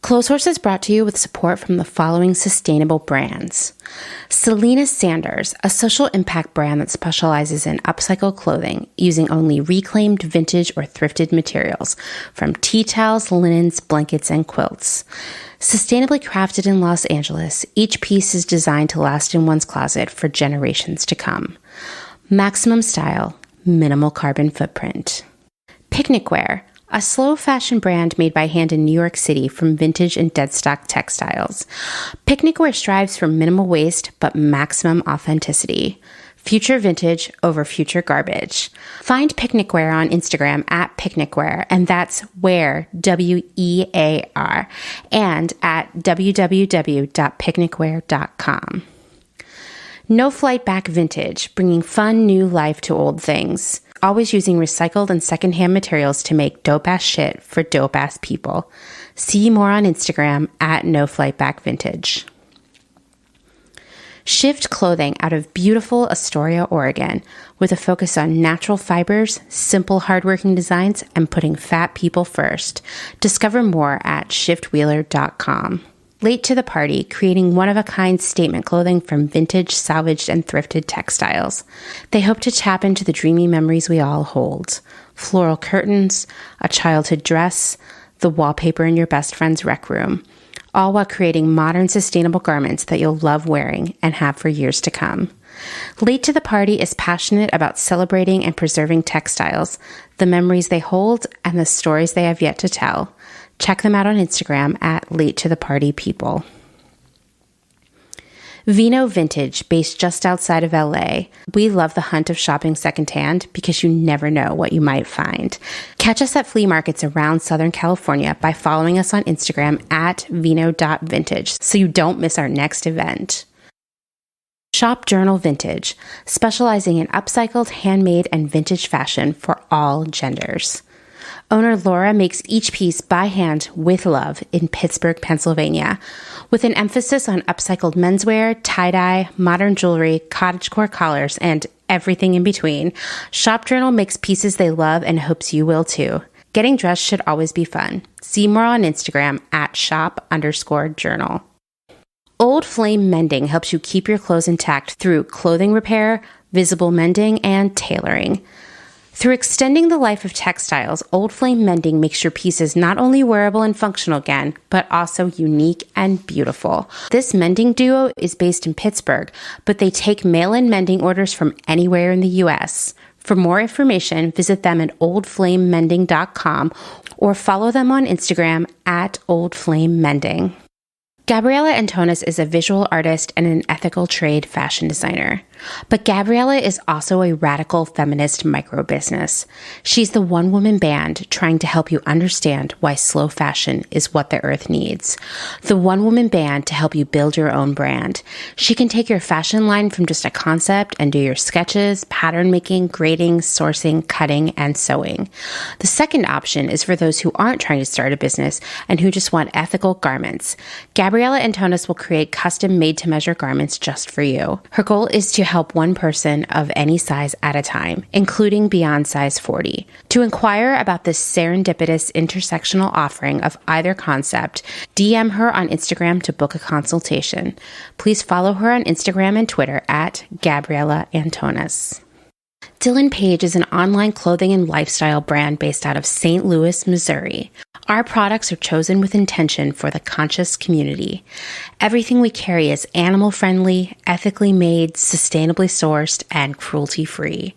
Clotheshorse is brought to you with support from the following sustainable brands. Selena Sanders, a social impact brand that specializes in upcycled clothing using only reclaimed vintage or thrifted materials from tea towels, linens, blankets, and quilts. Sustainably crafted in Los Angeles, each piece is designed to last in one's closet for generations to come. Maximum style, minimal carbon footprint. Picnic Wear, a slow fashion brand made by hand in New York City from vintage and deadstock textiles. Picnic Wear strives for minimal waste but maximum authenticity. Future vintage over future garbage. Find Picnic Wear on Instagram at Picnic Wear, and that's Wear, W-E-A-R, and at www.picnicwear.com. No Flight Back Vintage, bringing fun new life to old things. Always using recycled and secondhand materials to make dope-ass shit for dope-ass people. See more on Instagram at No Flight Back Vintage. Shift Clothing out of beautiful Astoria, Oregon, with a focus on natural fibers, simple hardworking designs, and putting fat people first. Discover more at shiftwheeler.com. Late to the Party, creating one-of-a-kind statement clothing from vintage, salvaged, and thrifted textiles. They hope to tap into the dreamy memories we all hold. Floral curtains, a childhood dress, the wallpaper in your best friend's rec room, all while creating modern, sustainable garments that you'll love wearing and have for years to come. Late to the Party is passionate about celebrating and preserving textiles, the memories they hold, and the stories they have yet to tell. Check them out on Instagram at Late to the Party People. Vino Vintage, based just outside of LA. We love the hunt of shopping secondhand because you never know what you might find. Catch us at flea markets around Southern California by following us on Instagram at vino.vintage so you don't miss our next event. Shop Journal Vintage, specializing in upcycled, handmade, and vintage fashion for all genders. Owner Laura makes each piece by hand with love in Pittsburgh, Pennsylvania, with an emphasis on upcycled menswear, tie-dye, modern jewelry, cottagecore collars, and everything in between. Shop Journal makes pieces they love and hopes you will too. Getting dressed should always be fun. See more on Instagram at shop_journal. Old Flame Mending helps you keep your clothes intact through clothing repair, visible mending, and tailoring. Through extending the life of textiles, Old Flame Mending makes your pieces not only wearable and functional again, but also unique and beautiful. This mending duo is based in Pittsburgh, but they take mail-in mending orders from anywhere in the U.S. For more information, visit them at oldflamemending.com or follow them on Instagram at oldflamemending. Gabriella Antonis is a visual artist and an ethical trade fashion designer. But Gabriella is also a radical feminist micro-business. She's the one-woman band trying to help you understand why slow fashion is what the earth needs. The one-woman band to help you build your own brand. She can take your fashion line from just a concept and do your sketches, pattern making, grading, sourcing, cutting, and sewing. The second option is for those who aren't trying to start a business and who just want ethical garments. Gabriella Antonis will create custom made-to-measure garments just for you. Her goal is to help one person of any size at a time, including beyond size 40. To inquire about this serendipitous intersectional offering of either concept, DM her on Instagram to book a consultation. Please follow her on Instagram and Twitter at Gabriella Antonis. Dylan Page is an online clothing and lifestyle brand based out of St. Louis, Missouri. Our products are chosen with intention for the conscious community. Everything we carry is animal-friendly, ethically made, sustainably sourced, and cruelty-free.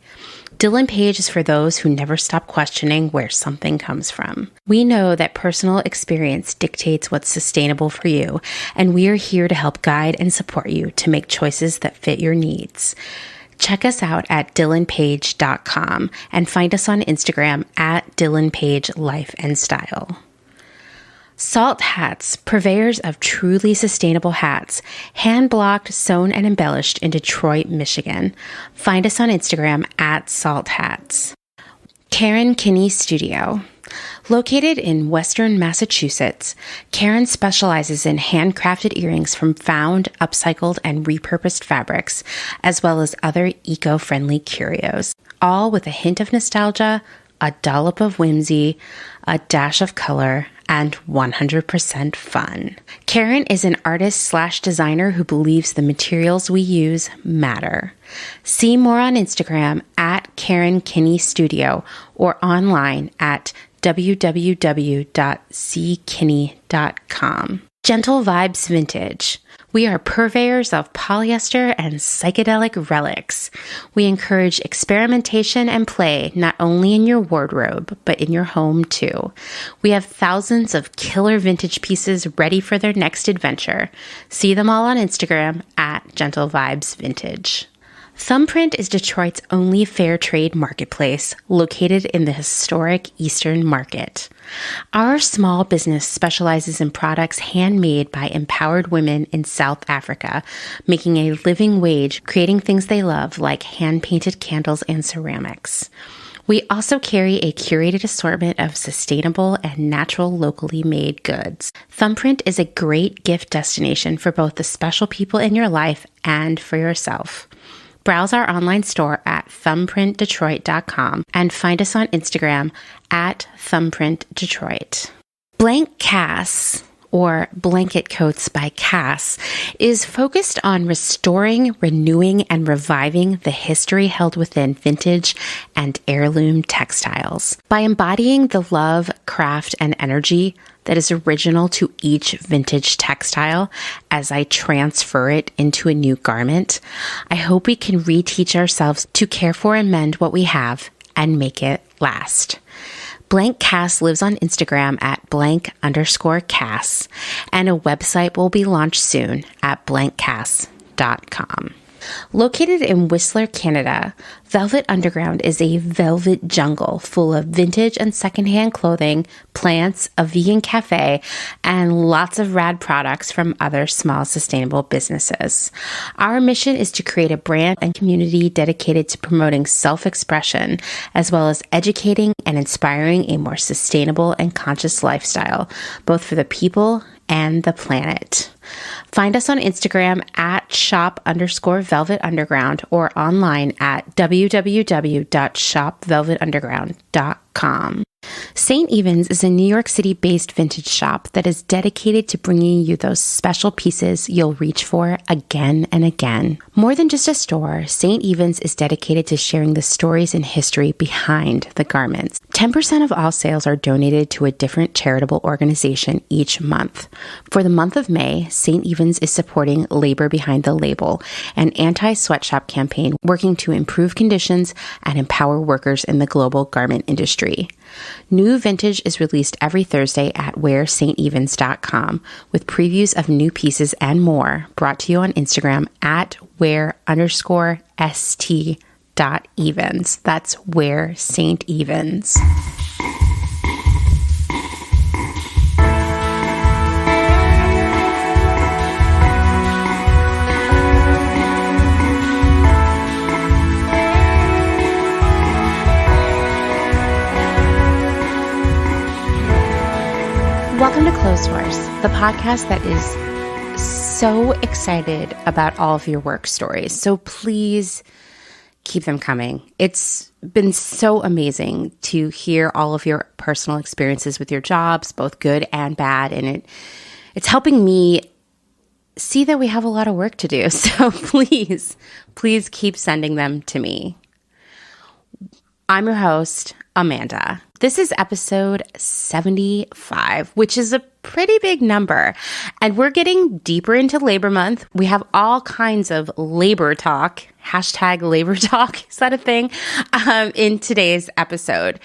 Dylan Page is for those who never stop questioning where something comes from. We know that personal experience dictates what's sustainable for you, and we are here to help guide and support you to make choices that fit your needs. Check us out at dylanpage.com and find us on Instagram at dylanpagelifeandstyle. Salt Hats, purveyors of truly sustainable hats, hand-blocked, sewn, and embellished in Detroit, Michigan. Find us on Instagram at Salt Hats. Karen Kinney Studio. Located in Western Massachusetts, Karen specializes in handcrafted earrings from found, upcycled, and repurposed fabrics, as well as other eco-friendly curios, all with a hint of nostalgia, a dollop of whimsy, a dash of color, and 100% fun. Karen is an artist/designer who believes the materials we use matter. See more on Instagram at Karen Kinney Studio or online at www.ckinney.com. Gentle Vibes Vintage. We are purveyors of polyester and psychedelic relics. We encourage experimentation and play not only in your wardrobe, but in your home too. We have thousands of killer vintage pieces ready for their next adventure. See them all on Instagram at Gentle Vibes Vintage. Thumbprint is Detroit's only fair trade marketplace located in the historic Eastern Market. Our small business specializes in products handmade by empowered women in South Africa, making a living wage, creating things they love like hand-painted candles and ceramics. We also carry a curated assortment of sustainable and natural locally made goods. Thumbprint is a great gift destination for both the special people in your life and for yourself. Browse our online store at thumbprintdetroit.com and find us on Instagram at thumbprintdetroit. Blank Cass, or Blanket Coats by Cass, is focused on restoring, renewing, and reviving the history held within vintage and heirloom textiles. By embodying the love, craft, and energy that is original to each vintage textile as I transfer it into a new garment, I hope we can reteach ourselves to care for and mend what we have and make it last. Blank Cass lives on Instagram at blank_Cass, and a website will be launched soon at blankcass.com. Located in Whistler, Canada, Velvet Underground is a velvet jungle full of vintage and secondhand clothing, plants, a vegan cafe, and lots of rad products from other small sustainable businesses. Our mission is to create a brand and community dedicated to promoting self-expression, as well as educating and inspiring a more sustainable and conscious lifestyle, both for the people and the planet. Find us on Instagram at shop_Velvet Underground or online at www.shopvelvetunderground.com. St. Evens is a New York City-based vintage shop that is dedicated to bringing you those special pieces you'll reach for again and again. More than just a store, St. Evens is dedicated to sharing the stories and history behind the garments. 10% of all sales are donated to a different charitable organization each month. For the month of May, St. Evens is supporting Labor Behind the Label, an anti-sweatshop campaign working to improve conditions and empower workers in the global garment industry. New vintage is released every Thursday at wearstevens.com with previews of new pieces and more, brought to you on Instagram at wear_st.evens. That's Wear St. Evens. Welcome to Clotheshorse, the podcast that is so excited about all of your work stories. So please keep them coming. It's been so amazing to hear all of your personal experiences with your jobs, both good and bad. And it's helping me see that we have a lot of work to do. So please keep sending them to me. I'm your host, Amanda. This is episode 75, which is a pretty big number. And we're getting deeper into Labor Month. We have all kinds of labor talk, #labor talk, is that a thing? In today's episode.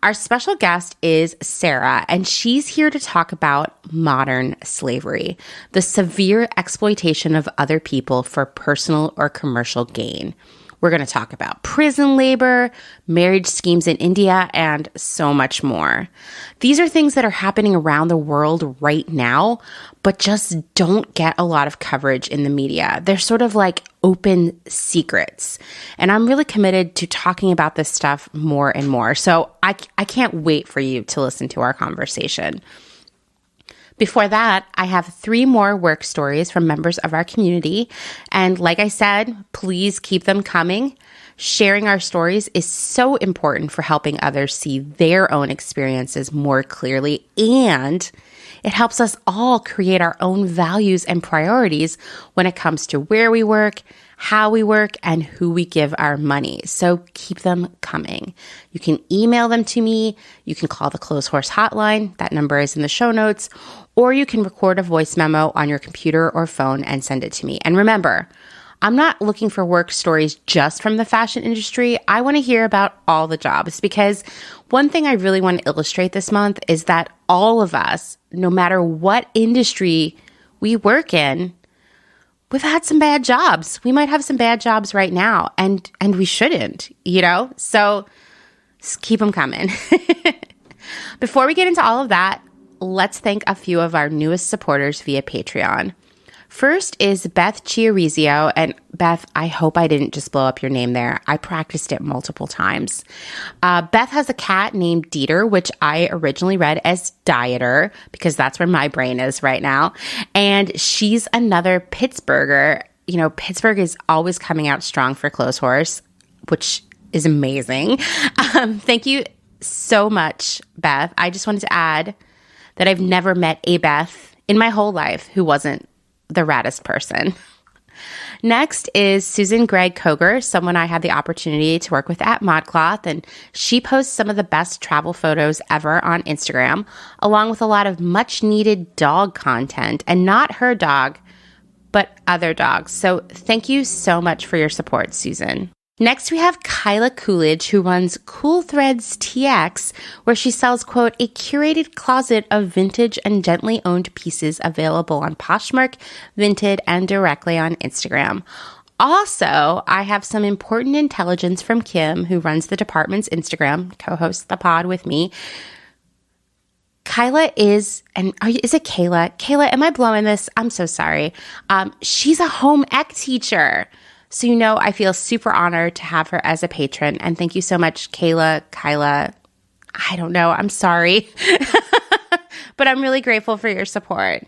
Our special guest is Sarah, and she's here to talk about modern slavery, the severe exploitation of other people for personal or commercial gain. We're going to talk about prison labor, marriage schemes in India, and so much more. These are things that are happening around the world right now, but just don't get a lot of coverage in the media. They're sort of like open secrets. And I'm really committed to talking about this stuff more and more. So I can't wait for you to listen to our conversation. Before that, I have 3 more work stories from members of our community. And like I said, please keep them coming. Sharing our stories is so important for helping others see their own experiences more clearly, and it helps us all create our own values and priorities when it comes to where we work, how we work, and who we give our money. So keep them coming. You can email them to me. You can call the Clotheshorse hotline. That number is in the show notes. Or you can record a voice memo on your computer or phone and send it to me. And remember, I'm not looking for work stories just from the fashion industry. I want to hear about all the jobs, because one thing I really want to illustrate this month is that all of us, no matter what industry we work in, we've had some bad jobs. We might have some bad jobs right now, and we shouldn't, So just keep them coming. Before we get into all of that, let's thank a few of our newest supporters via Patreon. First is Beth Chiarizio, and Beth, I hope I didn't just blow up your name there. I practiced it multiple times. Beth has a cat named Dieter, which I originally read as Dieter, because that's where my brain is right now. And she's another Pittsburgher. Pittsburgh is always coming out strong for Clotheshorse, which is amazing. Thank you so much, Beth. I just wanted to add that I've never met a Beth in my whole life who wasn't the raddest person. Next is Susan Gregg Kroger, someone I had the opportunity to work with at ModCloth, and she posts some of the best travel photos ever on Instagram, along with a lot of much needed dog content, and not her dog, but other dogs. So thank you so much for your support, Susan. Next, we have Kyla Coolidge, who runs Cool Threads TX, where she sells, quote, a curated closet of vintage and gently owned pieces available on Poshmark, Vinted, and directly on Instagram. Also, I have some important intelligence from Kim, who runs the department's Instagram, co-hosts the pod with me. Kyla is it Kayla? Kayla, am I blowing this? I'm so sorry. She's a home ec teacher. So, I feel super honored to have her as a patron. And thank you so much, Kyla. I don't know. I'm sorry. But I'm really grateful for your support.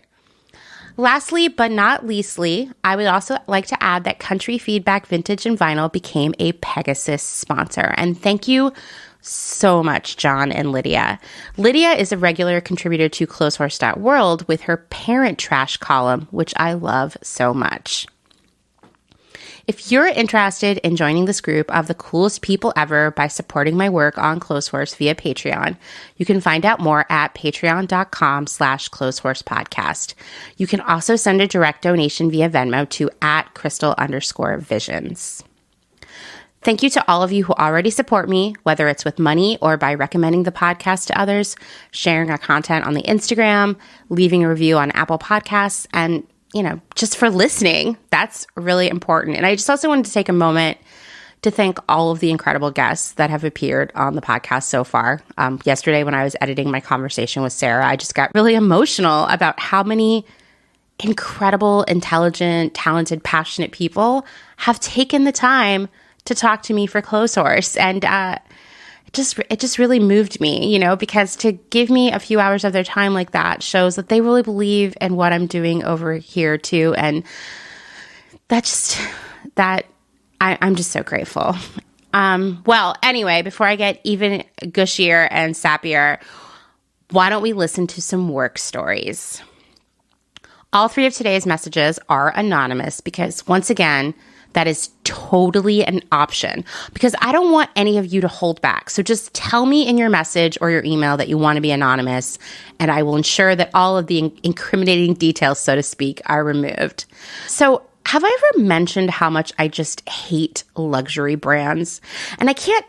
Lastly, but not leastly, I would also like to add that Country Feedback Vintage and Vinyl became a Pegasus sponsor. And thank you so much, John and Lydia. Lydia is a regular contributor to Clotheshorse.world with her parent trash column, which I love so much. If you're interested in joining this group of the coolest people ever by supporting my work on Clotheshorse via Patreon, you can find out more at patreon.com/clotheshorsepodcast. You can also send a direct donation via Venmo to @crystal_visions. Thank you to all of you who already support me, whether it's with money or by recommending the podcast to others, sharing our content on the Instagram, leaving a review on Apple Podcasts, and just for listening. That's really important. And I just also wanted to take a moment to thank all of the incredible guests that have appeared on the podcast so far. Yesterday, when I was editing my conversation with Sarah, I just got really emotional about how many incredible, intelligent, talented, passionate people have taken the time to talk to me for Clotheshorse. And it just really moved me, because to give me a few hours of their time like that shows that they really believe in what I'm doing over here too. And I'm just so grateful. Well, anyway, before I get even gushier and sappier, why don't we listen to some work stories? All three of today's messages are anonymous because, once again, that is totally an option, because I don't want any of you to hold back. So just tell me in your message or your email that you want to be anonymous, and I will ensure that all of the incriminating details, so to speak, are removed. So have I ever mentioned how much I just hate luxury brands? And I can't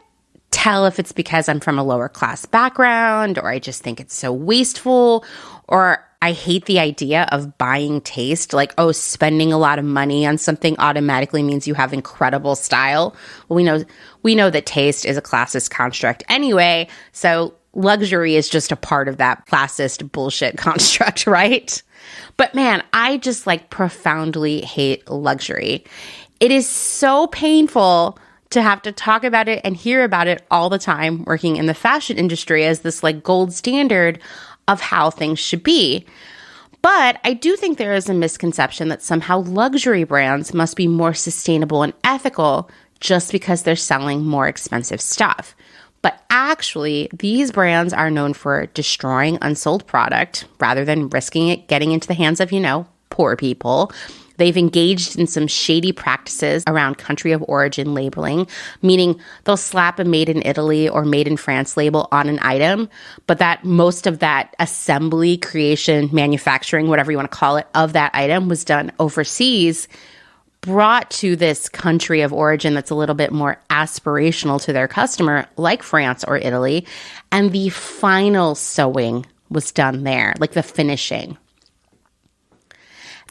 tell if it's because I'm from a lower class background, or I just think it's so wasteful, or I hate the idea of buying taste, like, spending a lot of money on something automatically means you have incredible style. Well, we know that taste is a classist construct anyway, so luxury is just a part of that classist bullshit construct, right? But man, I just profoundly hate luxury. It is so painful to have to talk about it and hear about it all the time, working in the fashion industry as this gold standard of how things should be. But I do think there is a misconception that somehow luxury brands must be more sustainable and ethical just because they're selling more expensive stuff. But actually, these brands are known for destroying unsold product rather than risking it getting into the hands of, poor people. They've engaged in some shady practices around country of origin labeling, meaning they'll slap a made in Italy or made in France label on an item, but that most of that assembly, creation, manufacturing, whatever you want to call it, of that item was done overseas, brought to this country of origin that's a little bit more aspirational to their customer, like France or Italy, and the final sewing was done there, like the finishing.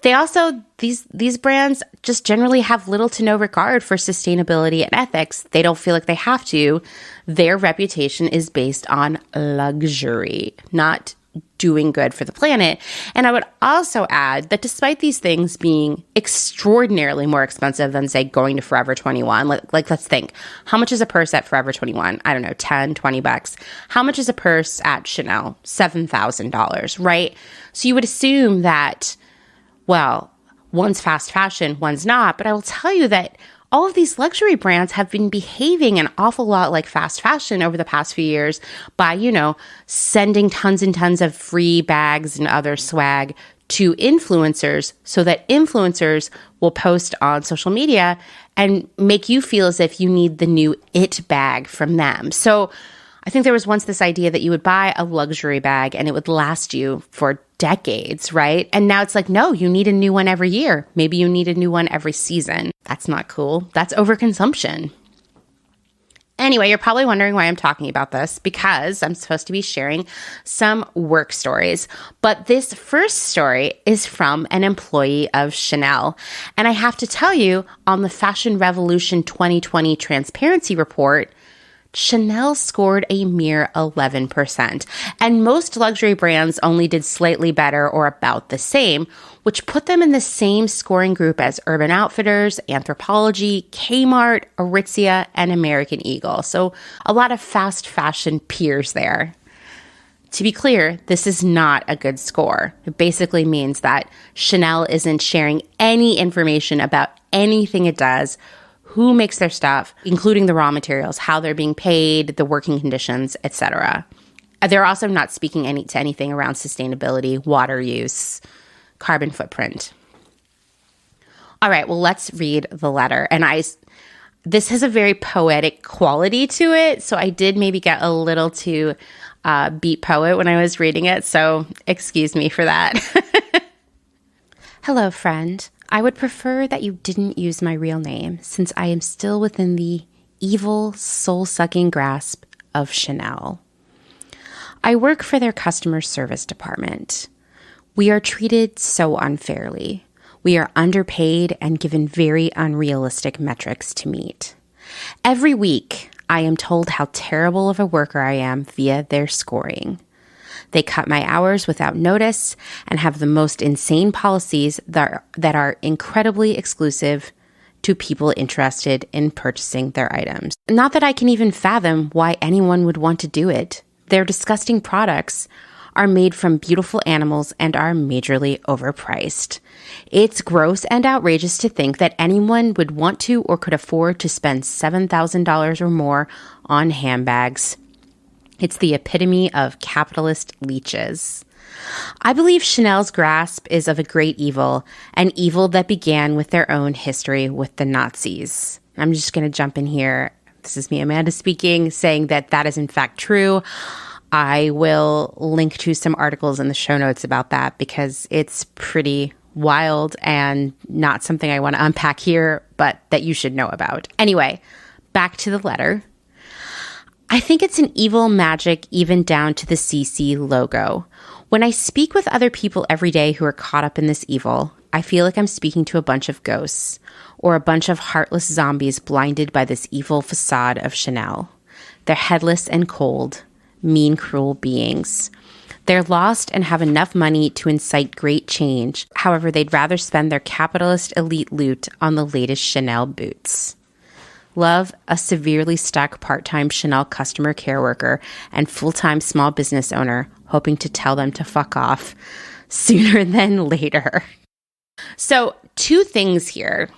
They also, these brands just generally have little to no regard for sustainability and ethics. They don't feel like they have to. Their reputation is based on luxury, not doing good for the planet. And I would also add that despite these things being extraordinarily more expensive than, say, going to Forever 21, like let's think, how much is a purse at Forever 21? I don't know, 10, 20 bucks. How much is a purse at Chanel? $7,000, right? So you would assume that, well, one's fast fashion, one's not. But I will tell you that all of these luxury brands have been behaving an awful lot like fast fashion over the past few years by, sending tons and tons of free bags and other swag to influencers so that influencers will post on social media and make you feel as if you need the new it bag from them. So I think there was once this idea that you would buy a luxury bag and it would last you for decades, right? And now it's like, no, you need a new one every year. Maybe you need a new one every season. That's not cool. That's overconsumption. Anyway, you're probably wondering why I'm talking about this, because I'm supposed to be sharing some work stories. But this first story is from an employee of Chanel. And I have to tell you, on the Fashion Revolution 2020 Transparency Report, Chanel scored a mere 11%, and most luxury brands only did slightly better or about the same, which put them in the same scoring group as Urban Outfitters, Anthropologie, Kmart, Aritzia, and American Eagle. So a lot of fast fashion peers there. To be clear, this is not a good score. It basically means that Chanel isn't sharing any information about anything it does, who makes their stuff, including the raw materials, how they're being paid, the working conditions, etc. They're also not speaking to anything around sustainability, water use, carbon footprint. All right, well, let's read the letter. And this has a very poetic quality to it, so I did maybe get a little too beat poet when I was reading it, so excuse me for that. Hello, friend. I would prefer that you didn't use my real name, since I am still within the evil, soul-sucking grasp of Chanel. I work for their customer service department. We are treated so unfairly. We are underpaid and given very unrealistic metrics to meet. Every week, I am told how terrible of a worker I am via their scoring. They cut my hours without notice and have the most insane policies that are incredibly exclusive to people interested in purchasing their items. Not that I can even fathom why anyone would want to do it. Their disgusting products are made from beautiful animals and are majorly overpriced. It's gross and outrageous to think that anyone would want to or could afford to spend $7,000 or more on handbags. It's the epitome of capitalist leeches. I believe Chanel's grasp is of a great evil, an evil that began with their own history with the Nazis. I'm just going to jump in here. This is me, Amanda, speaking, saying that is in fact true. I will link to some articles in the show notes about that because it's pretty wild and not something I want to unpack here, but that you should know about. Anyway, back to the letter. I think it's an evil magic even down to the CC logo. When I speak with other people every day who are caught up in this evil, I feel like I'm speaking to a bunch of ghosts or a bunch of heartless zombies blinded by this evil facade of Chanel. They're headless and cold, mean, cruel beings. They're lost and have enough money to incite great change. However, they'd rather spend their capitalist elite loot on the latest Chanel boots. Love, a severely stuck part-time Chanel customer care worker and full-time small business owner, hoping to tell them to fuck off sooner than later. So, two things here.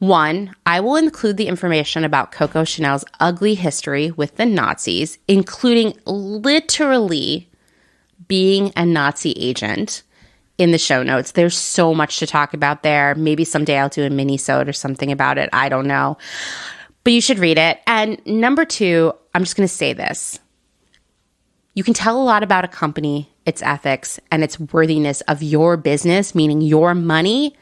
One, I will include the information about Coco Chanel's ugly history with the Nazis, including literally being a Nazi agent, in the show notes. There's so much to talk about there. Maybe someday I'll do a mini-sode or something about it. I don't know. But you should read it. And number two, I'm just going to say this. You can tell a lot about a company, its ethics, and its worthiness of your business, meaning your money,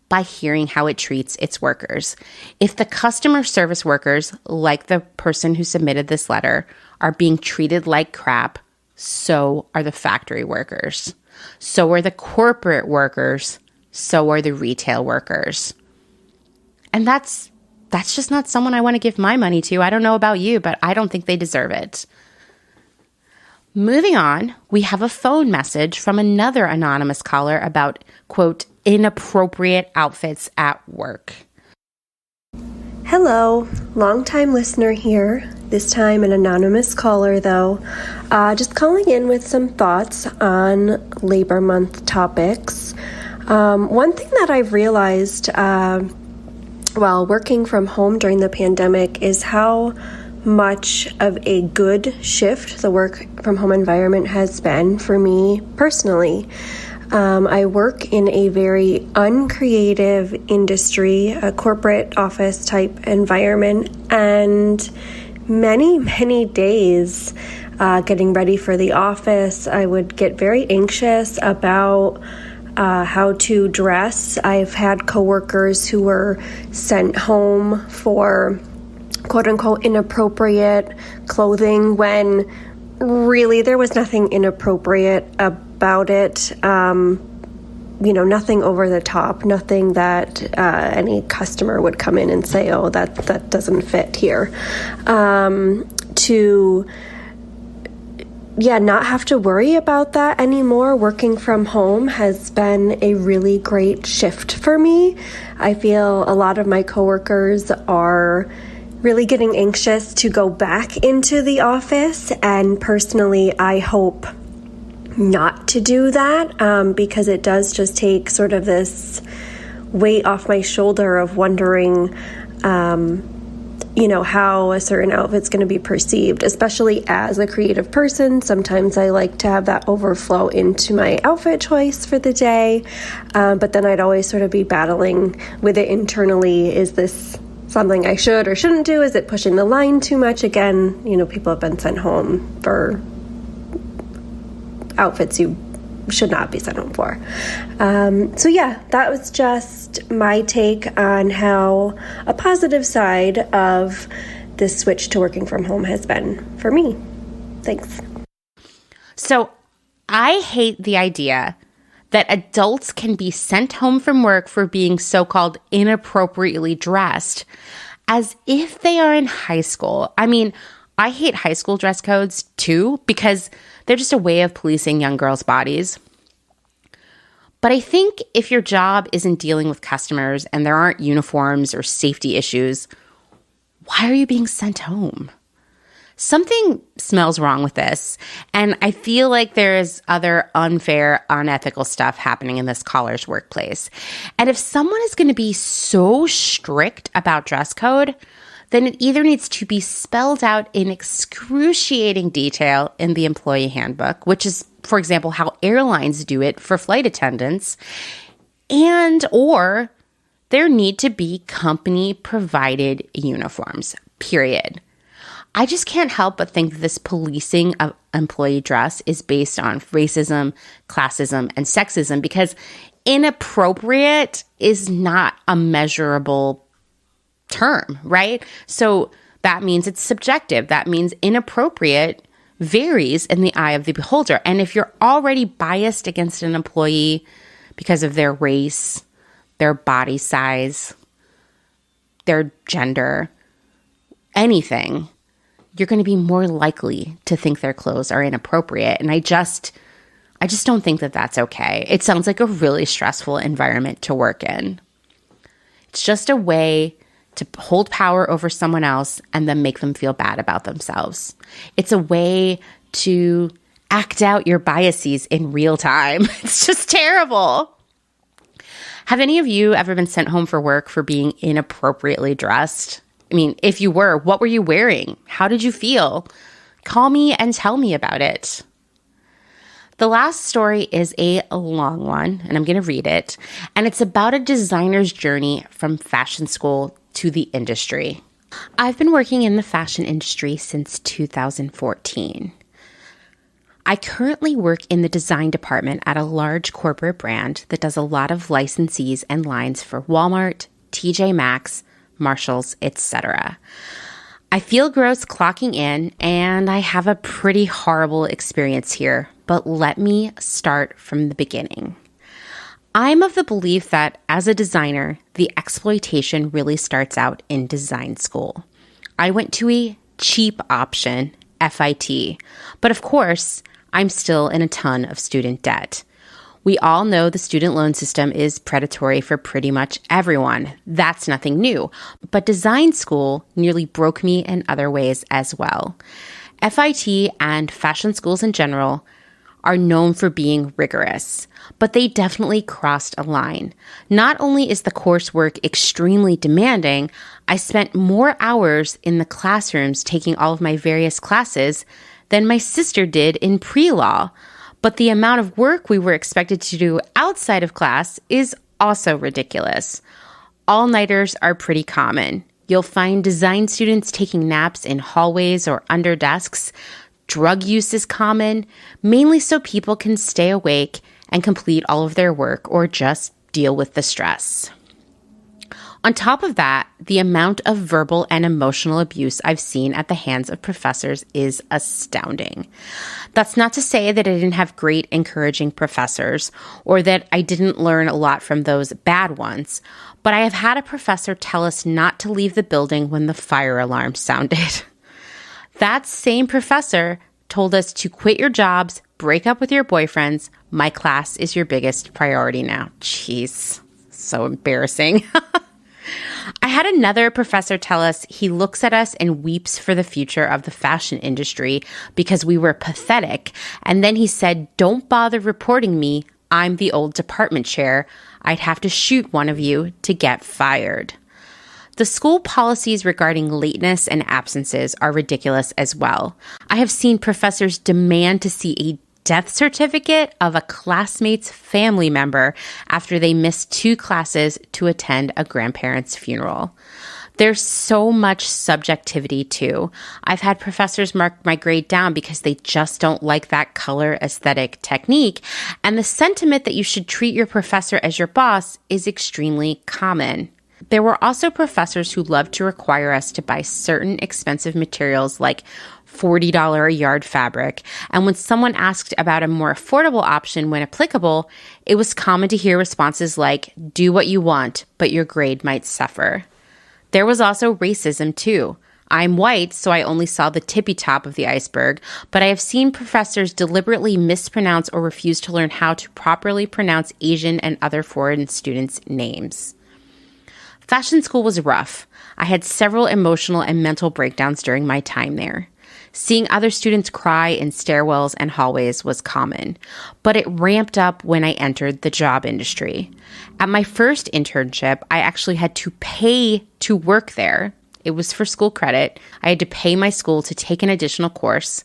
by hearing how it treats its workers. If the customer service workers, like the person who submitted this letter, are being treated like crap, so are the factory workers. So are the corporate workers. So are the retail workers. And that's just not someone I want to give my money to. I don't know about you, but I don't think they deserve it. Moving on, we have a phone message from another anonymous caller about, quote, inappropriate outfits at work. Hello, long-time listener here. This time an anonymous caller, though. Just calling in with some thoughts on Labor Month topics. One thing that I've realized while working from home during the pandemic is how much of a good shift the work from home environment has been for me personally. I work in a very uncreative industry, a corporate office type environment, and many days getting ready for the office, I would get very anxious about how to dress. I've had coworkers who were sent home for quote unquote inappropriate clothing when really there was nothing inappropriate about it. Nothing over the top, nothing that any customer would come in and say, oh, that doesn't fit here. Not have to worry about that anymore. Working from home has been a really great shift for me. I feel a lot of my coworkers are really getting anxious to go back into the office, and personally, I hope not to do that because it does just take sort of this weight off my shoulder of wondering how a certain outfit's going to be perceived, especially as a creative person. Sometimes I like to have that overflow into my outfit choice for the day, but then I'd always sort of be battling with it internally. Is this something I should or shouldn't do? Is it pushing the line too much? Again, people have been sent home for outfits you should not be sent home for. That was just my take on how a positive side of this switch to working from home has been for me. Thanks. So I hate the idea that adults can be sent home from work for being so-called inappropriately dressed as if they are in high school. I mean, I hate high school dress codes too because they're just a way of policing young girls' bodies. But I think if your job isn't dealing with customers and there aren't uniforms or safety issues, why are you being sent home? Something smells wrong with this, and I feel like there's other unfair, unethical stuff happening in this caller's workplace. And if someone is going to be so strict about dress code, then it either needs to be spelled out in excruciating detail in the employee handbook, which is, for example, how airlines do it for flight attendants, or there need to be company-provided uniforms, period. I just can't help but think this policing of employee dress is based on racism, classism, and sexism because inappropriate is not a measurable term, right? So that means it's subjective. That means inappropriate varies in the eye of the beholder. And if you're already biased against an employee because of their race, their body size, their gender, anything, you're going to be more likely to think their clothes are inappropriate. And I just don't think that that's okay. It sounds like a really stressful environment to work in. It's just a way to hold power over someone else and then make them feel bad about themselves. It's a way to act out your biases in real time. It's just terrible. Have any of you ever been sent home for work for being inappropriately dressed? I mean, if you were, what were you wearing? How did you feel? Call me and tell me about it. The last story is a long one, and I'm going to read it. And it's about a designer's journey from fashion school to the industry. I've been working in the fashion industry since 2014. I currently work in the design department at a large corporate brand that does a lot of licensees and lines for Walmart, TJ Maxx, Marshalls, etc. I feel gross clocking in, and I have a pretty horrible experience here, but let me start from the beginning. I'm of the belief that as a designer, the exploitation really starts out in design school. I went to a cheap option, FIT, but of course, I'm still in a ton of student debt. We all know the student loan system is predatory for pretty much everyone. That's nothing new. But design school nearly broke me in other ways as well. FIT and fashion schools in general are known for being rigorous, but they definitely crossed a line. Not only is the coursework extremely demanding, I spent more hours in the classrooms taking all of my various classes than my sister did in pre-law. But the amount of work we were expected to do outside of class is also ridiculous. All-nighters are pretty common. You'll find design students taking naps in hallways or under desks. Drug use is common, mainly so people can stay awake and complete all of their work or just deal with the stress. On top of that, the amount of verbal and emotional abuse I've seen at the hands of professors is astounding. That's not to say that I didn't have great, encouraging professors or that I didn't learn a lot from those bad ones, but I have had a professor tell us not to leave the building when the fire alarm sounded. That same professor told us to quit your jobs, break up with your boyfriends. My class is your biggest priority now. Jeez, so embarrassing. I had another professor tell us he looks at us and weeps for the future of the fashion industry because we were pathetic. And then he said, "Don't bother reporting me. I'm the old department chair. I'd have to shoot one of you to get fired." The school policies regarding lateness and absences are ridiculous as well. I have seen professors demand to see a death certificate of a classmate's family member after they missed 2 classes to attend a grandparent's funeral. There's so much subjectivity too. I've had professors mark my grade down because they just don't like that color aesthetic technique, and the sentiment that you should treat your professor as your boss is extremely common. There were also professors who loved to require us to buy certain expensive materials like $40 a yard fabric, and when someone asked about a more affordable option when applicable, it was common to hear responses like, "Do what you want, but your grade might suffer." There was also racism too. I'm white, so I only saw the tippy top of the iceberg, but I have seen professors deliberately mispronounce or refuse to learn how to properly pronounce Asian and other foreign students' names. Fashion school was rough. I had several emotional and mental breakdowns during my time there. Seeing other students cry in stairwells and hallways was common, but it ramped up when I entered the job industry. At my first internship, I actually had to pay to work there. It was for school credit. I had to pay my school to take an additional course.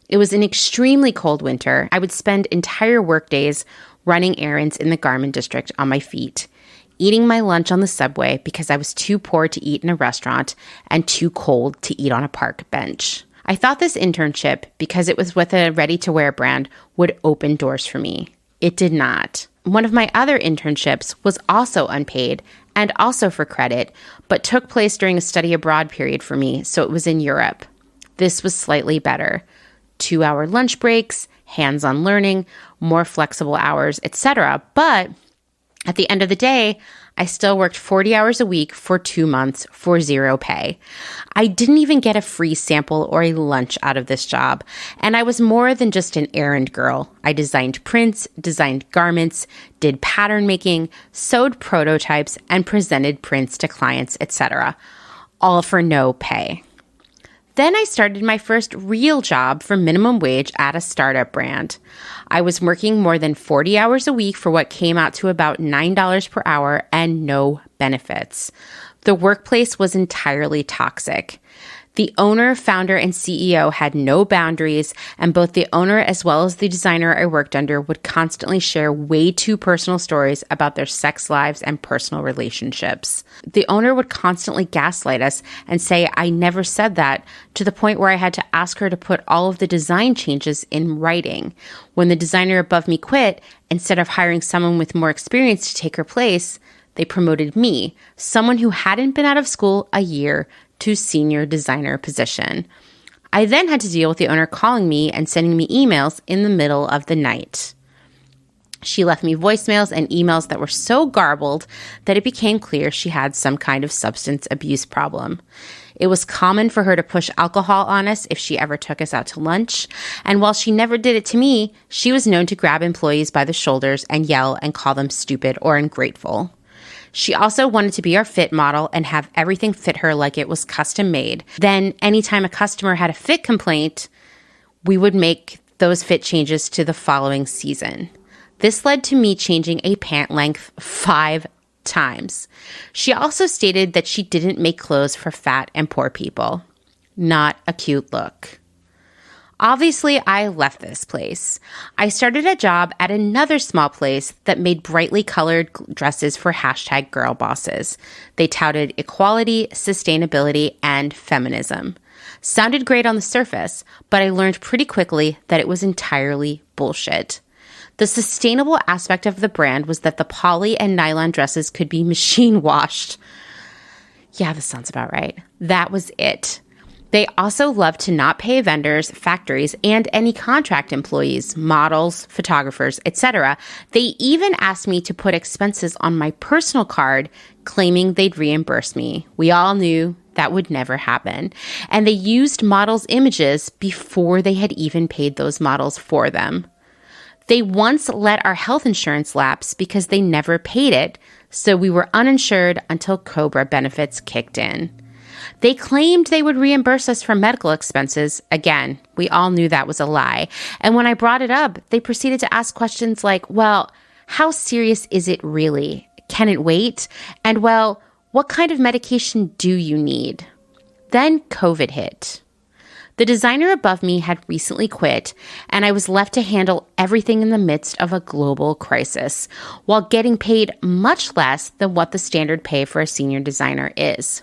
It was an extremely cold winter. I would spend entire workdays running errands in the garment district on my feet, eating my lunch on the subway because I was too poor to eat in a restaurant and too cold to eat on a park bench. I thought this internship, because it was with a ready-to-wear brand, would open doors for me. It did not. One of my other internships was also unpaid and also for credit, but took place during a study abroad period for me, so it was in Europe. This was slightly better. 2-hour lunch breaks, hands-on learning, more flexible hours, etc. But at the end of the day, I still worked 40 hours a week for 2 months for 0 pay. I didn't even get a free sample or a lunch out of this job, and I was more than just an errand girl. I designed prints, designed garments, did pattern making, sewed prototypes, and presented prints to clients, etc., all for no pay. Then I started my first real job for minimum wage at a startup brand. I was working more than 40 hours a week for what came out to about $9 per hour and no benefits. The workplace was entirely toxic. The owner, founder, and CEO had no boundaries, and both the owner as well as the designer I worked under would constantly share way too personal stories about their sex lives and personal relationships. The owner would constantly gaslight us and say I never said that, to the point where I had to ask her to put all of the design changes in writing. When the designer above me quit, instead of hiring someone with more experience to take her place, they promoted me, someone who hadn't been out of school a year, to senior designer position. I then had to deal with the owner calling me and sending me emails in the middle of the night. She left me voicemails and emails that were so garbled that it became clear she had some kind of substance abuse problem. It was common for her to push alcohol on us if she ever took us out to lunch, and while she never did it to me, she was known to grab employees by the shoulders and yell and call them stupid or ungrateful. She also wanted to be our fit model and have everything fit her like it was custom made. Then anytime a customer had a fit complaint, we would make those fit changes to the following season. This led to me changing a pant length 5 times. She also stated that she didn't make clothes for fat and poor people. Not a cute look. Obviously, I left this place. I started a job at another small place that made brightly colored dresses for #girl bosses. They touted equality, sustainability, and feminism. Sounded great on the surface, but I learned pretty quickly that it was entirely bullshit. The sustainable aspect of the brand was that the poly and nylon dresses could be machine washed. Yeah, this sounds about right. That was it. They also loved to not pay vendors, factories, and any contract employees, models, photographers, etc. They even asked me to put expenses on my personal card, claiming they'd reimburse me. We all knew that would never happen. And they used models' images before they had even paid those models for them. They once let our health insurance lapse because they never paid it, so we were uninsured until COBRA benefits kicked in. They claimed they would reimburse us for medical expenses. Again, we all knew that was a lie. And when I brought it up, they proceeded to ask questions like, well, how serious is it really? Can it wait? And well, what kind of medication do you need? Then COVID hit. The designer above me had recently quit, and I was left to handle everything in the midst of a global crisis, while getting paid much less than what the standard pay for a senior designer is.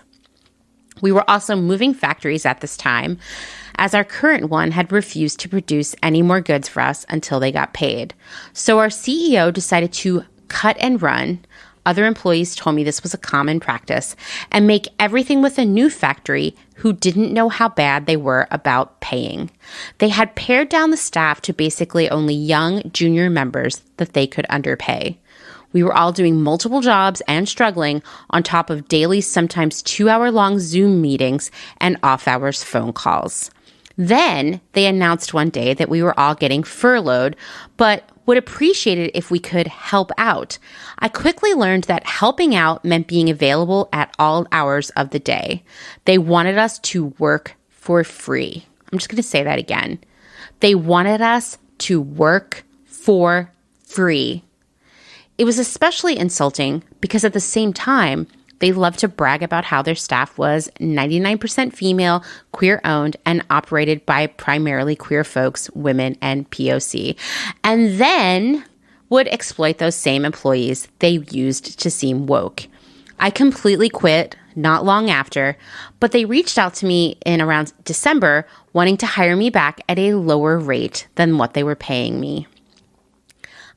We were also moving factories at this time, as our current one had refused to produce any more goods for us until they got paid. So our CEO decided to cut and run. Other employees told me this was a common practice, and make everything with a new factory who didn't know how bad they were about paying. They had pared down the staff to basically only young junior members that they could underpay. We were all doing multiple jobs and struggling on top of daily, sometimes 2-hour-long Zoom meetings and off-hours phone calls. Then they announced one day that we were all getting furloughed, but would appreciate it if we could help out. I quickly learned that helping out meant being available at all hours of the day. They wanted us to work for free. I'm just going to say that again. They wanted us to work for free. It was especially insulting because at the same time, they loved to brag about how their staff was 99% female, queer-owned, and operated by primarily queer folks, women, and POC, and then would exploit those same employees they used to seem woke. I completely quit not long after, but they reached out to me in around December wanting to hire me back at a lower rate than what they were paying me.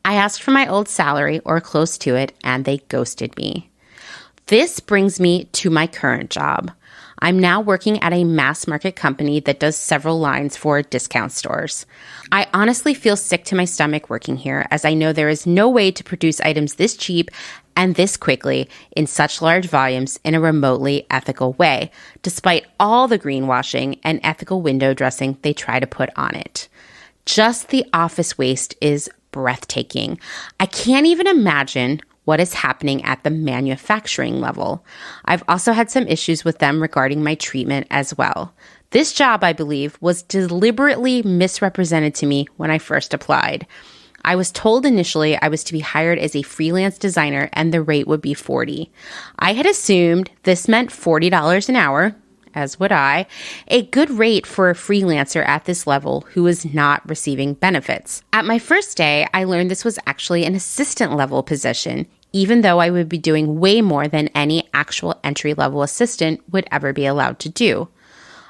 I asked for my old salary or close to it, and they ghosted me. This brings me to my current job. I'm now working at a mass market company that does several lines for discount stores. I honestly feel sick to my stomach working here, as I know there is no way to produce items this cheap and this quickly in such large volumes in a remotely ethical way, despite all the greenwashing and ethical window dressing they try to put on it. Just the office waste is breathtaking. I can't even imagine what is happening at the manufacturing level. I've also had some issues with them regarding my treatment as well. This job, I believe, was deliberately misrepresented to me when I first applied. I was told initially I was to be hired as a freelance designer and the rate would be $40. I had assumed this meant $40 an hour, as would I, a good rate for a freelancer at this level who was not receiving benefits. At my first day, I learned this was actually an assistant level position, even though I would be doing way more than any actual entry-level assistant would ever be allowed to do.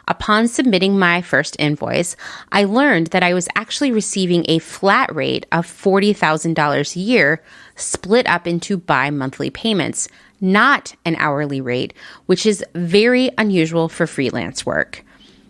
Upon submitting my first invoice, I learned that I was actually receiving a flat rate of $40,000 a year split up into bi-monthly payments, not an hourly rate, which is very unusual for freelance work.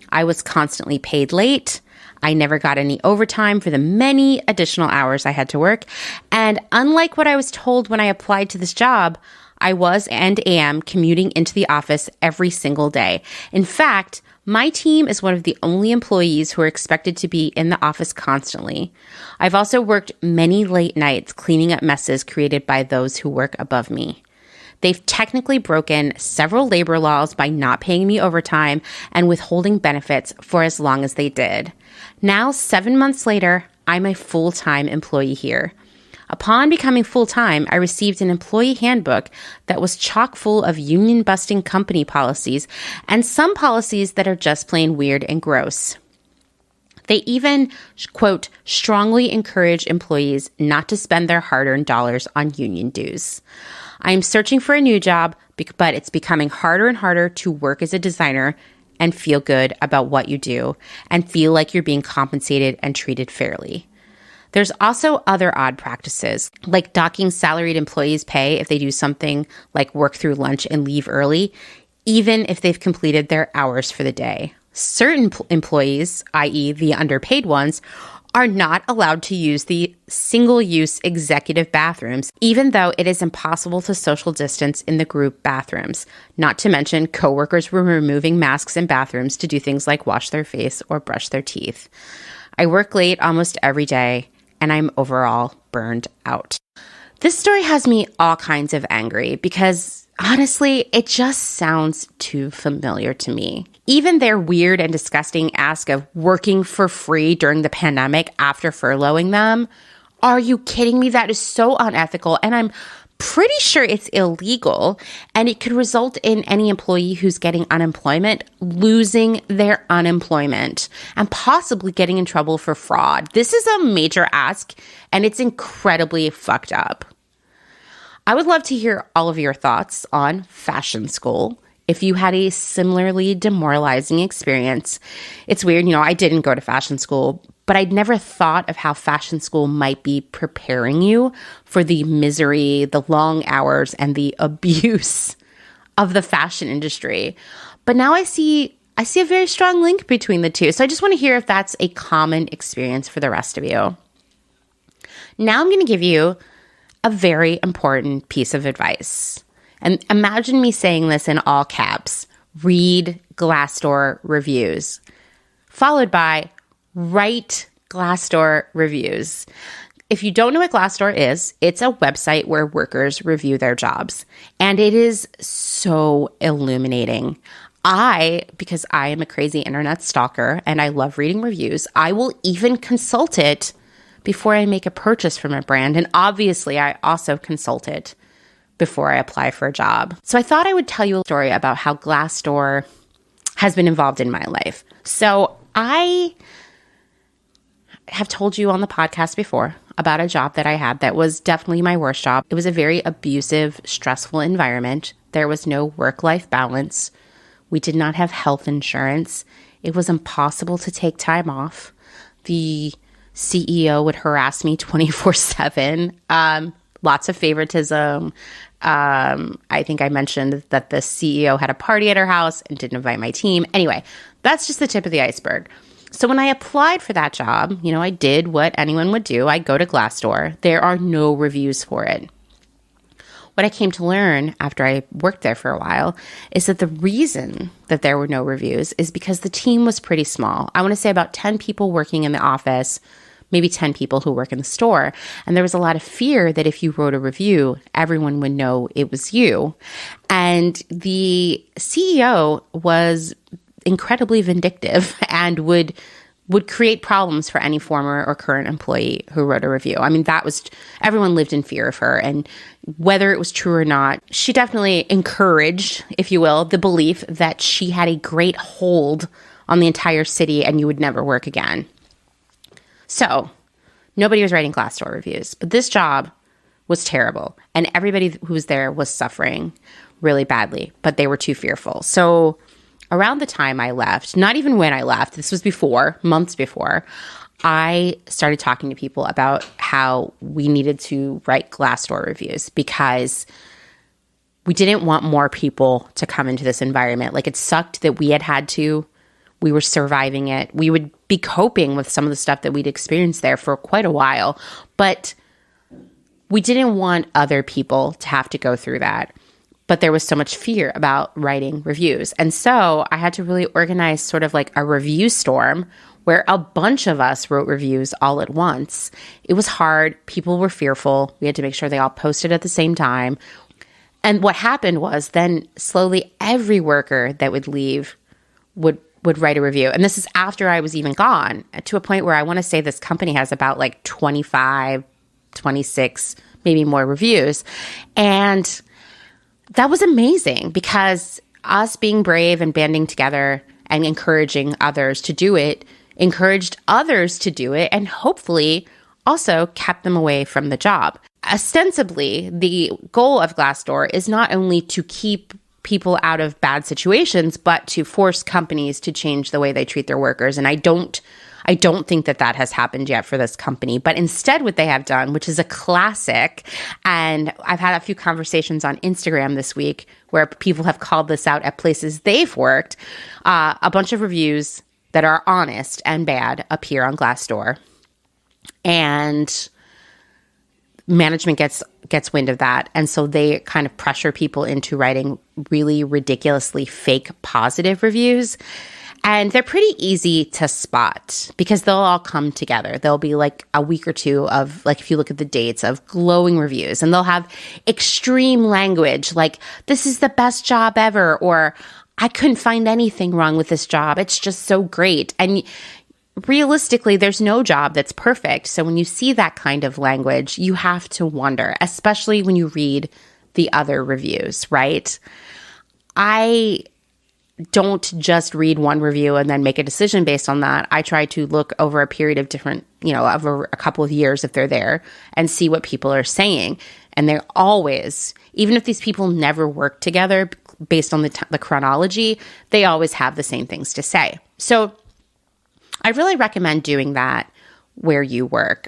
I was constantly paid late. I never got any overtime for the many additional hours I had to work. And unlike what I was told when I applied to this job, I was and am commuting into the office every single day. In fact, my team is one of the only employees who are expected to be in the office constantly. I've also worked many late nights cleaning up messes created by those who work above me. They've technically broken several labor laws by not paying me overtime and withholding benefits for as long as they did. Now, 7 months later, I'm a full-time employee here. Upon becoming full-time, I received an employee handbook that was chock full of union-busting company policies and some policies that are just plain weird and gross. They even, quote, strongly encourage employees not to spend their hard-earned dollars on union dues. I am searching for a new job, but it's becoming harder and harder to work as a designer and feel good about what you do and feel like you're being compensated and treated fairly. There's also other odd practices, like docking salaried employees' pay if they do something like work through lunch and leave early, even if they've completed their hours for the day. Certain employees, i.e. the underpaid ones, are not allowed to use the single-use executive bathrooms, even though it is impossible to social distance in the group bathrooms. Not to mention, coworkers were removing masks in bathrooms to do things like wash their face or brush their teeth. I work late almost every day, and I'm overall burned out. This story has me all kinds of angry because, honestly, it just sounds too familiar to me. Even their weird and disgusting ask of working for free during the pandemic after furloughing them. Are you kidding me? That is so unethical, and I'm pretty sure it's illegal, and it could result in any employee who's getting unemployment losing their unemployment and possibly getting in trouble for fraud. This is a major ask, and it's incredibly fucked up. I would love to hear all of your thoughts on fashion school. If you had a similarly demoralizing experience. It's weird, I didn't go to fashion school, but I'd never thought of how fashion school might be preparing you for the misery, the long hours, and the abuse of the fashion industry. But now I see a very strong link between the two. So I just want to hear if that's a common experience for the rest of you. Now I'm going to give you a very important piece of advice. And imagine me saying this in all caps. Read Glassdoor reviews, followed by write Glassdoor reviews. If you don't know what Glassdoor is, it's a website where workers review their jobs. And it is so illuminating. Because I am a crazy internet stalker and I love reading reviews, I will even consult it before I make a purchase from a brand. And obviously, I also consult it before I apply for a job. So I thought I would tell you a story about how Glassdoor has been involved in my life. So I have told you on the podcast before about a job that I had that was definitely my worst job. It was a very abusive, stressful environment. There was no work-life balance. We did not have health insurance. It was impossible to take time off. The CEO would harass me 24/7. Lots of favoritism. I think I mentioned that the CEO had a party at her house and didn't invite my team. Anyway, that's just the tip of the iceberg. So when I applied for that job, I did what anyone would do. I go to Glassdoor. There are no reviews for it. What I came to learn after I worked there for a while is that the reason that there were no reviews is because the team was pretty small. I want to say about 10 people working in the office, maybe 10 people who work in the store. And there was a lot of fear that if you wrote a review, everyone would know it was you. And the CEO was incredibly vindictive and would create problems for any former or current employee who wrote a review. I mean, everyone lived in fear of her. And whether it was true or not, she definitely encouraged, if you will, the belief that she had a great hold on the entire city and you would never work again. So nobody was writing Glassdoor reviews, but this job was terrible. And everybody who was there was suffering really badly, but they were too fearful. So around the time I left, not even when I left, this was before, months before, I started talking to people about how we needed to write Glassdoor reviews because we didn't want more people to come into this environment. Like, it sucked that we had to. We were surviving it. We would be coping with some of the stuff that we'd experienced there for quite a while, but we didn't want other people to have to go through that. But there was so much fear about writing reviews. And so I had to really organize sort of like a review storm where a bunch of us wrote reviews all at once. It was hard. People were fearful. We had to make sure they all posted at the same time. And what happened was then slowly every worker that would leave would write a review. And this is after I was even gone, to a point where I want to say this company has about like 25, 26, maybe more reviews. And that was amazing because us being brave and banding together and encouraging others to do it, encouraged others to do it, and hopefully also kept them away from the job. Ostensibly, the goal of Glassdoor is not only to keep people out of bad situations, but to force companies to change the way they treat their workers. And I don't think that has happened yet for this company. But instead, what they have done, which is a classic, and I've had a few conversations on Instagram this week where people have called this out at places they've worked, a bunch of reviews that are honest and bad appear on Glassdoor. And management gets wind of that. And so they kind of pressure people into writing really ridiculously fake positive reviews. And they're pretty easy to spot because they'll all come together. There'll be like a week or two of, like, if you look at the dates, of glowing reviews, and they'll have extreme language like, this is the best job ever, or I couldn't find anything wrong with this job. It's just so great. And realistically, there's no job that's perfect. So when you see that kind of language, you have to wonder, especially when you read the other reviews, right? I don't just read one review and then make a decision based on that. I try to look over a period of different, over a couple of years if they're there, and see what people are saying. And they're always, even if these people never work together based on the chronology, they always have the same things to say. So I really recommend doing that where you work.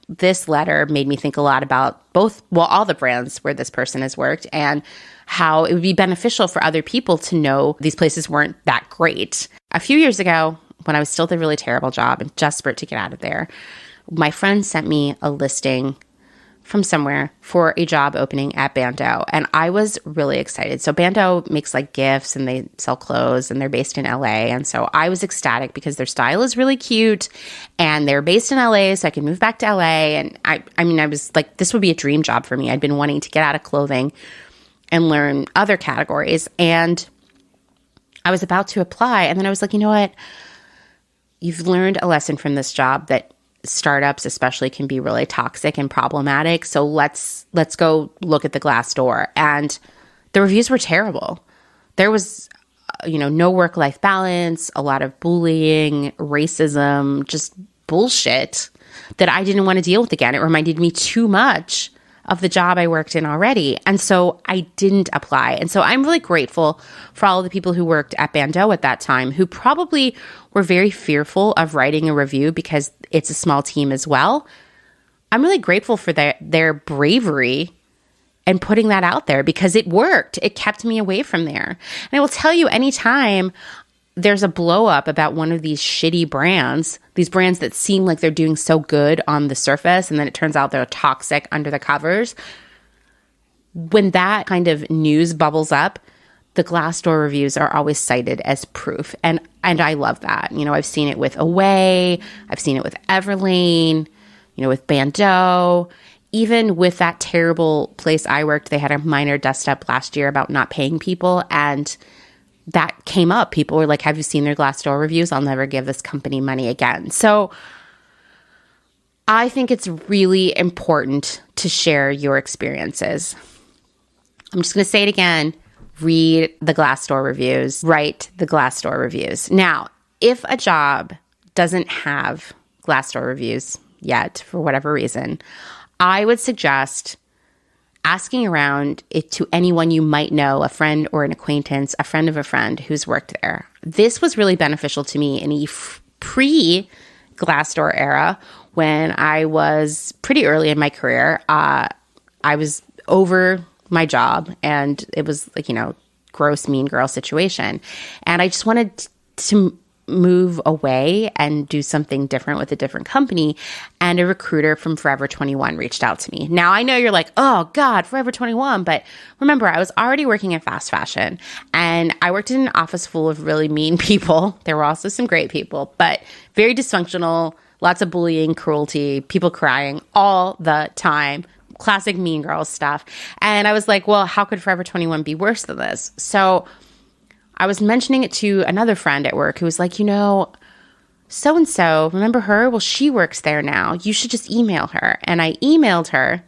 This letter made me think a lot about all the brands where this person has worked, and how it would be beneficial for other people to know these places weren't that great. A few years ago, when I was still at a really terrible job and desperate to get out of there, my friend sent me a listing from somewhere for a job opening at Bando, and I was really excited. So Bando makes like gifts and they sell clothes, and they're based in LA. And so I was ecstatic because their style is really cute and they're based in LA, so I can move back to LA. And I was like, this would be a dream job for me. I'd been wanting to get out of clothing and learn other categories. And I was about to apply, and then I was like, you know what? You've learned a lesson from this job that startups especially can be really toxic and problematic. So let's go look at the Glassdoor. And the reviews were terrible. There was, no work-life balance, a lot of bullying, racism, just bullshit that I didn't want to deal with again. It reminded me too much of the job I worked in already. And so I didn't apply. And so I'm really grateful for all of the people who worked at Bando at that time, who probably were very fearful of writing a review because it's a small team as well. I'm really grateful for their bravery and putting that out there, because it worked. It kept me away from there. And I will tell you, anytime there's a blow up about one of these shitty brands, these brands that seem like they're doing so good on the surface, and then it turns out they're toxic under the covers, when that kind of news bubbles up, the Glassdoor reviews are always cited as proof. And I love that. I've seen it with Away, I've seen it with Everlane, with Bando, even with that terrible place I worked. They had a minor dust up last year about not paying people, and that came up. People were like, have you seen their Glassdoor reviews? I'll never give this company money again. So I think it's really important to share your experiences. I'm just going to say it again. Read the Glassdoor reviews. Write the Glassdoor reviews. Now, if a job doesn't have Glassdoor reviews yet, for whatever reason, I would suggest asking around it to anyone you might know, a friend or an acquaintance, a friend of a friend who's worked there. This was really beneficial to me in a pre-Glassdoor era when I was pretty early in my career. I was over my job and it was like, gross mean girl situation. And I just wanted to move away and do something different with a different company. And a recruiter from Forever 21 reached out to me. Now, I know you're like, oh God, Forever 21. But remember, I was already working in fast fashion and I worked in an office full of really mean people. There were also some great people, but very dysfunctional, lots of bullying, cruelty, people crying all the time. Classic mean girl stuff. And I was like, well, how could Forever 21 be worse than this? So I was mentioning it to another friend at work who was like, so-and-so, remember her? Well, she works there now. You should just email her. And I emailed her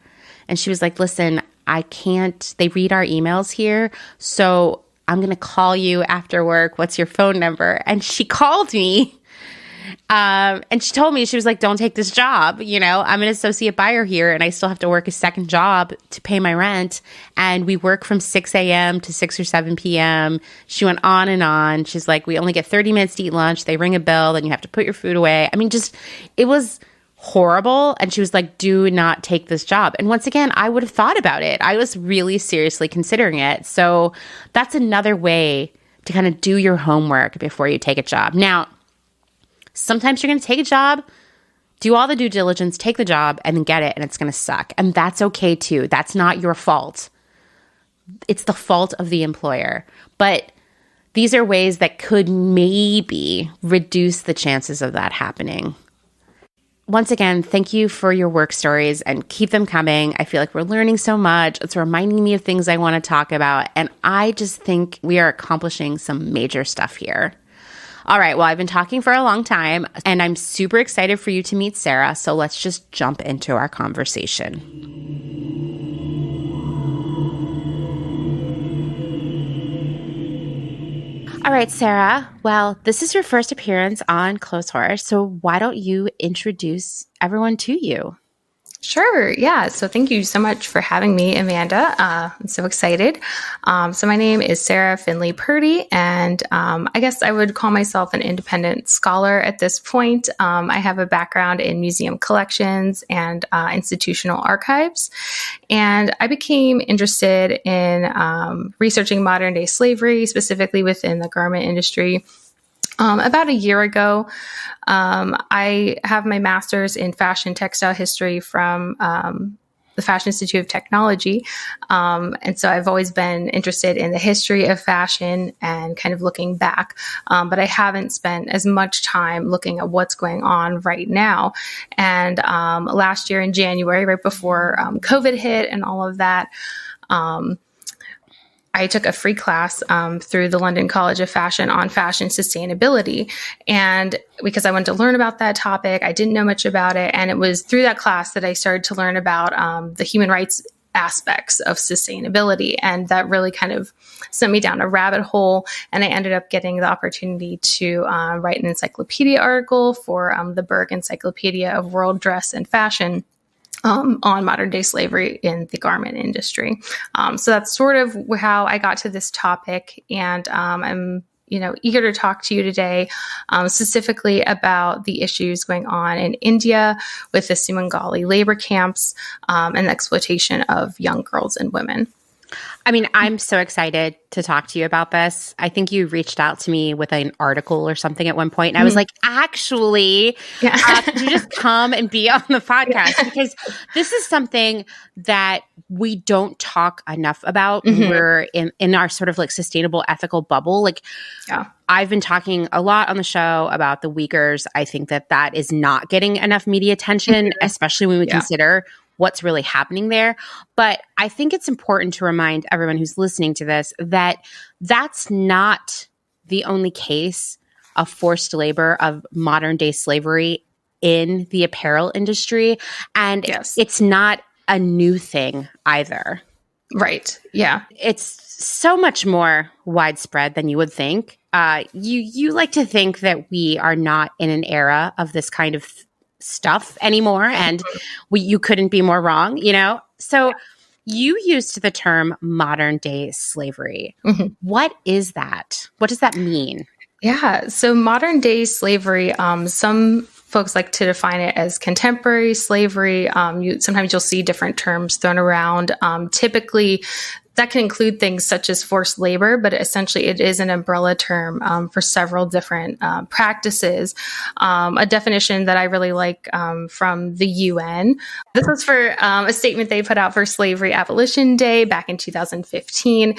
and she was like, listen, I can't, they read our emails here. So I'm going to call you after work. What's your phone number? And she called me. And she told me, she was like, don't take this job. I'm an associate buyer here and I still have to work a second job to pay my rent. And we work from 6 a.m. to 6 or 7 p.m. She went on and on. She's like, we only get 30 minutes to eat lunch. They ring a bell, then you have to put your food away. I mean, it was horrible. And she was like, do not take this job. And once again, I would have thought about it. I was really seriously considering it. So that's another way to kind of do your homework before you take a job. Now, sometimes you're going to take a job, do all the due diligence, take the job, and then get it, and it's going to suck. And that's okay too. That's not your fault. It's the fault of the employer. But these are ways that could maybe reduce the chances of that happening. Once again, thank you for your work stories and keep them coming. I feel like we're learning so much. It's reminding me of things I want to talk about. And I just think we are accomplishing some major stuff here. All right, well, I've been talking for a long time, and I'm super excited for you to meet Sarah, so let's just jump into our conversation. All right, Sarah, well, this is your first appearance on Clotheshorse, so why don't you introduce everyone to you? Sure. Yeah. So thank you so much for having me, Amanda. I'm so excited. So my name is Sarah Finley Purdy, and I guess I would call myself an independent scholar at this point. I have a background in museum collections and institutional archives, and I became interested in researching modern day slavery, specifically within the garment industry. About a year ago, I have my master's in fashion textile history from the Fashion Institute of Technology. And so I've always been interested in the history of fashion and kind of looking back. But I haven't spent as much time looking at what's going on right now. And last year in January, right before COVID hit and all of that, I took a free class through the London College of Fashion on fashion sustainability. And because I wanted to learn about that topic, I didn't know much about it. And it was through that class that I started to learn about the human rights aspects of sustainability. And that really kind of sent me down a rabbit hole. And I ended up getting the opportunity to write an encyclopedia article for the Berg Encyclopedia of World Dress and Fashion. On modern day slavery in the garment industry. So that's sort of how I got to this topic. And I'm eager to talk to you today, specifically about the issues going on in India with the Tsumungali labor camps and the exploitation of young girls and women. I mean, I'm so excited to talk to you about this. I think you reached out to me with an article or something at one point, and I was like, actually, could you just come and be on the podcast? Because this is something that we don't talk enough about. We're in our sort of like sustainable ethical bubble. I've been talking a lot on the show about the Uyghurs. I think that is not getting enough media attention, especially when we consider what's really happening there. But I think it's important to remind everyone who's listening to this that that's not the only case of forced labor of modern day slavery in the apparel industry. And it's not a new thing either. Right. Yeah. It's so much more widespread than you would think. You like to think that we are not in an era of this kind of stuff anymore, and you couldn't be more wrong, you know? So you used the term modern day slavery. What is that? What does that mean? Yeah. So modern day slavery, some folks like to define it as contemporary slavery. Sometimes you'll see different terms thrown around. Typically, that can include things such as forced labor, but essentially it is an umbrella term for several different practices. A definition that I really like from the UN. This was for a statement they put out for Slavery Abolition Day back in 2015.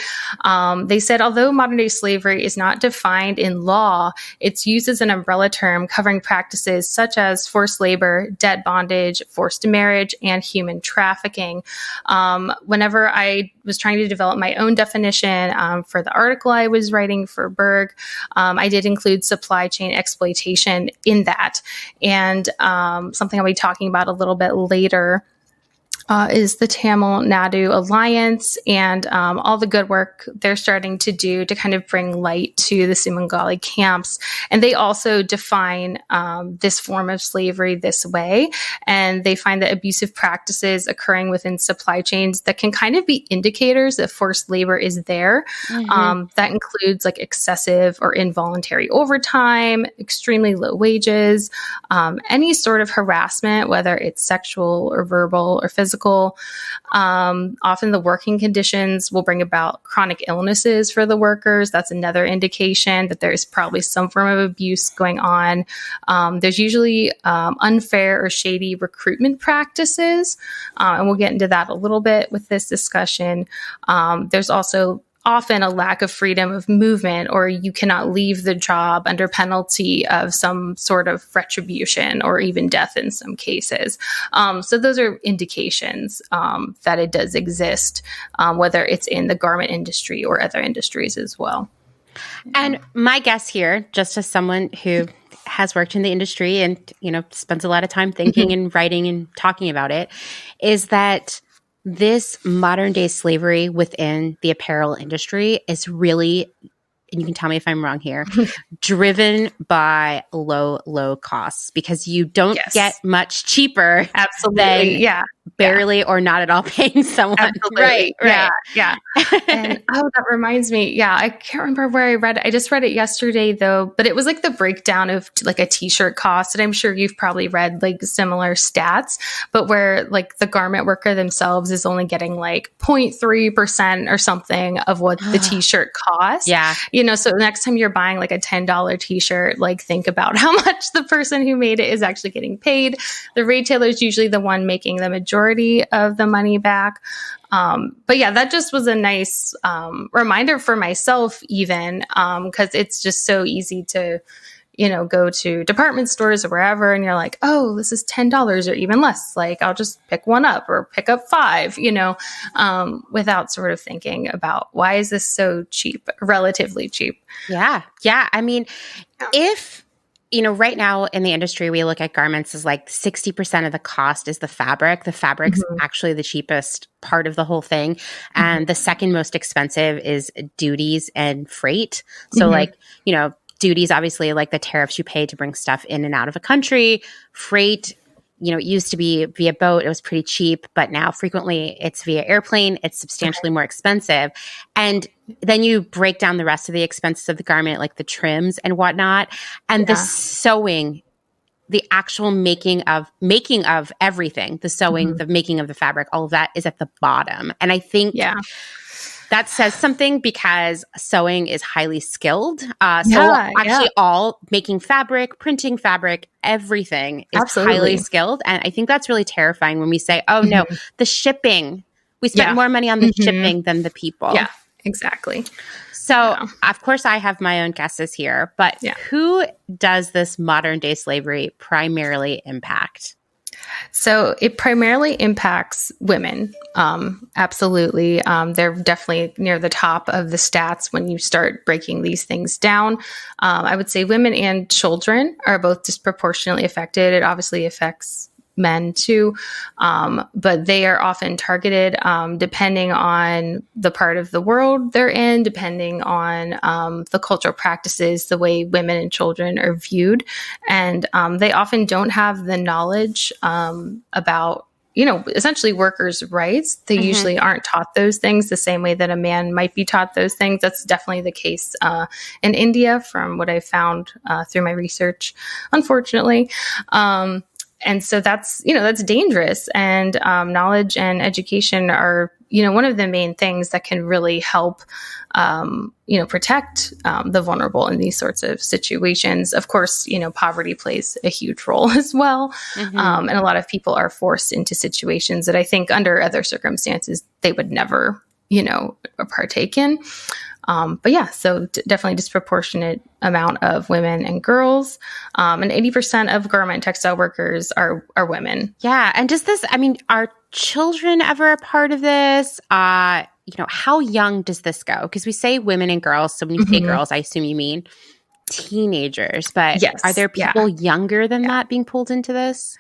They said, although modern day slavery is not defined in law, it's used as an umbrella term covering practices such as forced labor, debt bondage, forced marriage, and human trafficking. Whenever I was trying to develop my own definition for the article I was writing for Berg, I did include supply chain exploitation in that. And something I'll be talking about a little bit later is the Tamil Nadu Alliance and all the good work they're starting to do to kind of bring light to the Tsumungali Camps. And they also define this form of slavery this way. And they find that abusive practices occurring within supply chains that can kind of be indicators that forced labor is there. That includes like excessive or involuntary overtime, extremely low wages, any sort of harassment, whether it's sexual or verbal or physical. Often the working conditions will bring about chronic illnesses for the workers. That's another indication that there's probably some form of abuse going on. There's usually unfair or shady recruitment practices, and we'll get into that a little bit with this discussion. There's also often a lack of freedom of movement, or you cannot leave the job under penalty of some sort of retribution or even death in some cases. So those are indications that it does exist, whether it's in the garment industry or other industries as well. And my guess here, just as someone who has worked in the industry and, spends a lot of time thinking and writing and talking about it, is that this modern day slavery within the apparel industry is really, and you can tell me if I'm wrong here, driven by low costs, because you don't get much cheaper. Absolutely. Than barely or not at all paying someone. Absolutely. Right. Yeah. And that reminds me. I can't remember where I read it. I just read it yesterday though, but it was like the breakdown of like a t-shirt cost. And I'm sure you've probably read like similar stats, but where like the garment worker themselves is only getting like 0.3% or something of what the t-shirt costs. Yeah. So next time you're buying like a $10 t-shirt, like think about how much the person who made it is actually getting paid. The retailer is usually the one making the majority of the money back. But that just was a nice reminder for myself even, because it's just so easy to, go to department stores or wherever and you're like, oh, this is $10 or even less. Like I'll just pick one up or pick up 5, without sort of thinking about why is this so cheap, relatively cheap. Yeah. I mean, if right now in the industry, we look at garments as like 60% of the cost is the fabric. The fabric's actually the cheapest part of the whole thing. And the second most expensive is duties and freight. So duties, obviously, like the tariffs you pay to bring stuff in and out of a country. Freight, it used to be via boat. It was pretty cheap, but now frequently it's via airplane. It's substantially more expensive. And then you break down the rest of the expenses of the garment, like the trims and whatnot. And the sewing, the actual making of everything, the sewing, the making of the fabric, all of that is at the bottom. And I think that says something because sewing is highly skilled. All making fabric, printing fabric, everything is highly skilled. And I think that's really terrifying when we say, oh no, the shipping, we spent more money on the shipping than the people. Yeah, exactly. So of course I have my own guesses here, but who does this modern day slavery primarily impact? So it primarily impacts women. Absolutely. They're definitely near the top of the stats when you start breaking these things down. I would say women and children are both disproportionately affected. It obviously affects men too, but they are often targeted depending on the part of the world they're in, depending on the cultural practices, the way women and children are viewed. And they often don't have the knowledge about, essentially workers' rights. They usually aren't taught those things the same way that a man might be taught those things. That's definitely the case in India from what I found through my research, unfortunately. And so that's dangerous. And knowledge and education are, one of the main things that can really help, protect the vulnerable in these sorts of situations. Of course, poverty plays a huge role as well. And a lot of people are forced into situations that I think under other circumstances, they would never, partake in. But yeah, so definitely disproportionate amount of women and girls. And 80% of garment and textile workers are women. Yeah. And are children ever a part of this? How young does this go? Because we say women and girls. So when you say girls, I assume you mean teenagers. But yes, are there people younger than that being pulled into this?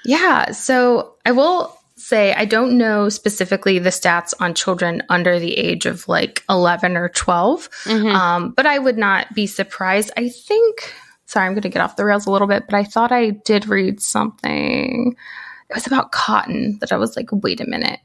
Yeah. So I will say I don't know specifically the stats on children under the age of like 11 or 12, but I would not be surprised. I think, sorry, I'm going to get off the rails a little bit, but I thought I did read something. It was about cotton that I was like, wait a minute.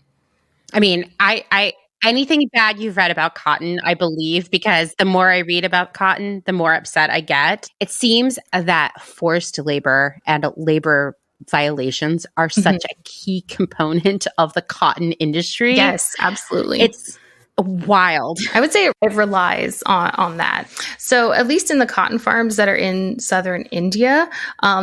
I mean, I anything bad you've read about cotton, I believe, because the more I read about cotton, the more upset I get. It seems that forced labor and labor violations are such a key component of the cotton industry. Yes, absolutely. It's wild. I would say it relies on that. So at least in the cotton farms that are in southern India,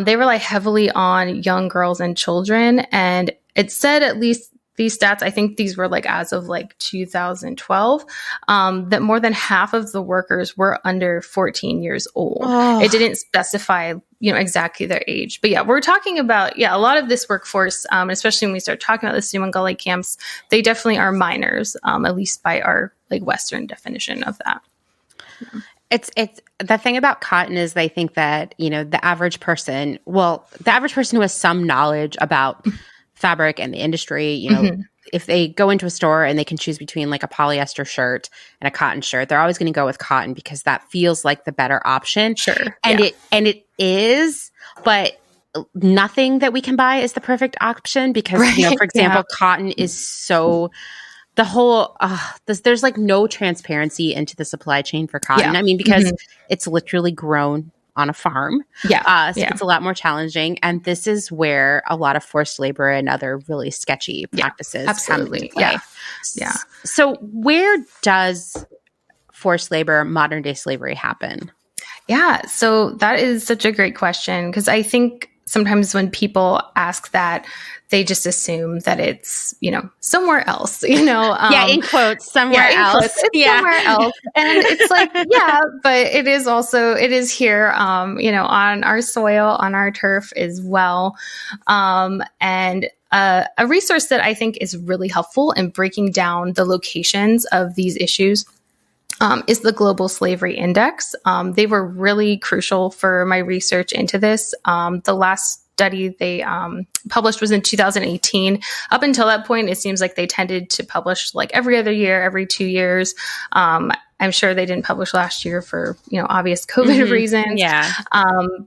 they rely heavily on young girls and children. And it said at least these stats, I think these were like as of like 2012, that more than half of the workers were under 14 years old. Oh. It didn't specify, exactly their age. But yeah, we're talking about, a lot of this workforce, especially when we start talking about the Tsumungali camps, they definitely are minors, at least by our like Western definition of that. It's the thing about cotton is they think that, the average person who has some knowledge about fabric and the industry, if they go into a store and they can choose between like a polyester shirt and a cotton shirt, they're always going to go with cotton because that feels like the better option. Sure. And it is, but nothing that we can buy is the perfect option because, for example, cotton is so the whole, there's like no transparency into the supply chain for cotton. I mean, because it's literally grown on a farm. It's a lot more challenging. And this is where a lot of forced labor and other really sketchy practices come into play. Yeah. So where does forced labor, modern day slavery happen? Yeah. So that is such a great question because I think sometimes when people ask that, they just assume that it's, somewhere else, in quotes, somewhere else. It's somewhere else. And it's like, but it is here, on our soil, on our turf as well. And a resource that I think is really helpful in breaking down the locations of these issues is the Global Slavery Index. They were really crucial for my research into this. The last study they published was in 2018. Up until that point, it seems like they tended to publish like every other year, every 2 years. I'm sure they didn't publish last year for, obvious COVID reasons. Yeah.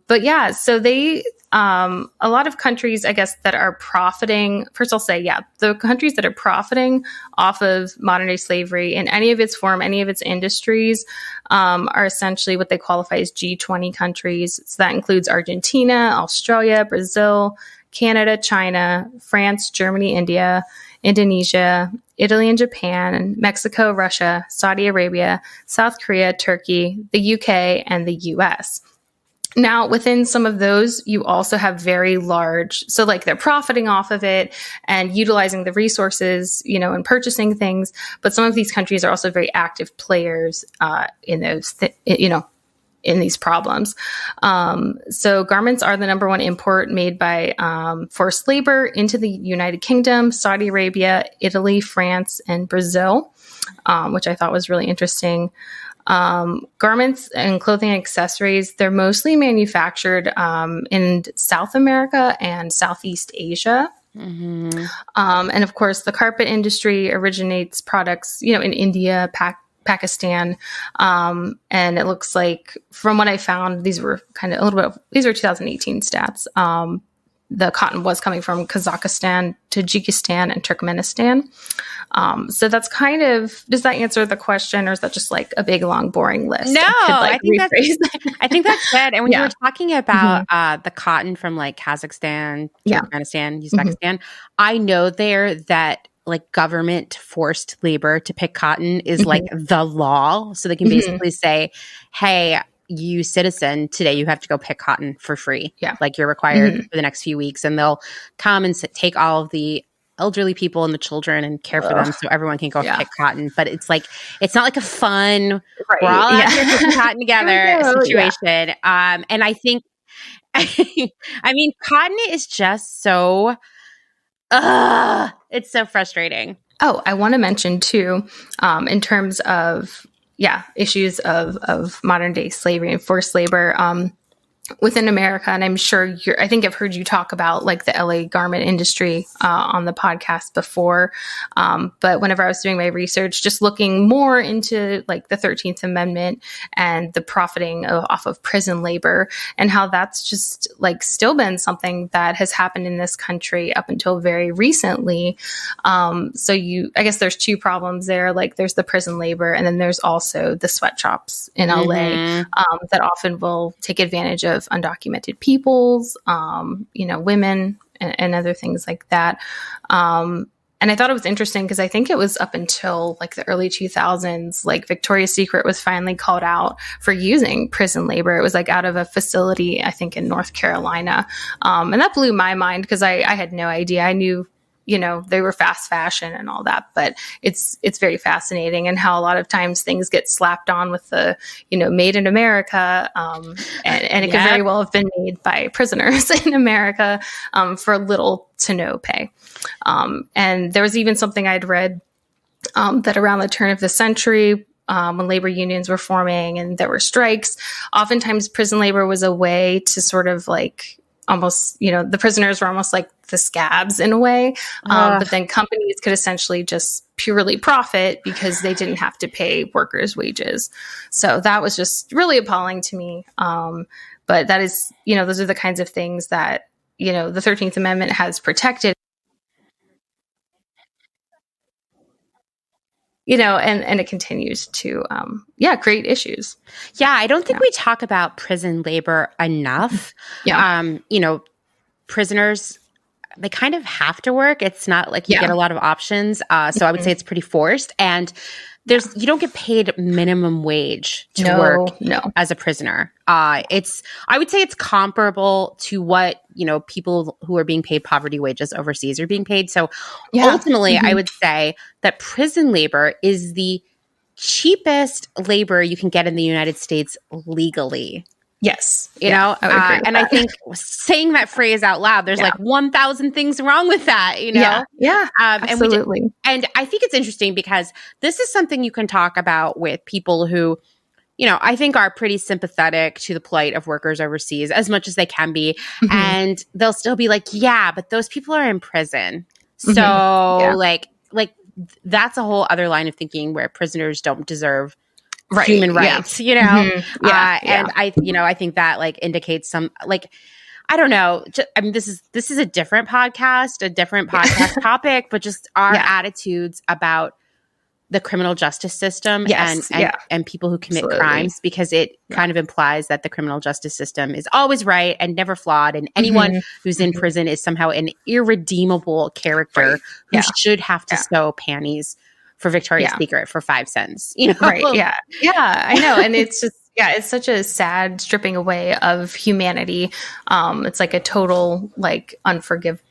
But so they, a lot of countries, I guess, that are profiting, first I'll say, the countries that are profiting off of modern day slavery in any of its form, any of its industries, are essentially what they qualify as G20 countries. So that includes Argentina, Australia, Brazil, Canada, China, France, Germany, India, Indonesia, Italy and Japan, Mexico, Russia, Saudi Arabia, South Korea, Turkey, the UK, and the US. Now, within some of those, you also have very large, so like they're profiting off of it and utilizing the resources, and purchasing things. But some of these countries are also very active players in those, in these problems. So garments are the number one import made by forced labor into the United Kingdom, Saudi Arabia, Italy, France, and Brazil, which I thought was really interesting. Garments and clothing accessories, they're mostly manufactured in South America and Southeast Asia. Mm-hmm. And of course, the carpet industry originates products, in India, Pakistan. And it looks like, from what I found, these were these are 2018 stats. The cotton was coming from Kazakhstan, Tajikistan, and Turkmenistan. So that's does that answer the question, or is that just like a big, long, boring list? No, I think that's good. And when you were talking about the cotton from like Kazakhstan, Turkmenistan, Uzbekistan, I know there that like government forced labor to pick cotton is like the law. So they can basically say, hey, you citizen, today you have to go pick cotton for free. Yeah. Like you're required for the next few weeks, and they'll come and take all of the elderly people and the children and care for them so everyone can go pick cotton. But it's like, it's not like a fun, we're all out here picking cotton together situation. And I think, I mean, cotton is just so, it's so frustrating. Oh, I want to mention too, in terms of, issues of modern day slavery and forced labor within America. And I'm sure I think I've heard you talk about like the LA garment industry on the podcast before. But whenever I was doing my research, just looking more into like the 13th Amendment and the profiting off of prison labor, and how that's just like still been something that has happened in this country up until very recently. So I guess there's two problems there. Like there's the prison labor, and then there's also the sweatshops in LA that often will take advantage of undocumented peoples, women and other things like that. And I thought it was interesting because I think it was up until like the early 2000s, like Victoria's Secret was finally called out for using prison labor. It was like out of a facility, I think in North Carolina. And that blew my mind because I had no idea. I knew they were fast fashion and all that, but it's very fascinating, and how a lot of times things get slapped on with the, made in America. And it could very well have been made by prisoners in America, for little to no pay. And there was even something I'd read, that around the turn of the century, when labor unions were forming and there were strikes, oftentimes prison labor was a way to sort of like, almost, the prisoners were almost like the scabs in a way. But then companies could essentially just purely profit because they didn't have to pay workers' wages. So that was just really appalling to me. But that is, those are the kinds of things that, the 13th Amendment has protected. And it continues to, create issues. Yeah, I don't think we talk about prison labor enough. Prisoners, they kind of have to work. It's not like you get a lot of options. So I would say it's pretty forced. And you don't get paid minimum wage to work as a prisoner. I would say it's comparable to what, people who are being paid poverty wages overseas are being paid. So ultimately, I would say that prison labor is the cheapest labor you can get in the United States legally. Yes. I would agree with that. I think saying that phrase out loud, there's like 1,000 things wrong with that, Yeah, absolutely. And I think it's interesting because this is something you can talk about with people who, I think are pretty sympathetic to the plight of workers overseas as much as they can be. And they'll still be like, yeah, but those people are in prison. So like that's a whole other line of thinking where prisoners don't deserve human rights, And I think that like indicates some like, I don't know. This is a different podcast topic, but just our attitudes about the criminal justice system and people who commit crimes, because it kind of implies that the criminal justice system is always right and never flawed, and anyone who's in prison is somehow an irredeemable character who should have to sew panties for Victoria's Secret for 5 cents. Right. Yeah. Yeah, I know. And it's just, it's such a sad stripping away of humanity. It's like a total like unforgiveness.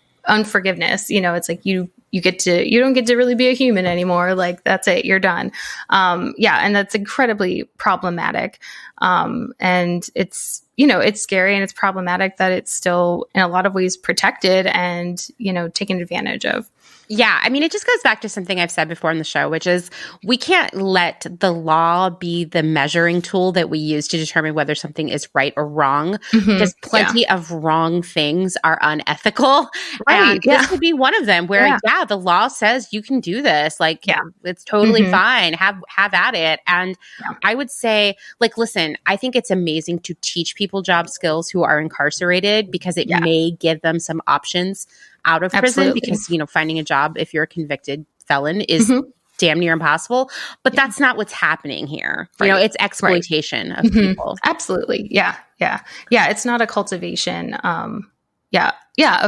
It's like you you don't get to really be a human anymore. Like, that's it, you're done. And that's incredibly problematic. And it's, it's scary and it's problematic that it's still in a lot of ways protected and, taken advantage of. Yeah. I mean, it just goes back to something I've said before on the show, which is we can't let the law be the measuring tool that we use to determine whether something is right or wrong. Because plenty of wrong things are unethical. Right. And this would be one of them where, the law says you can do this. Like, it's totally fine. Have at it. And I would say, like, listen, I think it's amazing to teach people job skills who are incarcerated because it may give them some options out of prison because, finding a job if you're a convicted felon is damn near impossible. But that's not what's happening here. Right. It's exploitation of people. Absolutely. Yeah. It's not a cultivation. Of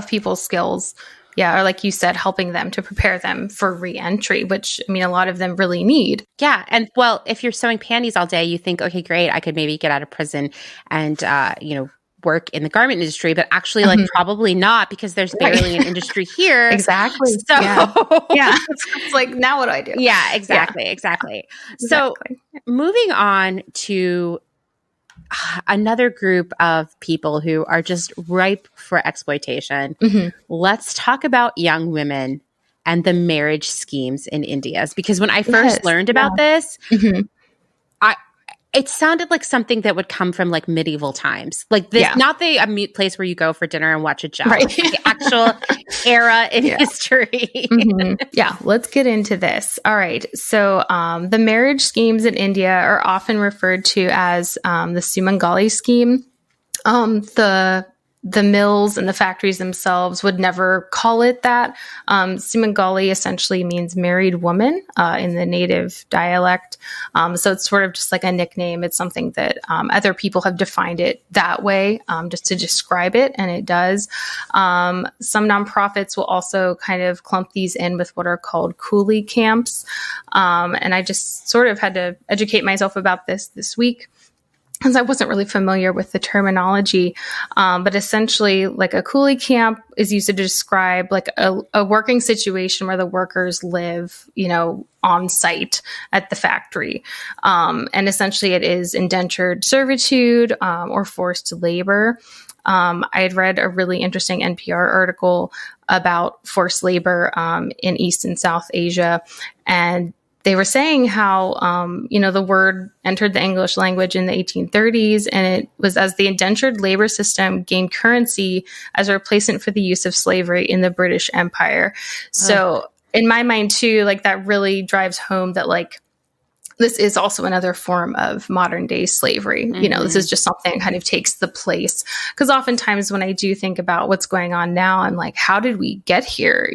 people's skills. Yeah. Or like you said, helping them to prepare them for reentry, which a lot of them really need. Yeah. And well, if you're sewing panties all day, you think, okay, great, I could maybe get out of prison and, work in the garment industry, but actually probably not because there's barely an industry here. Exactly. So it's like, now what do I do? Yeah, exactly. So moving on to another group of people who are just ripe for exploitation. Let's talk about young women and the marriage schemes in India. Because when I first learned about this, it sounded like something that would come from like medieval times, like this, not the place where you go for dinner and watch a job, like the actual era in history. Yeah, let's get into this. All right. So the marriage schemes in India are often referred to as the Tsumungali Scheme. The mills and the factories themselves would never call it that. Tsumungali essentially means married woman in the native dialect. So it's sort of just like a nickname. It's something that other people have defined it that way just to describe it, and it does. Some nonprofits will also kind of clump these in with what are called Coulee Camps. And I just sort of had to educate myself about this week, because I wasn't really familiar with the terminology. But essentially, like a Coulee camp is used to describe like a working situation where the workers live, on site at the factory. And essentially it is indentured servitude or forced labor. I had read a really interesting NPR article about forced labor in East and South Asia, and they were saying how, the word entered the English language in the 1830s, and it was as the indentured labor system gained currency as a replacement for the use of slavery in the British Empire. So in my mind too, like that really drives home that like, this is also another form of modern day slavery. This is just something that kind of takes the place. Because oftentimes when I do think about what's going on now, I'm like, how did we get here?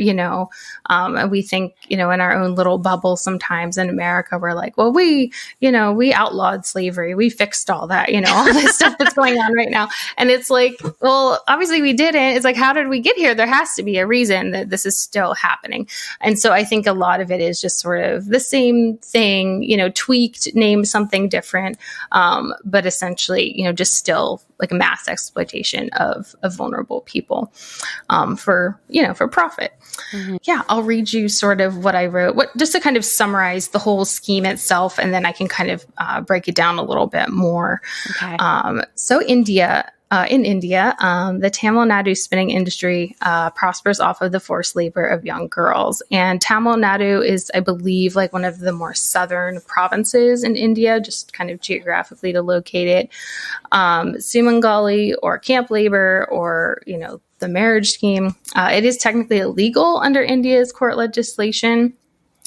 And we think, in our own little bubble sometimes in America, we're like, well, we outlawed slavery. We fixed all that, all this stuff that's going on right now. And it's like, well, obviously we didn't. It's like, how did we get here? There has to be a reason that this is still happening. And so I think a lot of it is just sort of the same thing, tweaked, named something different, but essentially, just still like a mass exploitation of vulnerable people for profit. Yeah, I'll read you sort of what I wrote, just to kind of summarize the whole scheme itself, and then I can kind of break it down a little bit more. Okay. So in India, the Tamil Nadu spinning industry prospers off of the forced labor of young girls. And Tamil Nadu is, I believe, like one of the more southern provinces in India, just kind of geographically to locate it. Tsumungali or camp labor or, the marriage scheme, it is technically illegal under India's court legislation.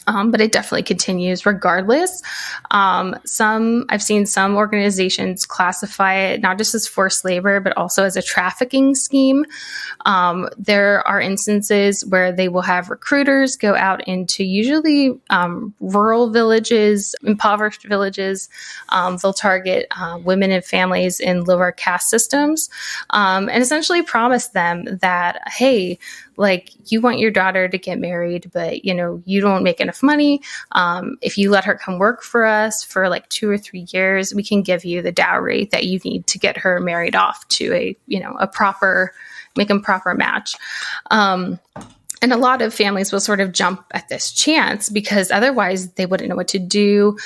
But it definitely continues regardless. I've seen some organizations classify it not just as forced labor, but also as a trafficking scheme. There are instances where they will have recruiters go out into usually rural villages, impoverished villages. They'll target women and families in lower caste systems and essentially promise them that, hey, like you want your daughter to get married, but you don't make enough money. If you let her come work for us for like 2 or 3 years, we can give you the dowry that you need to get her married off to a proper match. And a lot of families will sort of jump at this chance because otherwise they wouldn't know what to do.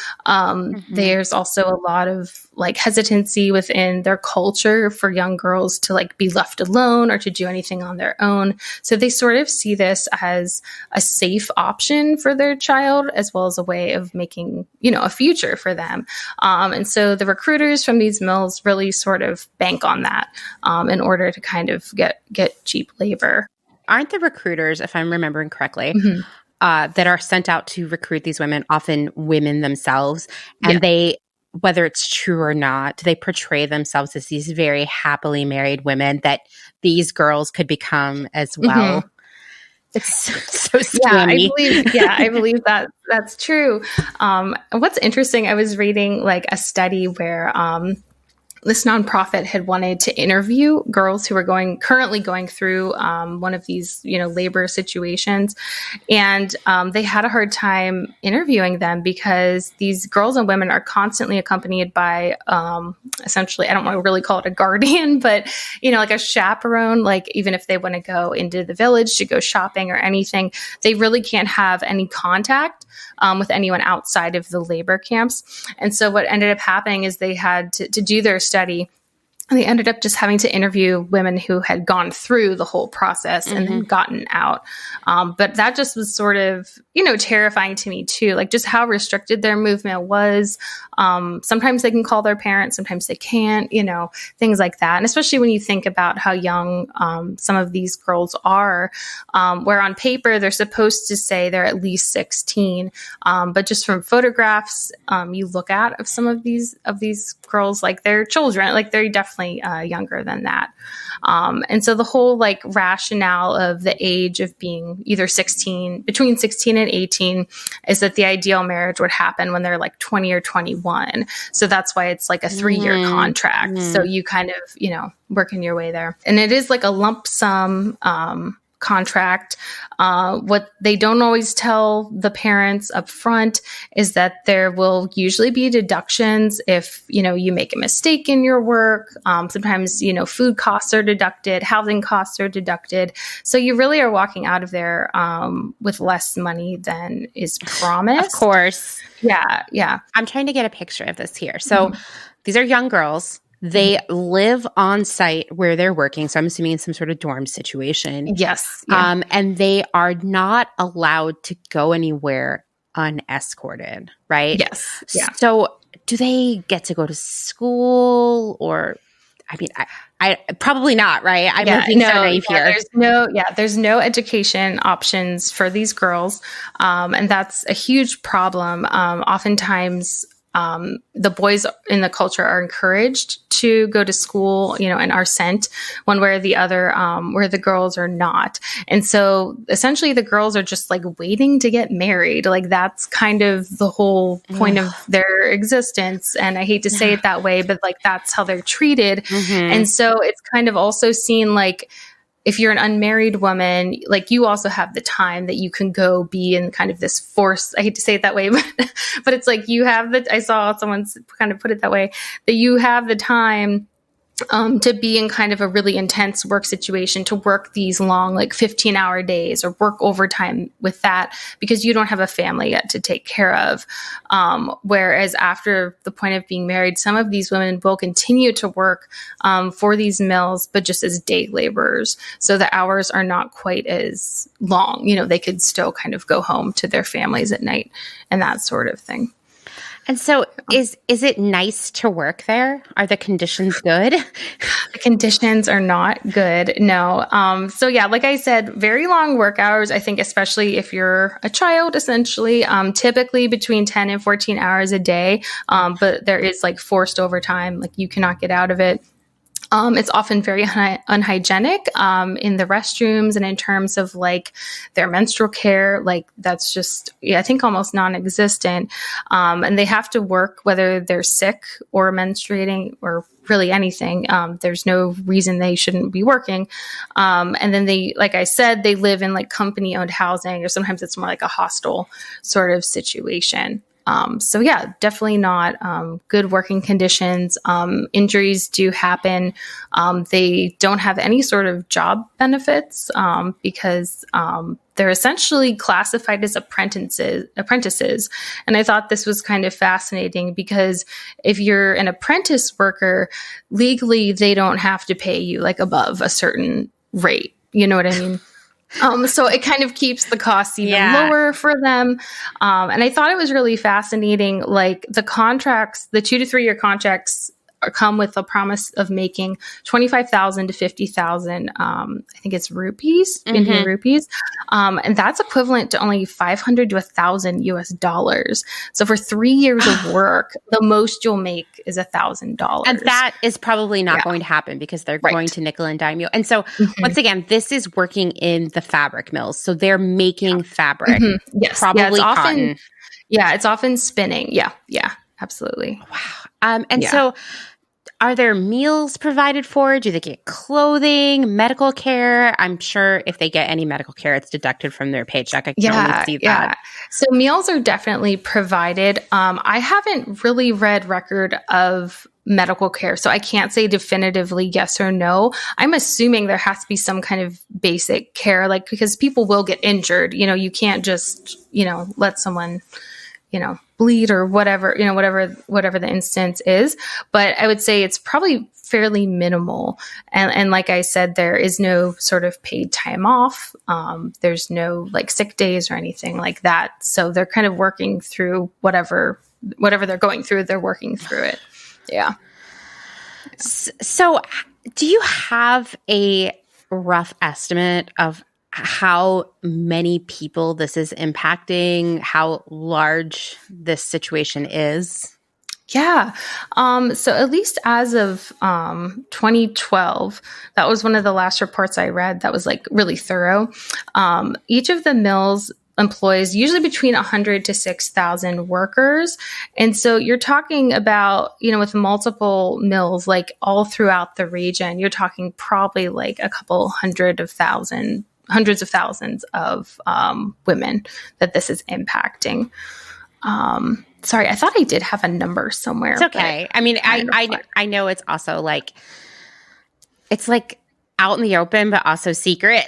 There's also a lot of like hesitancy within their culture for young girls to like be left alone or to do anything on their own. So they sort of see this as a safe option for their child, as well as a way of making, a future for them. And so the recruiters from these mills really sort of bank on that in order to kind of get cheap labor. Aren't the recruiters, if I'm remembering correctly, that are sent out to recruit these women often women themselves? And they, whether it's true or not, they portray themselves as these very happily married women that these girls could become as well. It's so scammy. I believe that that's true. What's interesting, I was reading like a study where this nonprofit had wanted to interview girls who were currently going through one of these, labor situations. And they had a hard time interviewing them because these girls and women are constantly accompanied by essentially, I don't want to really call it a guardian, but, like a chaperone, like even if they want to go into the village to go shopping or anything, they really can't have any contact with anyone outside of the labor camps. And so what ended up happening is they had to do their study. And they ended up just having to interview women who had gone through the whole process and then gotten out. But that just was sort of, terrifying to me too, like just how restricted their movement was. Sometimes they can call their parents, sometimes they can't, things like that. And especially when you think about how young some of these girls are, where on paper they're supposed to say they're at least 16. But just from photographs you look at of some of these girls, like they're children, like they're definitely younger than that. And so the whole like rationale of the age of being either between 16 and 18 is that the ideal marriage would happen when they're like 20 or 21. So that's why it's like a 3-year contract. So you kind of, working your way there. And it is like a lump sum contract. What they don't always tell the parents up front is that there will usually be deductions if, you make a mistake in your work. Sometimes, food costs are deducted, housing costs are deducted. So you really are walking out of there with less money than is promised. Of course. Yeah. I'm trying to get a picture of this here. So these are young girls. They live on site where they're working. So I'm assuming in some sort of dorm situation. Yes. Yeah. And they are not allowed to go anywhere unescorted, right? Yes. Yeah. So do they get to go to school or, I mean, I probably not, right? I'm looking so naive here. There's no education options for these girls. And that's a huge problem. Oftentimes, the boys in the culture are encouraged to go to school, and are sent one way or the other, where the girls are not. And so essentially the girls are just like waiting to get married. Like that's kind of the whole point of their existence. And I hate to say it that way, but like that's how they're treated. And so it's kind of also seen like, if you're an unmarried woman, like you also have the time that you can go be in kind of this force. I hate to say it that way, but it's like I saw someone kind of put it that way, that you have the time to be in kind of a really intense work situation, to work these long, like 15-hour days or work overtime with that because you don't have a family yet to take care of. Whereas after the point of being married, some of these women will continue to work for these mills, but just as day laborers. So the hours are not quite as long. They could still kind of go home to their families at night and that sort of thing. And so is it nice to work there? Are the conditions good? The conditions are not good. No. So yeah, like I said, very long work hours. I think especially if you're a child, essentially, typically between 10 and 14 hours a day. But there is like forced overtime, like you cannot get out of it. It's often very unhygienic in the restrooms and in terms of like their menstrual care, like that's just, I think almost non-existent. And they have to work whether they're sick or menstruating or really anything. There's no reason they shouldn't be working. And then they, like I said, they live in like company owned housing, or sometimes it's more like a hostel sort of situation. So yeah, definitely not good working conditions. Injuries do happen. They don't have any sort of job benefits because they're essentially classified as apprentices. And I thought this was kind of fascinating because if you're an apprentice worker, legally, they don't have to pay you like above a certain rate. You know what I mean? So it kind of keeps the costs even lower for them. And I thought it was really fascinating. Like the contracts, the 2 to 3 year contracts come with a promise of making 25,000 to 50,000. I think it's rupees, Indian rupees. And that's equivalent to only 500 to $1,000 US. So for 3 years of work, the most you'll make is $1,000. And that is probably not going to happen because they're going to nickel and dime you. And so once again, this is working in the fabric mills. So they're making fabric, yes, probably cotton. It's often spinning. Yeah, absolutely. Wow. So are there meals provided for? Do they get clothing, medical care? I'm sure if they get any medical care, it's deducted from their paycheck. I can only see that. Yeah. So meals are definitely provided. I haven't really read record of medical care, so I can't say definitively yes or no. I'm assuming there has to be some kind of basic care, like because people will get injured. You know, you can't just, let someone, bleed or whatever, whatever the instance is. But I would say it's probably fairly minimal. And like I said, there is no sort of paid time off. There's no like sick days or anything like that. So they're kind of working through whatever they're going through, they're working through it. Yeah. So do you have a rough estimate of how many people this is impacting, how large this situation is? Yeah. So at least as of 2012, that was one of the last reports I read that was like really thorough. Each of the mills employs usually between 100 to 6,000 workers. And so you're talking about, with multiple mills, like all throughout the region, you're talking probably like a couple hundreds of thousands of women that this is impacting. Sorry, I thought I did have a number somewhere. It's okay. I mean, I know it's also like, it's like out in the open, but also secret.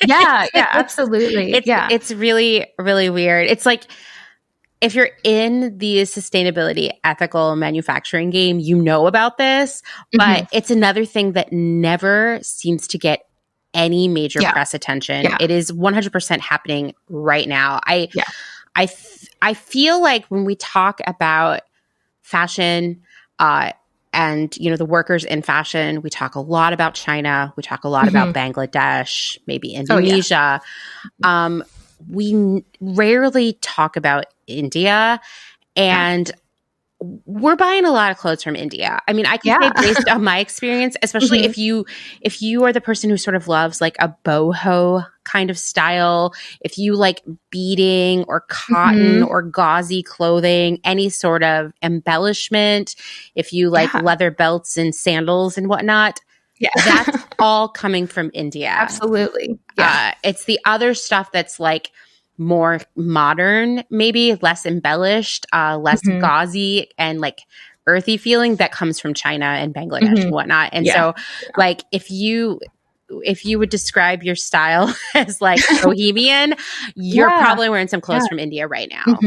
Yeah, absolutely. It's really, really weird. It's like, if you're in the sustainability, ethical manufacturing game, you know about this, but it's another thing that never seems to get any major press attention. It is 100% happening right now. I feel like when we talk about fashion and the workers in fashion, we talk a lot about China, we talk a lot about Bangladesh, maybe Indonesia. We rarely talk about India, and we're buying a lot of clothes from India. I mean, I can say based on my experience, especially if you are the person who sort of loves like a boho kind of style, if you like beading or cotton or gauzy clothing, any sort of embellishment, if you like leather belts and sandals and whatnot, that's all coming from India. Absolutely. Yeah. It's the other stuff that's like more modern, maybe less embellished, less gauzy and like earthy feeling that comes from China and Bangladesh and whatnot. And so like if you would describe your style as like bohemian, you're probably wearing some clothes from India right now.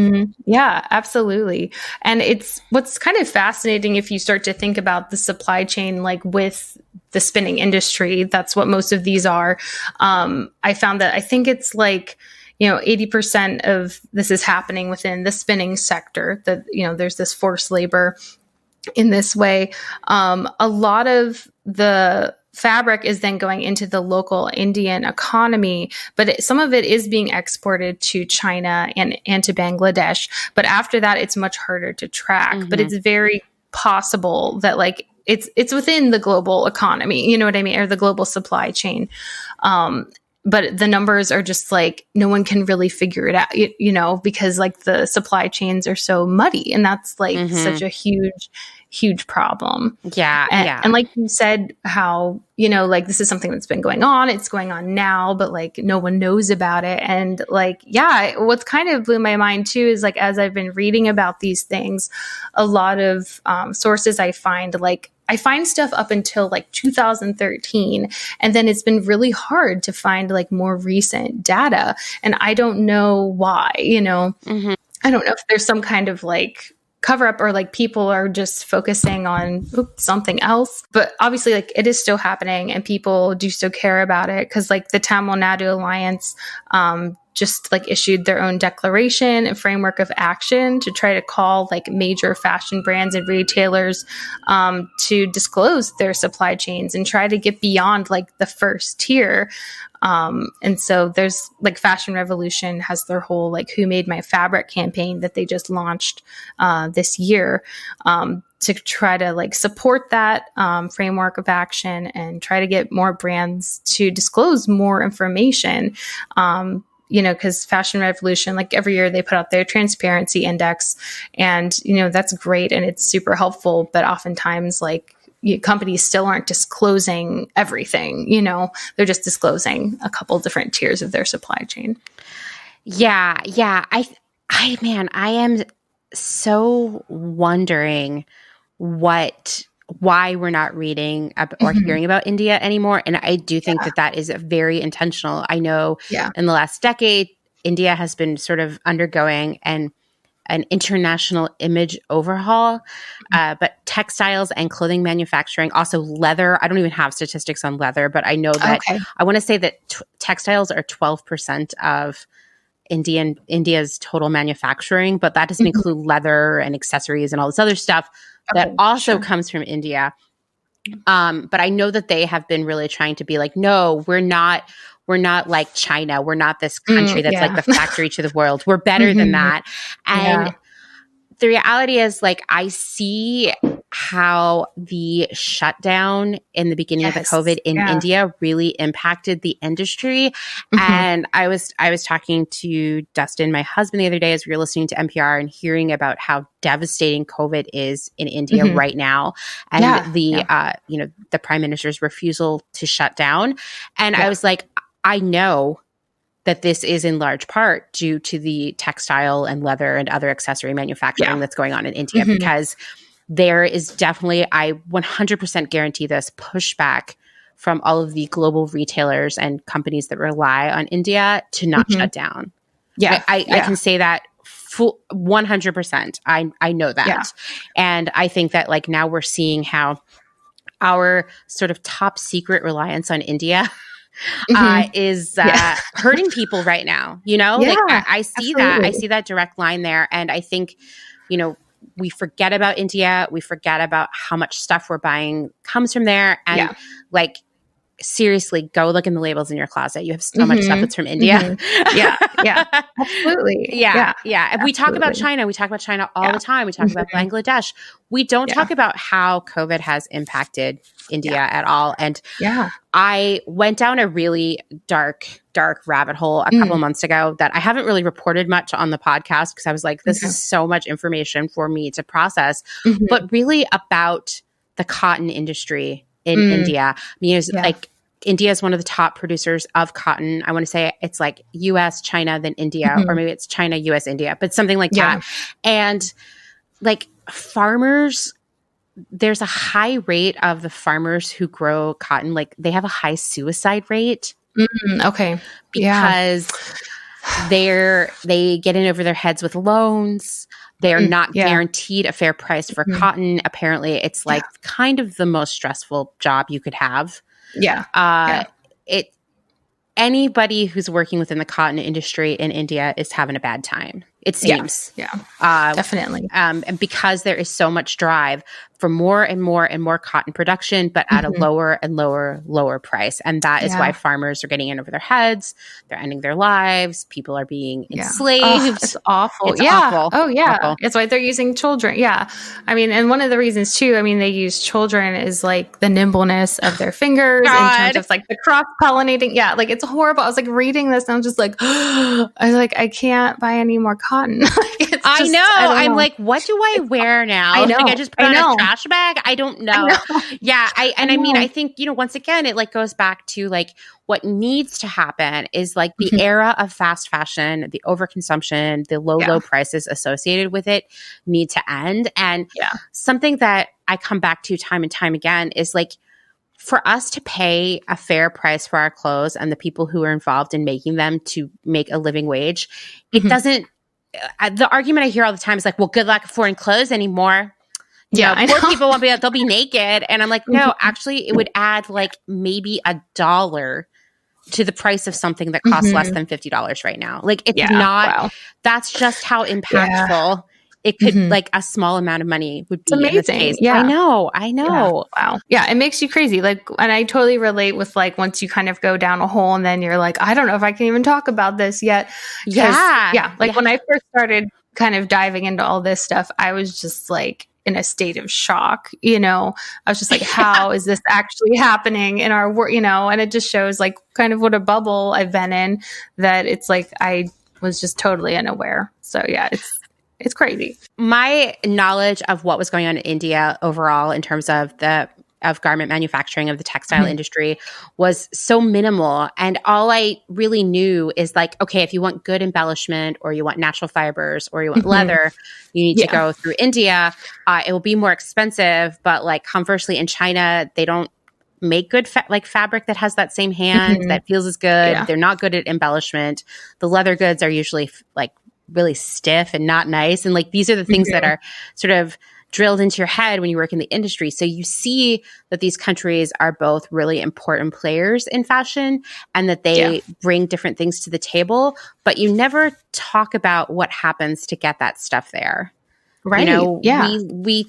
Yeah, absolutely. And it's what's kind of fascinating if you start to think about the supply chain, like with the spinning industry, that's what most of these are. I found that I think it's like, 80% of this is happening within the spinning sector, that, there's this forced labor in this way. A lot of the fabric is then going into the local Indian economy, but some of it is being exported to China and to Bangladesh. But after that, it's much harder to track, but it's very possible that like it's within the global economy, you know what I mean? Or the global supply chain. But the numbers are just like, no one can really figure it out, because like the supply chains are so muddy, and that's like such a huge problem. And like you said, how, like this is something that's been going on, it's going on now, but like no one knows about it. And like, what's kind of blew my mind too, is like, as I've been reading about these things, a lot of sources I find, like, I find stuff up until like 2013. And then it's been really hard to find like more recent data. And I don't know why, I don't know if there's some kind of like cover up or like people are just focusing on something else. But obviously like it is still happening and people do still care about it. Cause like the Tamil Nadu Alliance, just like issued their own declaration and framework of action to try to call like major fashion brands and retailers to disclose their supply chains and try to get beyond like the first tier. And so there's like Fashion Revolution has their whole like Who Made My Fabric campaign that they just launched this year to try to like support that framework of action and try to get more brands to disclose more information. Because Fashion Revolution, like every year they put out their transparency index and, that's great and it's super helpful. But oftentimes like companies still aren't disclosing everything, they're just disclosing a couple different tiers of their supply chain. Yeah. I am so wondering why we're not reading or hearing about India anymore. And I do think that is very intentional. I know in the last decade, India has been sort of undergoing an international image overhaul, but textiles and clothing manufacturing, also leather. I don't even have statistics on leather, but I know that I want to say that textiles are 12% of India's total manufacturing, but that doesn't include leather and accessories and all this other stuff that also comes from India. But I know that they have been really trying to be like, no, we're not like China. We're not this country that's like the factory to the world. We're better than that. And the reality is like, I see how the shutdown in the beginning of the COVID in India really impacted the industry. And I was talking to Dustin, my husband, the other day as we were listening to NPR and hearing about how devastating COVID is in India right now. And the prime minister's refusal to shut down. And I was like, I know that this is in large part due to the textile and leather and other accessory manufacturing that's going on in India, because there is definitely, I 100% guarantee this, pushback from all of the global retailers and companies that rely on India to not shut down. I can say that 100%. I know that. And I think that like now we're seeing how our sort of top secret reliance on India is hurting people right now, like I see that. I see that direct line there. And I think, we forget about India. We forget about how much stuff we're buying comes from there. And like, seriously, go look in the labels in your closet. You have so much stuff that's from India. Absolutely. And we talk about China. We talk about China all the time. We talk about Bangladesh. We don't talk about how COVID has impacted India at all. And I went down a really dark rabbit hole a couple months ago that I haven't really reported much on the podcast because I was like, this is so much information for me to process, but really about the cotton industry in India. I mean, it's like India is one of the top producers of cotton. I want to say it's like US, China, then India, or maybe it's China, US, India, but something like that. And like farmers, there's a high rate of the farmers who grow cotton. Like they have a high suicide rate. Because they get in over their heads with loans. They are not guaranteed a fair price for cotton. Apparently, it's like kind of the most stressful job you could have. Anybody who's working within the cotton industry in India is having a bad time, it seems. Definitely. And because there is so much drive for more and more and more cotton production, but at a lower and lower price. And that is why farmers are getting in over their heads. They're ending their lives. People are being enslaved. Oh, it's awful. It's awful. Oh, yeah. Awful. It's why they're using children. I mean, and one of the reasons too, I mean, they use children is like the nimbleness of their fingers in terms of like the cross-pollinating. Like it's horrible. I was like reading this and I'm just like, I can't buy any more cotton. I know. I'm like, what do I wear now? I know. Like, I just put on a trash bag. I don't know. Yeah. I mean, I think, once again, it like goes back to like what needs to happen is like the era of fast fashion, the overconsumption, the low prices associated with it need to end. And something that I come back to time and time again is like, for us to pay a fair price for our clothes and the people who are involved in making them to make a living wage, it doesn't, the argument I hear all the time is like, well, good luck affording clothes anymore. Poor people won't be, they'll be naked. And I'm like, no, actually it would add like maybe $1 to the price of something that costs less than $50 right now. Like it's not, that's just how impactful it could like a small amount of money would be. It's amazing. In this case. Yeah. I know. Yeah. Wow. Yeah. It makes you crazy. Like, and I totally relate with like, once you kind of go down a hole and then you're like, I don't know if I can even talk about this yet. Yeah. Like when I first started kind of diving into all this stuff, I was just like in a state of shock. I was just like, how is this actually happening in our world? And it just shows like kind of what a bubble I've been in, that it's like, I was just totally unaware. So yeah, it's crazy. My knowledge of what was going on in India overall in terms of garment manufacturing, of the textile industry, was so minimal. And all I really knew is like, okay, if you want good embellishment or you want natural fibers or you want leather, you need to go through India. It will be more expensive, but like conversely in China, they don't make good fabric that has that same hand that feels as good. Yeah. They're not good at embellishment. The leather goods are usually like really stiff and not nice. And like, these are the things that are sort of drilled into your head when you work in the industry. So you see that these countries are both really important players in fashion and that they bring different things to the table, but you never talk about what happens to get that stuff there. Right. We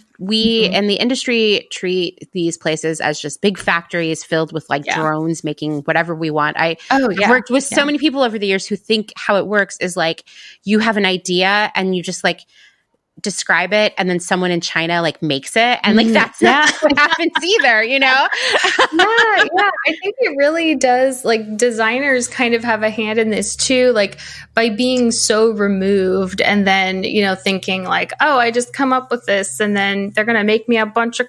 in the industry treat these places as just big factories filled with like drones making whatever we want. I've worked with so many people over the years who think how it works is like you have an idea and you just like describe it and then someone in China like makes it and like that's not what happens either, Yeah. I think it really does. Like designers kind of have a hand in this too, like by being so removed and then, thinking like, oh, I just come up with this and then they're going to make me a bunch of,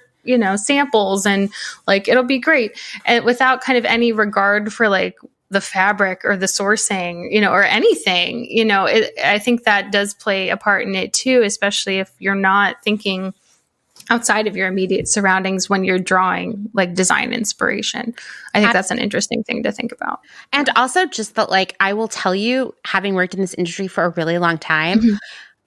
samples and like, it'll be great. And without kind of any regard for like the fabric or the sourcing, or anything, I think that does play a part in it too, especially if you're not thinking outside of your immediate surroundings when you're drawing like design inspiration. I think that's an interesting thing to think about. And also just that, like, I will tell you, having worked in this industry for a really long time,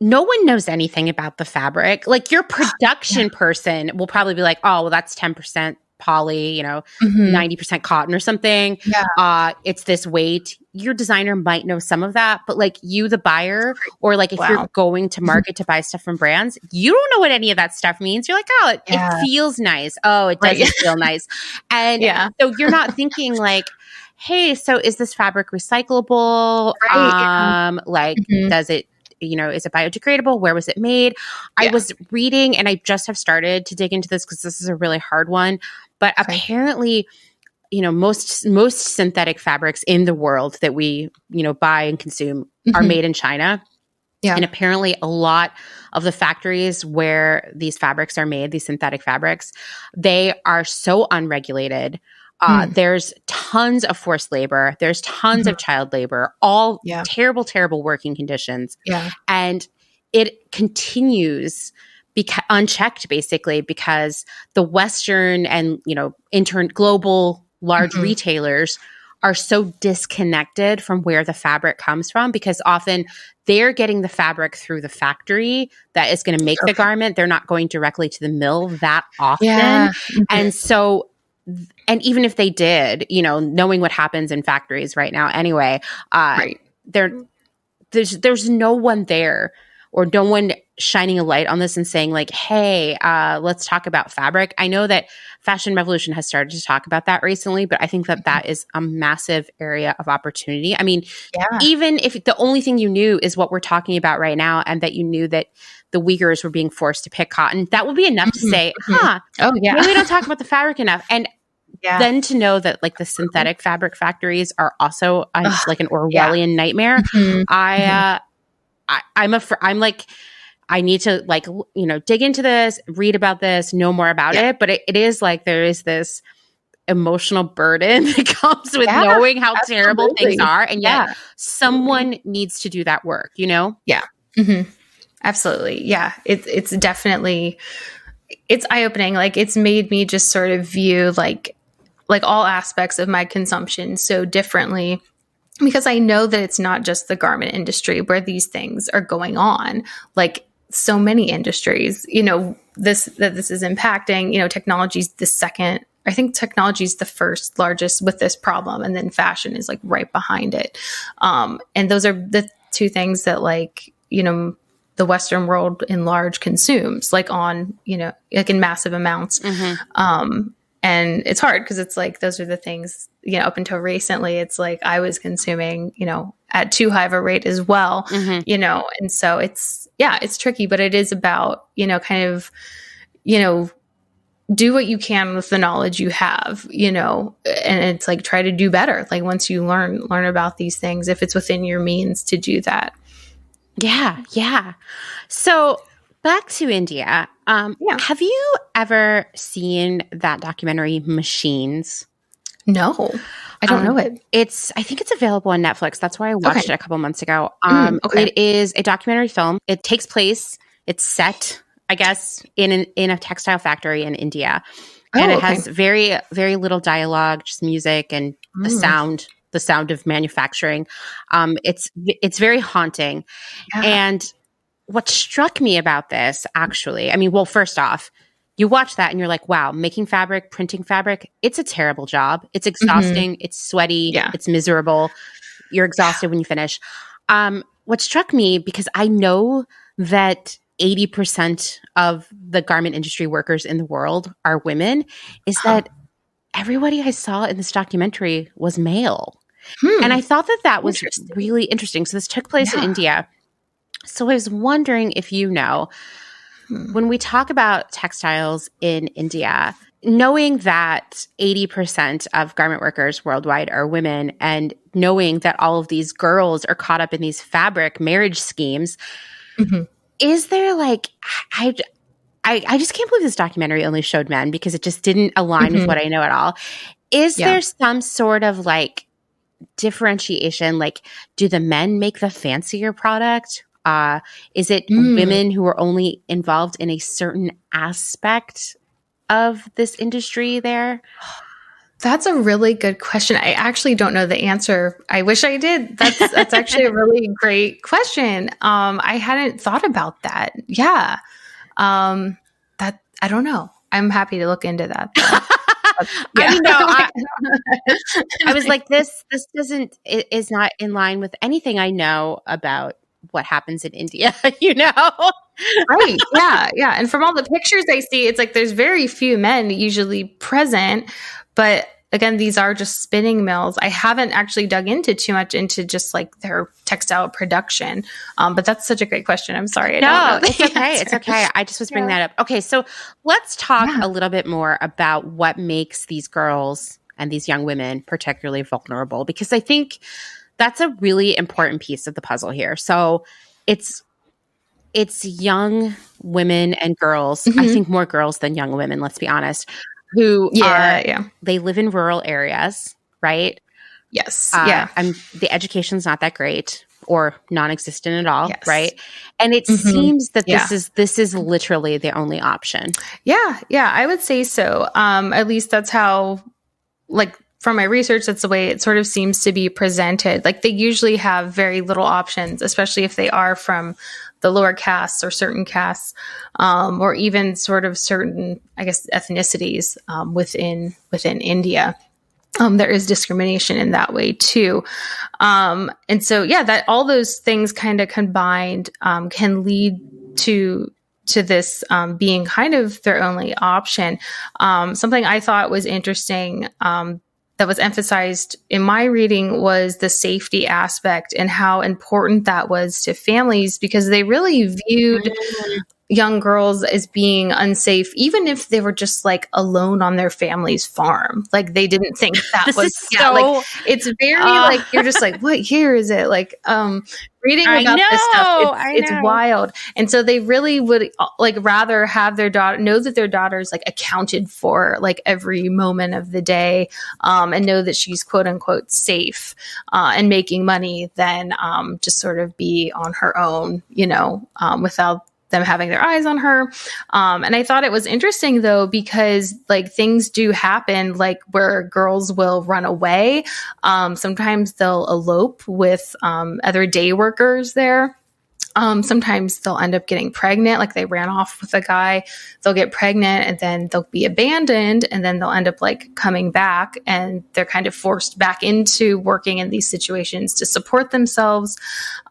no one knows anything about the fabric. Like your production person will probably be like, oh, well, that's 10% poly, 90% cotton or something. Yeah. It's this weight. Your designer might know some of that, but like you, the buyer, or like if you're going to market to buy stuff from brands, you don't know what any of that stuff means. You're like, oh, it feels nice. Oh, it doesn't feel nice. And so you're not thinking like, hey, so is this fabric recyclable? Right. Does it, is it biodegradable? Where was it made? I was reading, and I just have started to dig into this because this is a really hard one. But apparently, most synthetic fabrics in the world that we, buy and consume are made in China. Yeah. And apparently a lot of the factories where these fabrics are made, these synthetic fabrics, they are so unregulated. There's tons of forced labor. There's tons of child labor, all terrible, terrible working conditions. Yeah. And it continues unchecked basically because the Western and, global large retailers are so disconnected from where the fabric comes from because often they're getting the fabric through the factory that is going to make the garment. They're not going directly to the mill that often. Yeah. And so, and even if they did, knowing what happens in factories right now anyway, there's no one there or no one shining a light on this and saying like, hey, let's talk about fabric. I know that Fashion Revolution has started to talk about that recently, but I think that is a massive area of opportunity. I mean, even if the only thing you knew is what we're talking about right now and that you knew that the Uyghurs were being forced to pick cotton, that would be enough to say, maybe we don't talk about the fabric enough. And then to know that like the synthetic fabric factories are also like an Orwellian nightmare. I'm like, I need to like, dig into this, read about this, know more about it. But it is like, there is this emotional burden that comes with knowing how terrible things are. And yet someone needs to do that work, Yeah. Mm-hmm. Absolutely. Yeah. It's definitely, it's eye-opening. Like it's made me just sort of view like all aspects of my consumption so differently, because I know that it's not just the garment industry where these things are going on. Like so many industries, this is impacting, technology's the second. I think technology is the first largest with this problem. And then fashion is like right behind it. And those are the two things that like, the Western world in large consumes like on, like in massive amounts. Mm-hmm. And it's hard because it's like, those are the things, up until recently, it's like I was consuming, at too high of a rate as well, mm-hmm. And so it's tricky, but it is about, kind of, do what you can with the knowledge you have, and it's like, try to do better. Like once you learn about these things, if it's within your means to do that. Yeah. Yeah. So back to India. Have you ever seen that documentary Machines? No, I don't know it. I think it's available on Netflix. That's why I watched it a couple months ago. It is a documentary film. It takes place, it's set, I guess, in a textile factory in India. And it has very, very little dialogue, just music and the sound of manufacturing. It's very haunting. Yeah. And what struck me about this, actually, first off, you watch that and you're like, wow, making fabric, printing fabric, it's a terrible job. It's exhausting. Mm-hmm. It's sweaty. Yeah. It's miserable. You're exhausted when you finish. What struck me, because I know that 80% of the garment industry workers in the world are women, is that everybody I saw in this documentary was male. And I thought that was really interesting. So this took place in India. So I was wondering if when we talk about textiles in India, knowing that 80% of garment workers worldwide are women, and knowing that all of these girls are caught up in these fabric marriage schemes, mm-hmm. is there like, I just can't believe this documentary only showed men, because it just didn't align with what I know at all. Is there some sort of like differentiation? Like, do the men make the fancier product? Is it women who are only involved in a certain aspect of this industry there? That's a really good question. I actually don't know the answer. I wish I did. That's actually a really great question. I hadn't thought about that. Yeah. That I don't know. I'm happy to look into that. I was like, this is not in line with anything I know about what happens in India, Right. Yeah. Yeah. And from all the pictures I see, it's like there's very few men usually present. But again, these are just spinning mills. I haven't actually dug into too much into just like their textile production. But that's such a great question. I'm sorry. It's okay. It's okay. I just was bringing that up. Okay. So let's talk a little bit more about what makes these girls and these young women particularly vulnerable, because I think that's a really important piece of the puzzle here. So it's young women and girls, mm-hmm. I think more girls than young women, let's be honest, who they live in rural areas, right? Yes. The education's not that great or non-existent at all, right? And it seems that this is literally the only option. Yeah, I would say so. At least that's how, like, from my research, that's the way it sort of seems to be presented. Like they usually have very little options, especially if they are from the lower castes or certain castes, or even sort of certain, I guess, ethnicities within India. There is discrimination in that way too. And so, that all those things kind of combined can lead to this being kind of their only option. Something I thought was interesting that was emphasized in my reading was the safety aspect and how important that was to families, because they really viewed young girls as being unsafe, even if they were just like alone on their family's farm. Like they didn't think that was, like it's very like, you're just like, what year is it? Like, reading about this stuff, it's wild. And so they really would like rather have their daughter know that their daughter's like accounted for like every moment of the day, and know that she's quote unquote safe, and making money than, just sort of be on her own, without them having their eyes on her. And I thought it was interesting though, because like things do happen, like where girls will run away. Sometimes they'll elope with other day workers there. Sometimes they'll end up getting pregnant, like they ran off with a guy, they'll get pregnant and then they'll be abandoned and then they'll end up like coming back and they're kind of forced back into working in these situations to support themselves.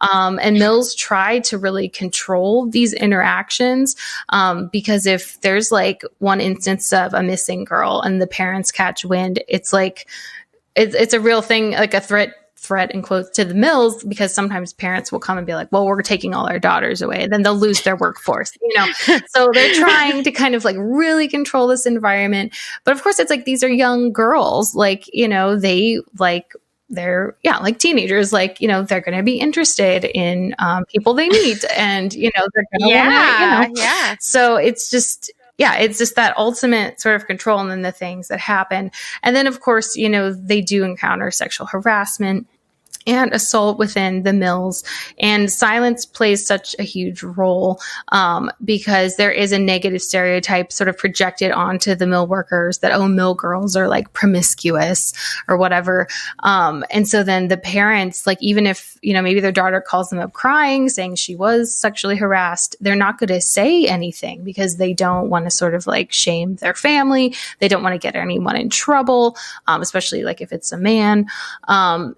And mills try to really control these interactions, because if there's like one instance of a missing girl and the parents catch wind, it's like, it's a real thing, like a threat in quotes to the mills, because sometimes parents will come and be like, well, we're taking all our daughters away, and then they'll lose their workforce, so they're trying to kind of like really control this environment. But of course it's like, these are young girls, like, they like, they're like teenagers, like, they're going to be interested in people they meet, and, they're going to want to, so it's just, it's just that ultimate sort of control, and then the things that happen. And then, of course, they do encounter sexual harassment and assault within the mills. And silence plays such a huge role, because there is a negative stereotype sort of projected onto the mill workers that, oh, mill girls are like promiscuous or whatever. And so then the parents, like, even if, maybe their daughter calls them up crying, saying she was sexually harassed, they're not going to say anything because they don't want to sort of like shame their family. They don't want to get anyone in trouble, especially like if it's a man.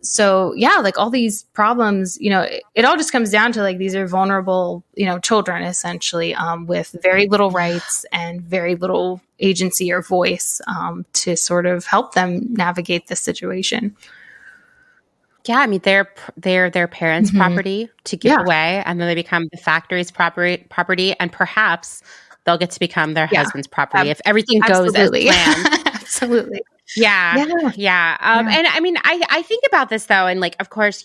So like all these problems, it all just comes down to like, these are vulnerable, children essentially, with very little rights and very little agency or voice, to sort of help them navigate this situation. Yeah, I mean, they're their parents' property to give away, and then they become the factory's property, and perhaps they'll get to become their husband's property if everything goes as planned. Absolutely. Yeah. And I mean, I think about this though, and like, of course,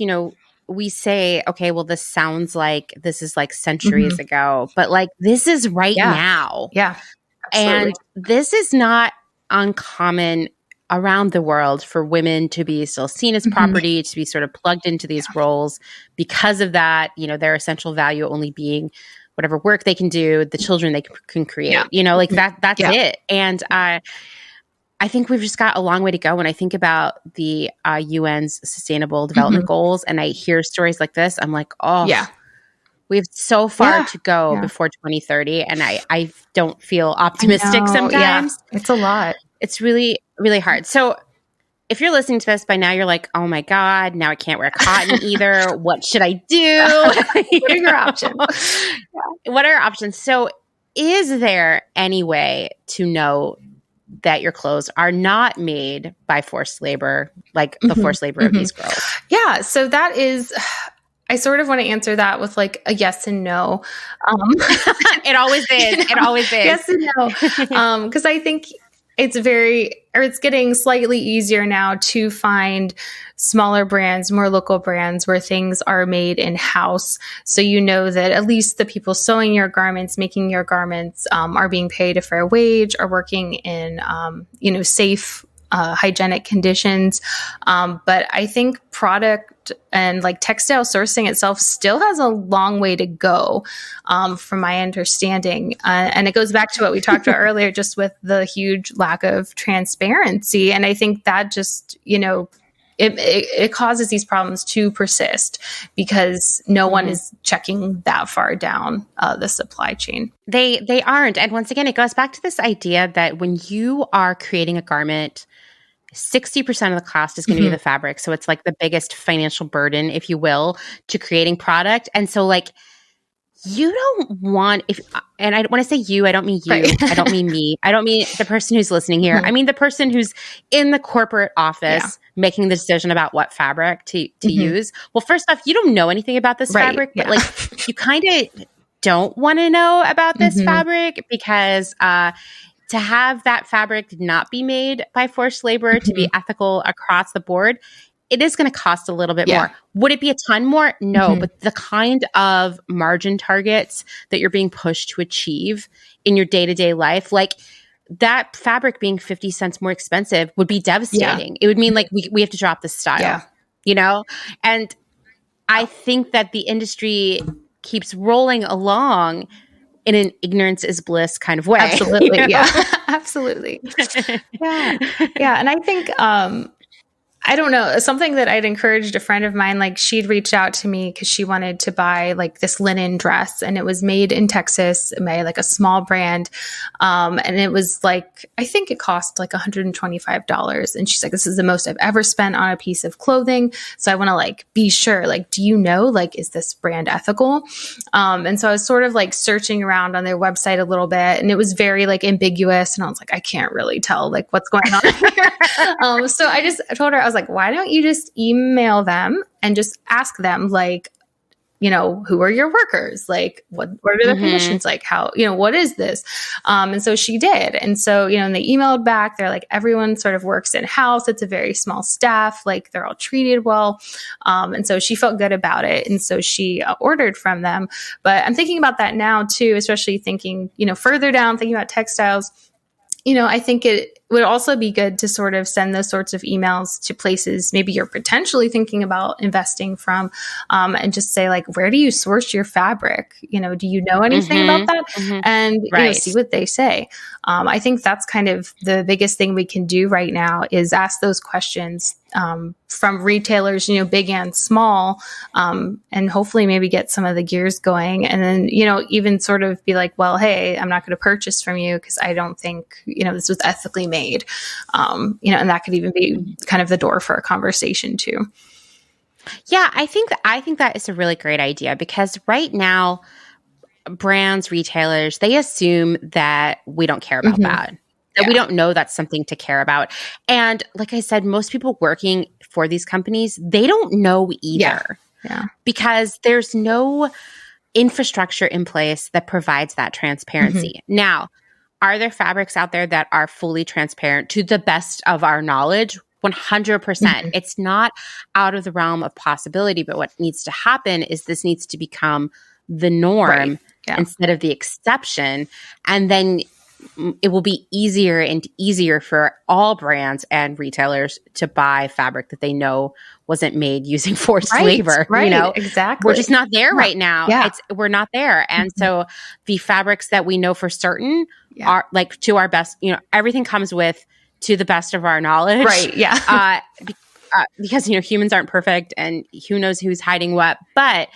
we say, okay, well, this sounds like this is like centuries ago, but like this is right now. Yeah. Absolutely. And this is not uncommon around the world for women to be still seen as property, to be sort of plugged into these roles because of that, their essential value only being whatever work they can do, the children they can create, like that's it. And I think we've just got a long way to go. When I think about the UN's Sustainable Development Goals and I hear stories like this, I'm like, we have so far to go before 2030. And I don't feel optimistic sometimes. Yeah. It's a lot. It's really, really hard. So if you're listening to this by now, you're like, oh my God, now I can't wear cotton either. What should I do? What are your options? What are your options? So is there any way to know that your clothes are not made by forced labor, like the forced labor of these girls? Yeah. So that is, I sort of want to answer that with like a yes and no. It always is. It always is. Yes and no. Because I think it's getting slightly easier now to find smaller brands, more local brands where things are made in-house. So that at least the people sewing your garments, making your garments, are being paid a fair wage, are working in, safe, hygienic conditions. But I think product and like textile sourcing itself still has a long way to go, from my understanding. And it goes back to what we talked about earlier, just with the huge lack of transparency. And I think that just, it causes these problems to persist because no one is checking that far down the supply chain. They aren't. And once again, it goes back to this idea that when you are creating a garment, 60% of the cost is going to be the fabric. So it's like the biggest financial burden, if you will, to creating product. And so like, you don't want, and when I say you, I don't mean you. Right. I don't mean me. I don't mean the person who's listening here. I mean the person who's in the corporate office making the decision about what fabric to use. Well, first off, you don't know anything about this fabric, but like you kind of don't want to know about this fabric because to have that fabric not be made by forced labor, to be ethical across the board, it is going to cost a little bit more. Would it be a ton more? No, but the kind of margin targets that you're being pushed to achieve in your day-to-day life, like that fabric being 50 cents more expensive would be devastating. It would mean like we have to drop the style, you know? And I think that the industry keeps rolling along in an ignorance is bliss kind of way. Absolutely. You know? Yeah, absolutely. Yeah. And I think, I don't know, something that I'd encouraged a friend of mine, like she'd reached out to me because she wanted to buy like this linen dress, and it was made in Texas by like a small brand. And it was like, I think it cost like $125. And she's like, this is the most I've ever spent on a piece of clothing. So I want to like be sure, like, do you know, like, is this brand ethical? And so I was sort of like searching around on their website a little bit, and it was very like ambiguous. And I was like, I can't really tell like what's going on here. So I just told her, I was like, why don't you just email them and just ask them, like, you know, who are your workers? Like, what are the conditions? Like, how, you know, what is this? And so she did. And so, you know, and they emailed back. They're like, everyone sort of works in house. It's a very small staff. Like, they're all treated well. And so she felt good about it. And so she ordered from them. But I'm thinking about that now too, especially thinking, you know, further down, thinking about textiles. You know, I think it would also be good to sort of send those sorts of emails to places maybe you're potentially thinking about investing from, and just say, like, where do you source your fabric? You know, do you know anything about that? And you know, see what they say. I think that's kind of the biggest thing we can do right now is ask those questions from retailers, you know, big and small, and hopefully maybe get some of the gears going. And then, you know, even sort of be like, well, hey, I'm not going to purchase from you because I don't think, you know, this was ethically made. You know, and that could even be kind of the door for a conversation too. Yeah, I think that is a really great idea, because right now, brands, retailers, they assume that we don't care about that. That we don't know that's something to care about. And like I said, most people working for these companies, they don't know either. Because there's no infrastructure in place that provides that transparency. Now, are there fabrics out there that are fully transparent to the best of our knowledge? 100%. It's not out of the realm of possibility, but what needs to happen is this needs to become the norm instead of the exception. And then it will be easier and easier for all brands and retailers to buy fabric that they know wasn't made using forced labor. You know, exactly. We're just not there right now. We're not there. And so the fabrics that we know for certain are like to our best, you know, everything comes with to the best of our knowledge. Because, you know, humans aren't perfect and who knows who's hiding what. But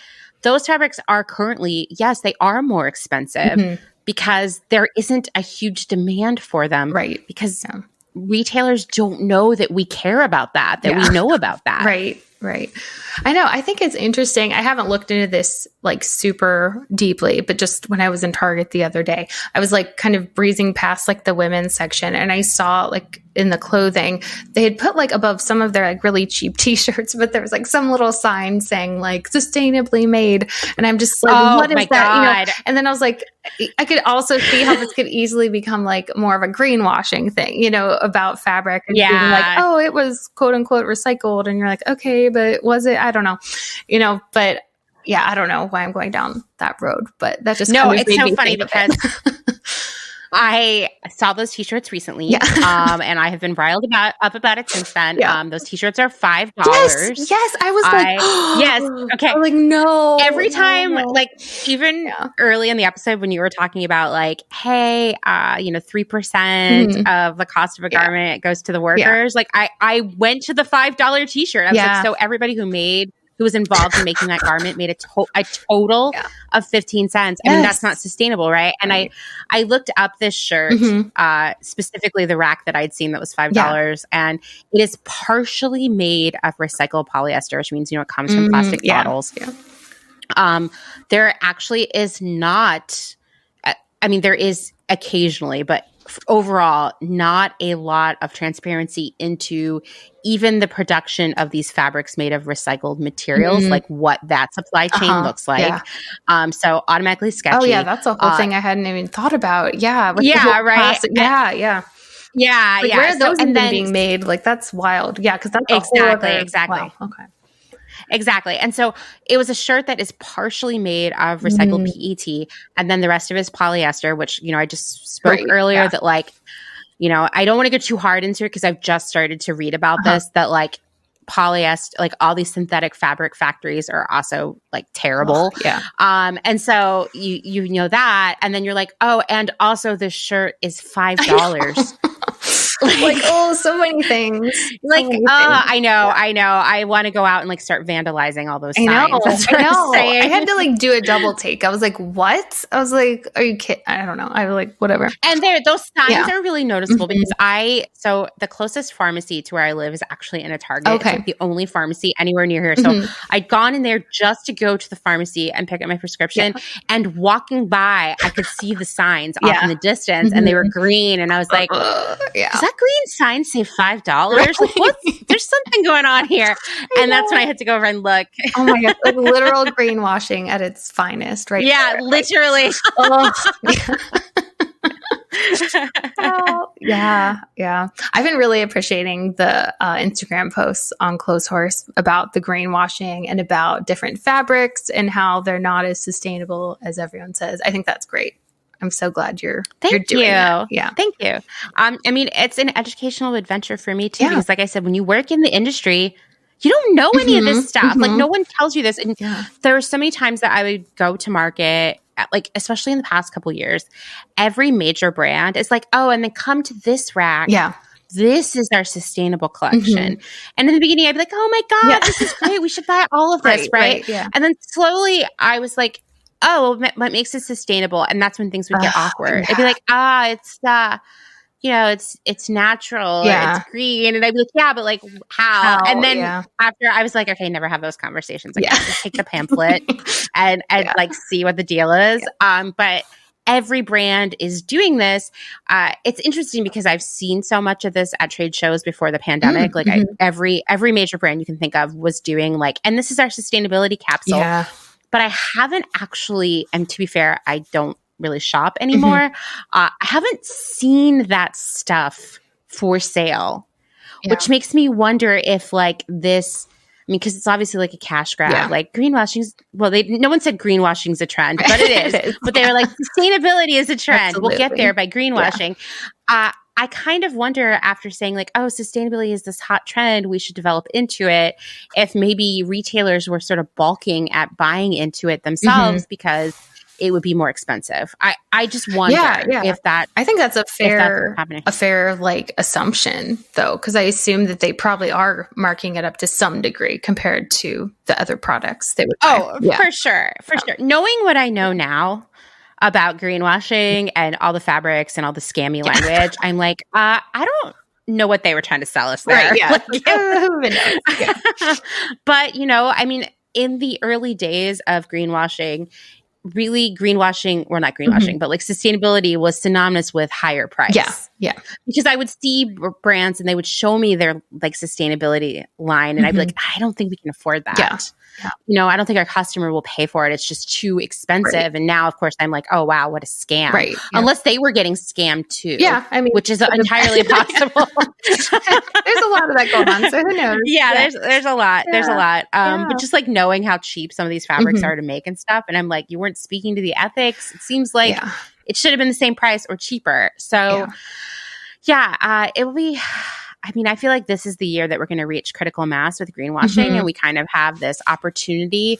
those fabrics are currently, yes, they are more expensive. Because there isn't a huge demand for them. Because retailers don't know that we care about that, we know about that. Right. I know. I think it's interesting. I haven't looked into this like super deeply, but just when I was in Target the other day, I was like kind of breezing past like the women's section, and I saw like in the clothing, they had put like above some of their like really cheap t-shirts, but there was like some little sign saying like sustainably made. And I'm just like, what is that? God. You know? And then I was like, I could also see how this could easily become like more of a greenwashing thing, you know, about fabric and being like, oh, it was quote unquote recycled. And you're like, okay, but was it? I don't know, you know, but yeah, I don't know why I'm going down that road, but that just kind of it's so funny because I saw those t-shirts recently, and I have been riled up about it since then. Those t-shirts are $5. Yes, I was like, yes, okay. I'm like, no. Every time, like even early in the episode when you were talking about like, hey, you know, 3% of the cost of a garment goes to the workers. Like I went to the $5 t-shirt. I was like, so everybody who was involved in making that garment made a total of 15 cents. I mean, that's not sustainable, right? And I looked up this shirt, specifically the rack that I'd seen that was $5, and it is partially made of recycled polyester, which means, you know, it comes from plastic bottles. There actually is not, I mean, there is occasionally, but overall, not a lot of transparency into even the production of these fabrics made of recycled materials, like what that supply chain looks like. So automatically sketchy. Oh yeah, that's a whole thing I hadn't even thought about. Yeah. Right. Yeah. Yeah, Like, yeah. where are those and even then being made? Like, that's wild. Yeah, because that's a whole other, exactly. wow, okay. Exactly. And so it was a shirt that is partially made of recycled PET, and then the rest of it is polyester, which, I just spoke earlier that, like, I don't want to get too hard into it because I've just started to read about this, that, like, polyester, like all these synthetic fabric factories are also like terrible. And so you know that, and then you're like, oh, and also this shirt is $5. Like, oh, so many things. Like, I know. I want to go out and like start vandalizing all those signs. I know. I had to like do a double take. I was like, what? I was like, are you kidding? I don't know. I was like, whatever. And those signs are really noticeable because so the closest pharmacy to where I live is actually in a Target. Okay. It's like the only pharmacy anywhere near here. So I'd gone in there just to go to the pharmacy and pick up my prescription. And walking by, I could see the signs off in the distance, and they were green. And I was like, does that green sign say $5? Like, there's something going on here. And that's when I had to go over and look. Oh my God. Like literal greenwashing at its finest, right? Yeah, there. literally. Yeah. I've been really appreciating the Instagram posts on Clotheshorse about the greenwashing and about different fabrics and how they're not as sustainable as everyone says. I think that's great. I'm so glad you're doing that. Yeah. Thank you. I mean, it's an educational adventure for me too, because like I said, when you work in the industry, you don't know any of this stuff. Like no one tells you this. And there were so many times that I would go to market, like especially in the past couple of years, every major brand is like, oh, and then come to this rack. Yeah. This is our sustainable collection. And in the beginning, I'd be like, oh my God, this is great. We should buy all of this, right? Yeah. And then slowly I was like, oh, what makes it sustainable? And that's when things would get awkward. It'd be like, it's natural, or it's green. And I'd be like, yeah, but like how? And then after I was like, okay, never have those conversations. Like, just take the pamphlet and like see what the deal is. But every brand is doing this. It's interesting because I've seen so much of this at trade shows before the pandemic. Every major brand you can think of was doing like, and this is our sustainability capsule. Yeah. But I haven't actually, and to be fair, I don't really shop anymore. I haven't seen that stuff for sale, which makes me wonder if like this, I mean, because it's obviously like a cash grab, like greenwashing's, well, no one said greenwashing's a trend, but it is. But they were like, sustainability is a trend. Absolutely. We'll get there by greenwashing. I kind of wonder after saying like, oh, sustainability is this hot trend, we should develop into it, if maybe retailers were sort of balking at buying into it themselves because it would be more expensive. I just wonder if that. I think that's a fair like assumption though, because I assume that they probably are marking it up to some degree compared to the other products they would buy. For sure. Knowing what I know now about greenwashing and all the fabrics and all the scammy language, I'm like, I don't know what they were trying to sell us there. Right, yeah. Who even knows? Yeah. But, I mean, in the early days of greenwashing, really not greenwashing, but like sustainability was synonymous with higher price. Yeah. Because I would see brands and they would show me their like sustainability line and I'd be like, I don't think we can afford that. Yeah. I don't think our customer will pay for it. It's just too expensive. Right. And now, of course, I'm like, oh, wow, what a scam. Right. Yeah. Unless they were getting scammed too. Yeah. I mean, which is entirely possible. There's a lot of that going on. So who knows? Yeah. There's a lot. Yeah. There's a lot. But just like knowing how cheap some of these fabrics are to make and stuff. And I'm like, you weren't speaking to the ethics. It seems like it should have been the same price or cheaper. So it will be. I mean, I feel like this is the year that we're going to reach critical mass with greenwashing, and we kind of have this opportunity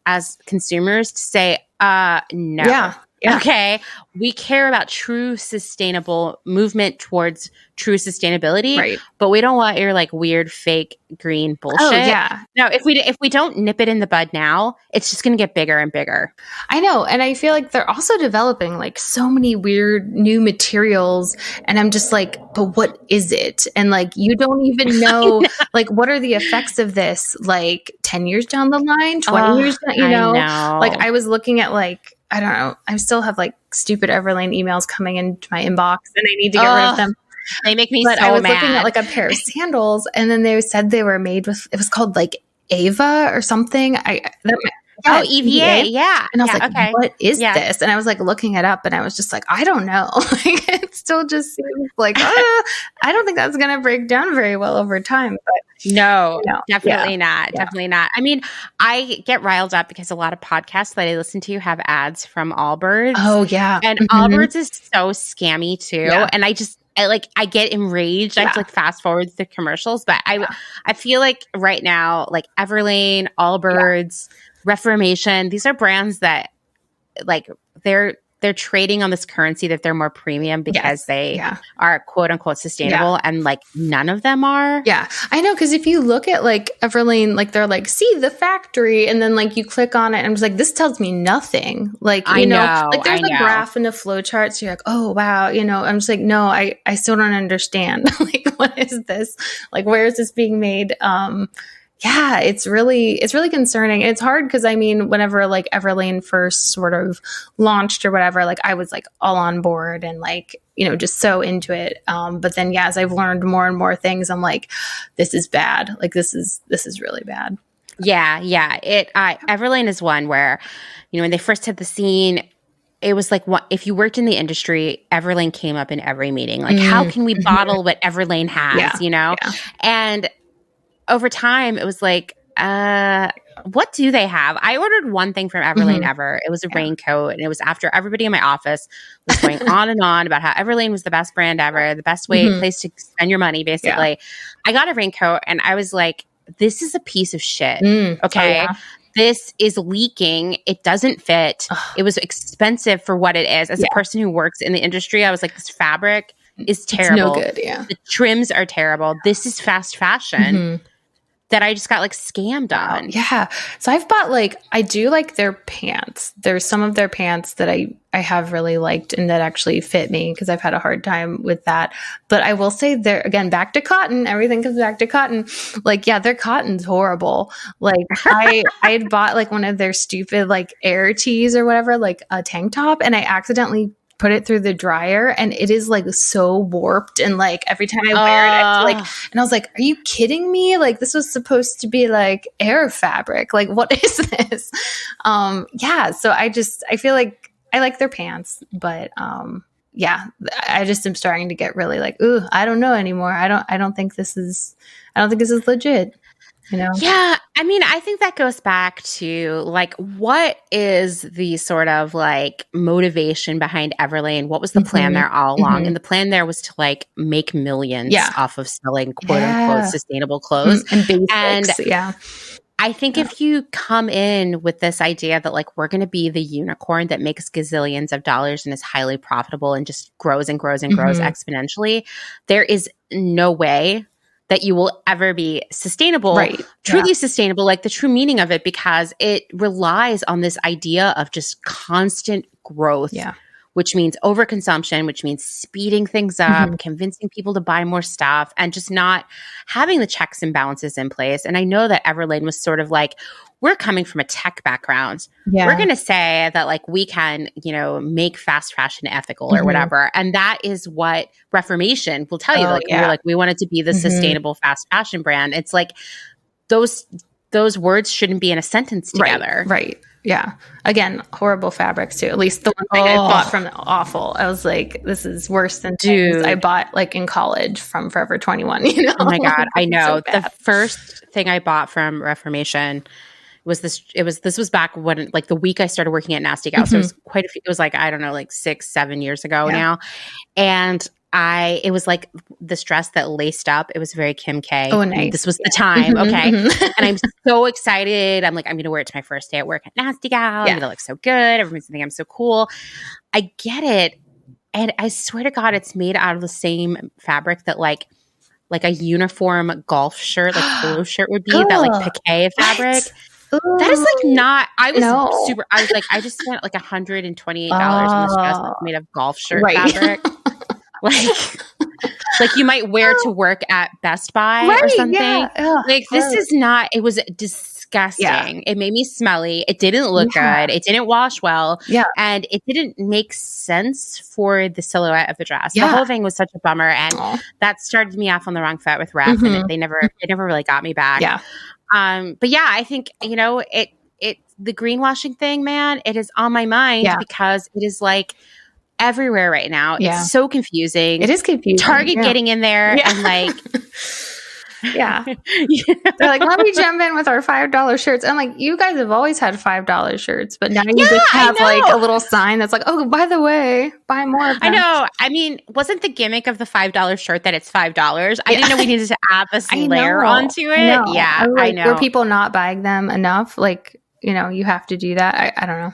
as consumers to say, no. Yeah. Okay, we care about true sustainable movement towards true sustainability, but we don't want your like weird fake green bullshit. Oh, yeah. No, if we don't nip it in the bud now, it's just going to get bigger and bigger. I know, and I feel like they're also developing like so many weird new materials, and I'm just like, but what is it? And like you don't even know like what are the effects of this like 10 years down the line, 20 years down, I know. Like I was looking at like I don't know. I still have like stupid Everlane emails coming into my inbox and I need to get rid of them. They make me so mad. I was looking at like a pair of sandals and then they said they were made with, it was called like Ava or something. Oh, EVA. Yeah. And I was Yeah, like, okay. what is Yeah. this? And I was like looking it up and I was just like, I don't know. Like it still just seems like, I don't think that's going to break down very well over time. But No, you know, definitely not. Yeah. Definitely not. I mean, I get riled up because a lot of podcasts that I listen to have ads from Allbirds. Oh, yeah. And Allbirds is so scammy too. Yeah. And I get enraged. I have to like fast forward the commercials. But I feel like right now, like Everlane, Allbirds, Reformation, these are brands that like they're trading on this currency that they're more premium because they are quote unquote sustainable and like none of them are. Yeah, I know. Because if you look at like Everlane, like they're like, see the factory. And then like you click on it and it's like, this tells me nothing. Like, you know, like there's a graph and a flow chart. So you're like, oh, wow. You know, I'm just like, no, I still don't understand. Like, what is this? Like, where is this being made? Yeah, it's really concerning. And it's hard because I mean, whenever like Everlane first sort of launched or whatever, like I was like all on board and like, you know, just so into it. But then as I've learned more and more things, I'm like, this is bad. Like this is really bad. Yeah. Everlane is one where, you know, when they first hit the scene, it was like, what if you worked in the industry, Everlane came up in every meeting. Like, how can we bottle what Everlane has, you know? Yeah. And over time, it was like, what do they have? I ordered one thing from Everlane ever. It was a raincoat. And it was after everybody in my office was going on and on about how Everlane was the best brand ever, the best place to spend your money, basically. Yeah. I got a raincoat and I was like, this is a piece of shit. Okay. This is leaking. It doesn't fit. It was expensive for what it is. As a person who works in the industry, I was like, this fabric is terrible. It's no good. Yeah. The trims are terrible. This is fast fashion. That I just got like scammed on. Yeah. So I've bought I do like their pants. There's some of their pants that I have really liked and that actually fit me because I've had a hard time with that. But I will say they're, again, back to cotton. Everything comes back to cotton. Their cotton's horrible. Like I had bought one of their stupid air tees or whatever, like a tank top. And I accidentally put it through the dryer and it is so warped and every time I wear it and I was like, are you kidding me? This was supposed to be air fabric. What is this? So I feel like I like their pants, but I just am starting to get really ooh, I don't know anymore. I don't think this is legit. You know? Yeah. I mean, I think that goes back to what is the sort of motivation behind Everlane? What was the plan there all along? And the plan there was to make millions off of selling quote unquote sustainable clothes and basics. And I think if you come in with this idea that we're going to be the unicorn that makes gazillions of dollars and is highly profitable and just grows and grows and grows exponentially, there is no way that you will ever be sustainable, truly sustainable, the true meaning of it, because it relies on this idea of just constant growth, which means overconsumption, which means speeding things up, convincing people to buy more stuff, and just not having the checks and balances in place. And I know that Everlane was sort of we're coming from a tech background. Yeah. We're going to say that we can, make fast fashion ethical or whatever. And that is what Reformation will tell you. We wanted to be the sustainable fast fashion brand. It's those words shouldn't be in a sentence together. Right. Yeah. Again, horrible fabrics too. At least the one thing I bought from awful. I was like, this is worse than things I bought in college from Forever 21. Oh my God. I know. So the first thing I bought from Reformation was this. This was back when the week I started working at Nasty Gal. So it was quite a few. It was I don't know, 6-7 years ago now. And it was this dress that laced up. It was very Kim K. Oh, nice. This was the time. Okay. And I'm so excited. I'm I'm going to wear it to my first day at work at Nasty Gal. I'm going to look so good. Everyone's going to think I'm so cool. I get it. And I swear to God, it's made out of the same fabric that a uniform golf shirt, polo shirt would be, that piqué fabric. Ooh. That is not, I was I just spent $128 on this dress that's made of golf shirt fabric. You might wear to work at Best Buy or something. Yeah. Ugh, this is not, it was disgusting. Yeah. It made me smelly. It didn't look good. It didn't wash well. Yeah. And it didn't make sense for the silhouette of the dress. Yeah. The whole thing was such a bummer. And that started me off on the wrong foot with Ref. And they never really got me back. Yeah. But yeah, I think, the greenwashing thing, man, it is on my mind because it is like everywhere right now. Yeah. It's so confusing. It is confusing. Target getting in there and like, yeah. They're like, let me jump in with our $5 shirts. I'm like, you guys have always had $5 shirts, but now you just have like a little sign that's like, oh, by the way, buy more of them. I know. I mean, wasn't the gimmick of the $5 shirt that it's $5? I didn't know we needed to add this layer onto it. Yeah, like, I know. Were people not buying them enough? Like, you know, you have to do that. I don't know.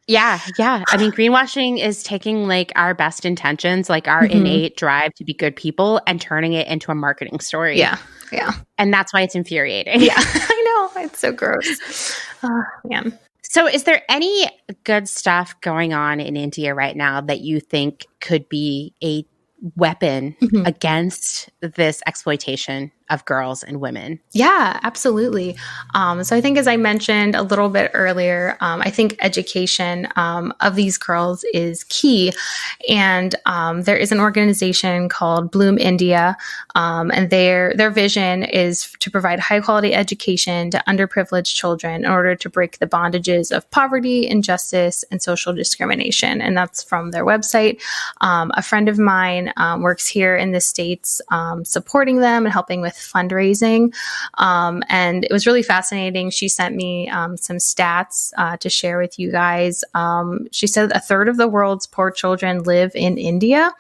Yeah. I mean, greenwashing is taking like our best intentions, like our innate drive to be good people and turning it into a marketing story. Yeah. And that's why it's infuriating. Yeah, I know. It's so gross. Oh, man. So is there any good stuff going on in India right now that you think could be a weapon against this exploitation of girls and women? Yeah, absolutely. So I think, as I mentioned a little bit earlier, I think education of these girls is key. And there is an organization called Bloom India, and their vision is to provide high quality education to underprivileged children in order to break the bondages of poverty, injustice, and social discrimination. And that's from their website. A friend of mine works here in the States, supporting them and helping with fundraising. And it was really fascinating. She sent me some stats to share with you guys. She said a third of the world's poor children live in India,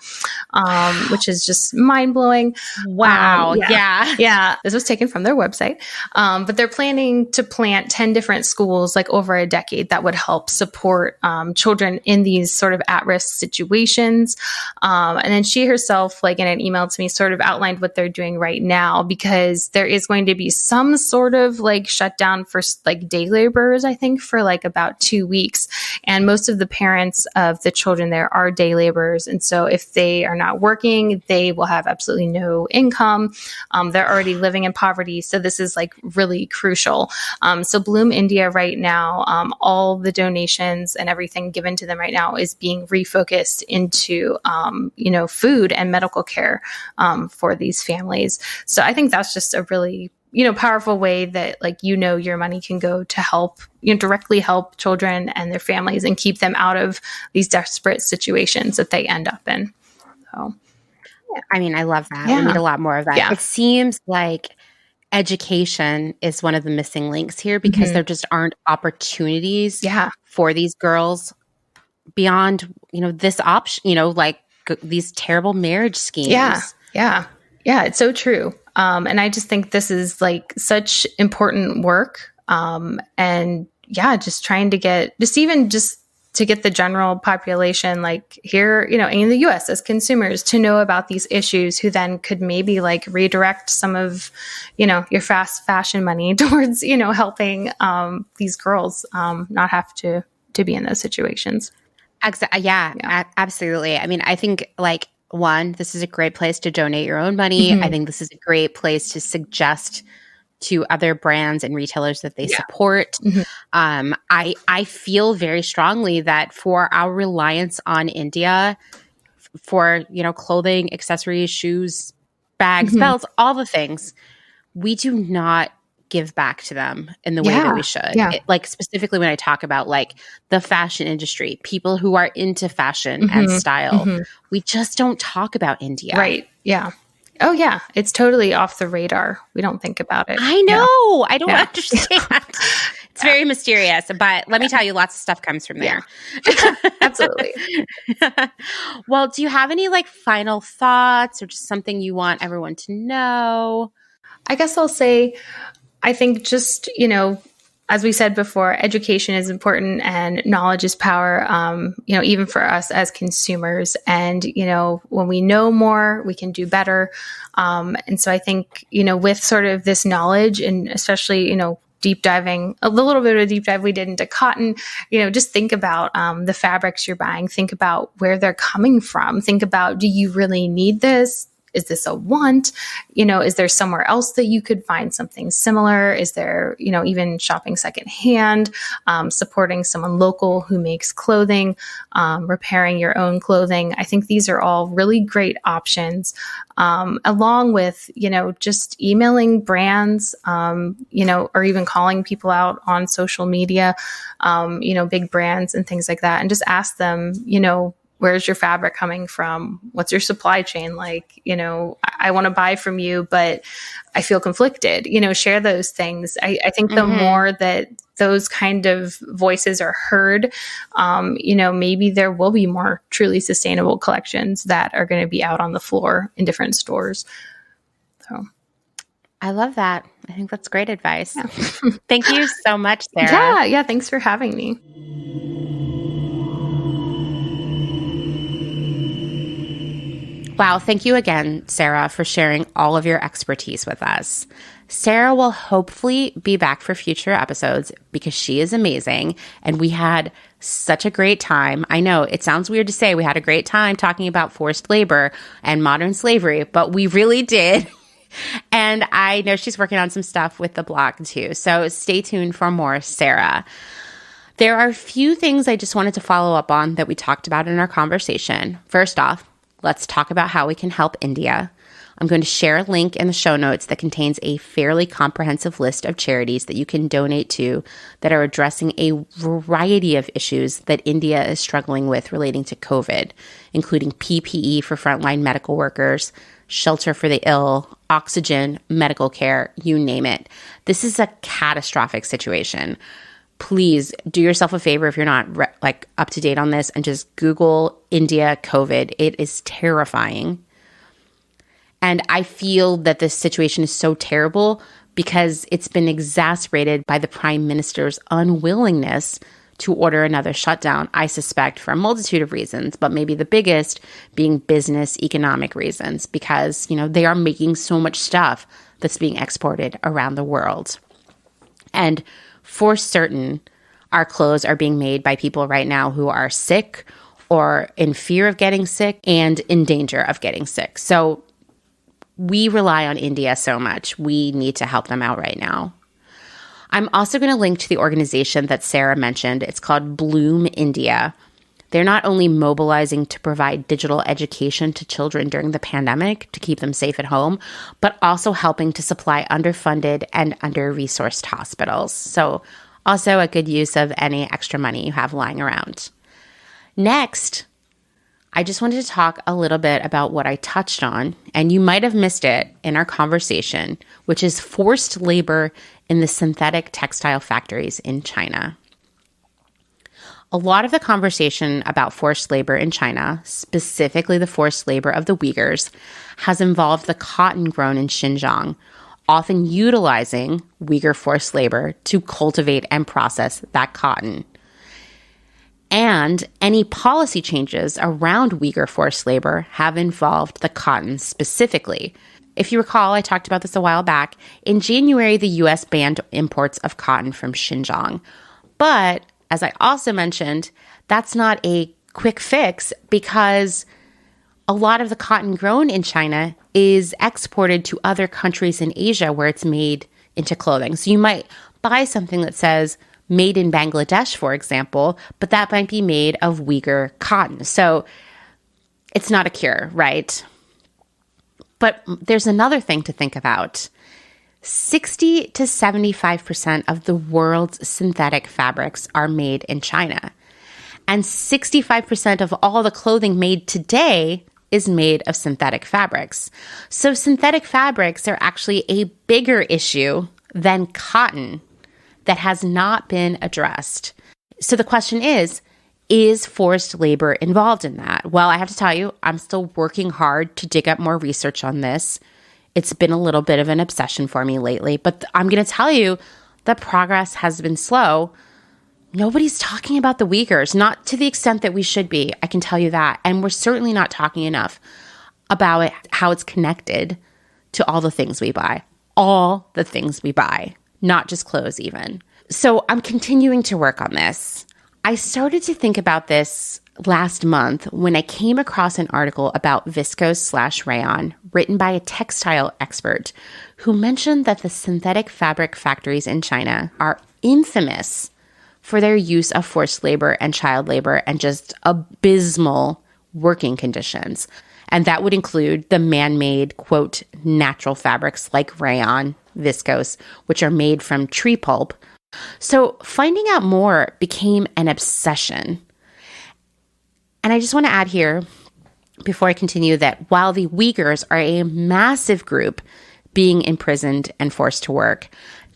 which is just mind blowing. Wow. Yeah. This was taken from their website. But they're planning to plant 10 different schools like over a decade that would help support children in these sort of at-risk situations. And then she herself, like in an email to me, sort of outlined what they're doing right now, because there is going to be some sort of like shutdown for like day laborers, I think, for like about 2 weeks. And most of the parents of the children there are day laborers. And so if they are not working, they will have absolutely no income. They're already living in poverty. So this is like really crucial. So Bloom India right now, all the donations and everything given to them right now is being refocused into, food and medical care for these families. So I think that's just a really, powerful way that your money can go to help, directly help children and their families and keep them out of these desperate situations that they end up in. So, I mean, I love that. We need a lot more of that. Yeah. It seems like education is one of the missing links here because there just aren't opportunities for these girls beyond, this option, these terrible marriage schemes. Yeah, it's so true. And I just think this is like such important work. Just trying to get to get the general population, like here, in the US as consumers, to know about these issues, who then could maybe like redirect some of, your fast fashion money towards, helping these girls not have to be in those situations. Absolutely. I mean, I think this is a great place to donate your own money. I think this is a great place to suggest to other brands and retailers that they support. I feel very strongly that for our reliance on India for, clothing, accessories, shoes, bags, belts, all the things, we do not give back to them in the way that we should. Specifically when I talk about the fashion industry, people who are into fashion and style, we just don't talk about India. Right. Yeah. Oh yeah. It's totally off the radar. We don't think about it. I know. I don't understand. It's very mysterious, but let me tell you, lots of stuff comes from there. Absolutely. Well, do you have any final thoughts or just something you want everyone to know? I guess I'll say, I think just, as we said before, education is important and knowledge is power, even for us as consumers. And, when we know more, we can do better. And so I think, with sort of this knowledge and especially, deep diving, a little bit of a deep dive we did into cotton, just think about the fabrics you're buying. Think about where they're coming from. Think about, do you really need this? Is this a want? Is there somewhere else that you could find something similar? Is there, even shopping secondhand, supporting someone local who makes clothing, repairing your own clothing? I think these are all really great options, along with, just emailing brands, or even calling people out on social media, big brands and things like that, and just ask them, where's your fabric coming from? What's your supply chain like? I want to buy from you, but I feel conflicted. Share those things. I think the more that those kind of voices are heard, maybe there will be more truly sustainable collections that are going to be out on the floor in different stores. So I love that. I think that's great advice. Yeah. Thank you so much, Sarah. Yeah. Thanks for having me. Wow, thank you again, Sarah, for sharing all of your expertise with us. Sarah will hopefully be back for future episodes because she is amazing, and we had such a great time. I know it sounds weird to say we had a great time talking about forced labor and modern slavery, but we really did. And I know she's working on some stuff with the blog too, so stay tuned for more, Sarah. There are a few things I just wanted to follow up on that we talked about in our conversation. First off, let's talk about how we can help India. I'm going to share a link in the show notes that contains a fairly comprehensive list of charities that you can donate to that are addressing a variety of issues that India is struggling with relating to COVID, including PPE for frontline medical workers, shelter for the ill, oxygen, medical care, you name it. This is a catastrophic situation. Please do yourself a favor if you're not up to date on this and just Google India COVID. It is terrifying. And I feel that this situation is so terrible because it's been exacerbated by the Prime Minister's unwillingness to order another shutdown, I suspect, for a multitude of reasons, but maybe the biggest being business economic reasons because, they are making so much stuff that's being exported around the world. And for certain, our clothes are being made by people right now who are sick or in fear of getting sick and in danger of getting sick. So we rely on India so much. We need to help them out right now. I'm also going to link to the organization that Sarah mentioned. It's called Bloom India. They're not only mobilizing to provide digital education to children during the pandemic to keep them safe at home, but also helping to supply underfunded and under-resourced hospitals. So also a good use of any extra money you have lying around. Next, I just wanted to talk a little bit about what I touched on, and you might have missed it in our conversation, which is forced labor in the synthetic textile factories in China. A lot of the conversation about forced labor in China, specifically the forced labor of the Uyghurs, has involved the cotton grown in Xinjiang, often utilizing Uyghur forced labor to cultivate and process that cotton. And any policy changes around Uyghur forced labor have involved the cotton specifically. If you recall, I talked about this a while back. In January, the U.S. banned imports of cotton from Xinjiang. But as I also mentioned, that's not a quick fix because a lot of the cotton grown in China is exported to other countries in Asia where it's made into clothing. So you might buy something that says made in Bangladesh, for example, but that might be made of Uyghur cotton. So it's not a cure, right? But there's another thing to think about. 60 to 75% of the world's synthetic fabrics are made in China. And 65% of all the clothing made today is made of synthetic fabrics. So synthetic fabrics are actually a bigger issue than cotton that has not been addressed. So the question is forced labor involved in that? Well, I have to tell you, I'm still working hard to dig up more research on this. It's been a little bit of an obsession for me lately, but I'm going to tell you that progress has been slow. Nobody's talking about the Uyghurs, not to the extent that we should be. I can tell you that. And we're certainly not talking enough about it, how it's connected to all the things we buy. All the things we buy, not just clothes even. So I'm continuing to work on this. I started to think about this last month when I came across an article about viscose/rayon written by a textile expert who mentioned that the synthetic fabric factories in China are infamous for their use of forced labor and child labor and just abysmal working conditions. And that would include the man-made, quote, natural fabrics like rayon, viscose, which are made from tree pulp. So finding out more became an obsession. And I just want to add here, before I continue, that while the Uyghurs are a massive group being imprisoned and forced to work,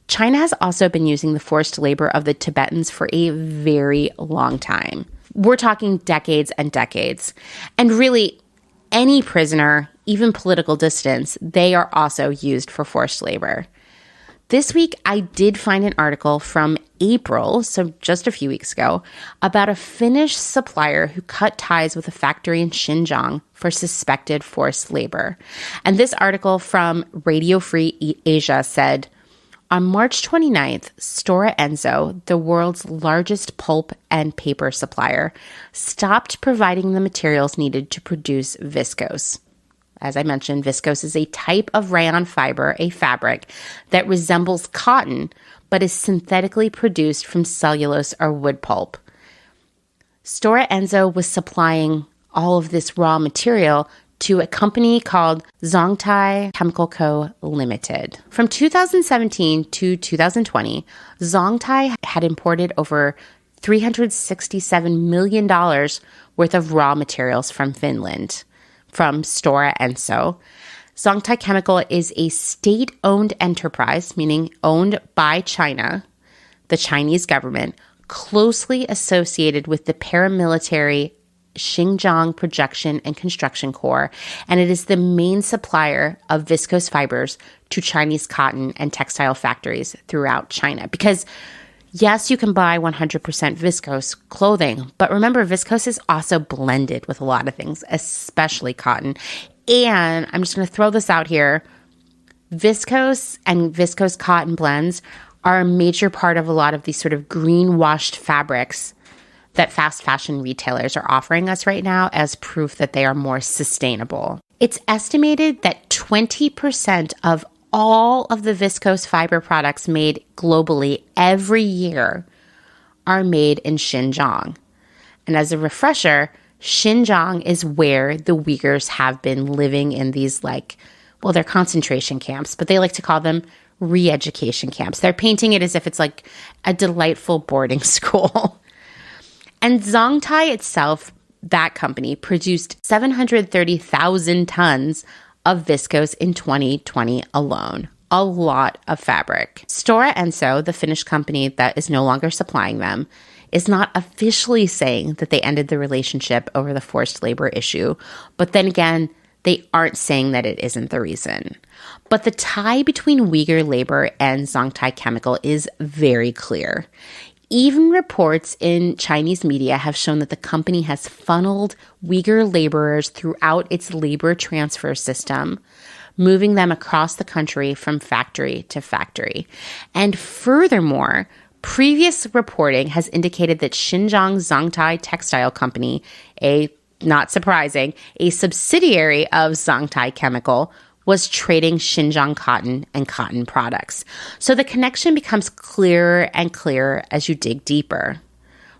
China has also been using the forced labor of the Tibetans for a very long time. We're talking decades and decades. And really, any prisoner, even political dissidents, they are also used for forced labor. This week, I did find an article from April, so just a few weeks ago, about a Finnish supplier who cut ties with a factory in Xinjiang for suspected forced labor. And this article from Radio Free Asia said, on March 29th, Stora Enso, the world's largest pulp and paper supplier, stopped providing the materials needed to produce viscose. As I mentioned, viscose is a type of rayon fiber, a fabric that resembles cotton, but is synthetically produced from cellulose or wood pulp. Stora Enso was supplying all of this raw material to a company called Zongtai Chemical Co. Limited. From 2017 to 2020, Zongtai had imported over $367 million worth of raw materials from Finland, from Stora Enso. Zongtai Chemical is a state-owned enterprise, meaning owned by China, the Chinese government, closely associated with the paramilitary Xinjiang Projection and Construction Corps, and it is the main supplier of viscose fibers to Chinese cotton and textile factories throughout China. Because yes, you can buy 100% viscose clothing, but remember, viscose is also blended with a lot of things, especially cotton. And I'm just going to throw this out here. Viscose and viscose cotton blends are a major part of a lot of these sort of green-washed fabrics that fast fashion retailers are offering us right now as proof that they are more sustainable. It's estimated that 20% of all of the viscose fiber products made globally every year are made in Xinjiang. And as a refresher, Xinjiang is where the Uyghurs have been living in these they're concentration camps, but they like to call them re-education camps. They're painting it as if it's like a delightful boarding school. And Zongtai itself, that company, produced 730,000 tons of viscose in 2020 alone. A lot of fabric. Stora Enso, the Finnish company that is no longer supplying them, is not officially saying that they ended the relationship over the forced labor issue. But then again, they aren't saying that it isn't the reason. But the tie between Uyghur labor and Zongtai Chemical is very clear. Even reports in Chinese media have shown that the company has funneled Uyghur laborers throughout its labor transfer system, moving them across the country from factory to factory. And furthermore, previous reporting has indicated that Xinjiang Zongtai Textile Company, not surprising, a subsidiary of Zongtai Chemical, was trading Xinjiang cotton and cotton products. So the connection becomes clearer and clearer as you dig deeper.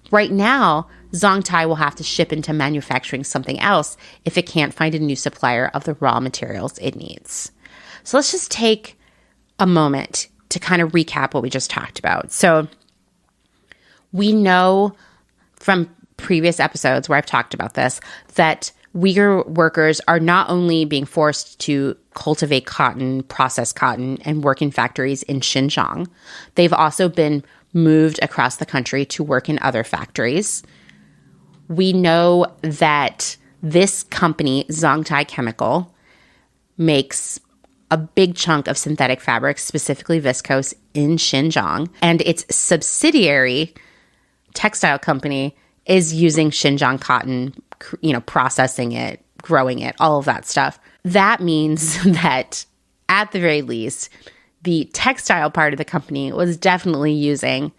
Right now, Zongtai will have to ship into manufacturing something else if it can't find a new supplier of the raw materials it needs. So let's just take a moment to kind of recap what we just talked about. So we know from previous episodes where I've talked about this that Uyghur workers are not only being forced to cultivate cotton, process cotton, and work in factories in Xinjiang, they've also been moved across the country to work in other factories. We know that this company, Zongtai Chemical, makes a big chunk of synthetic fabrics, specifically viscose, in Xinjiang, and its subsidiary textile company is using Xinjiang cotton, processing it, growing it, all of that stuff. That means that at the very least, the textile part of the company was definitely using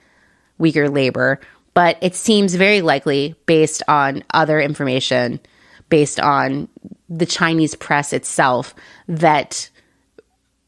Uyghur labor, But it seems very likely, based on other information, based on the Chinese press itself, that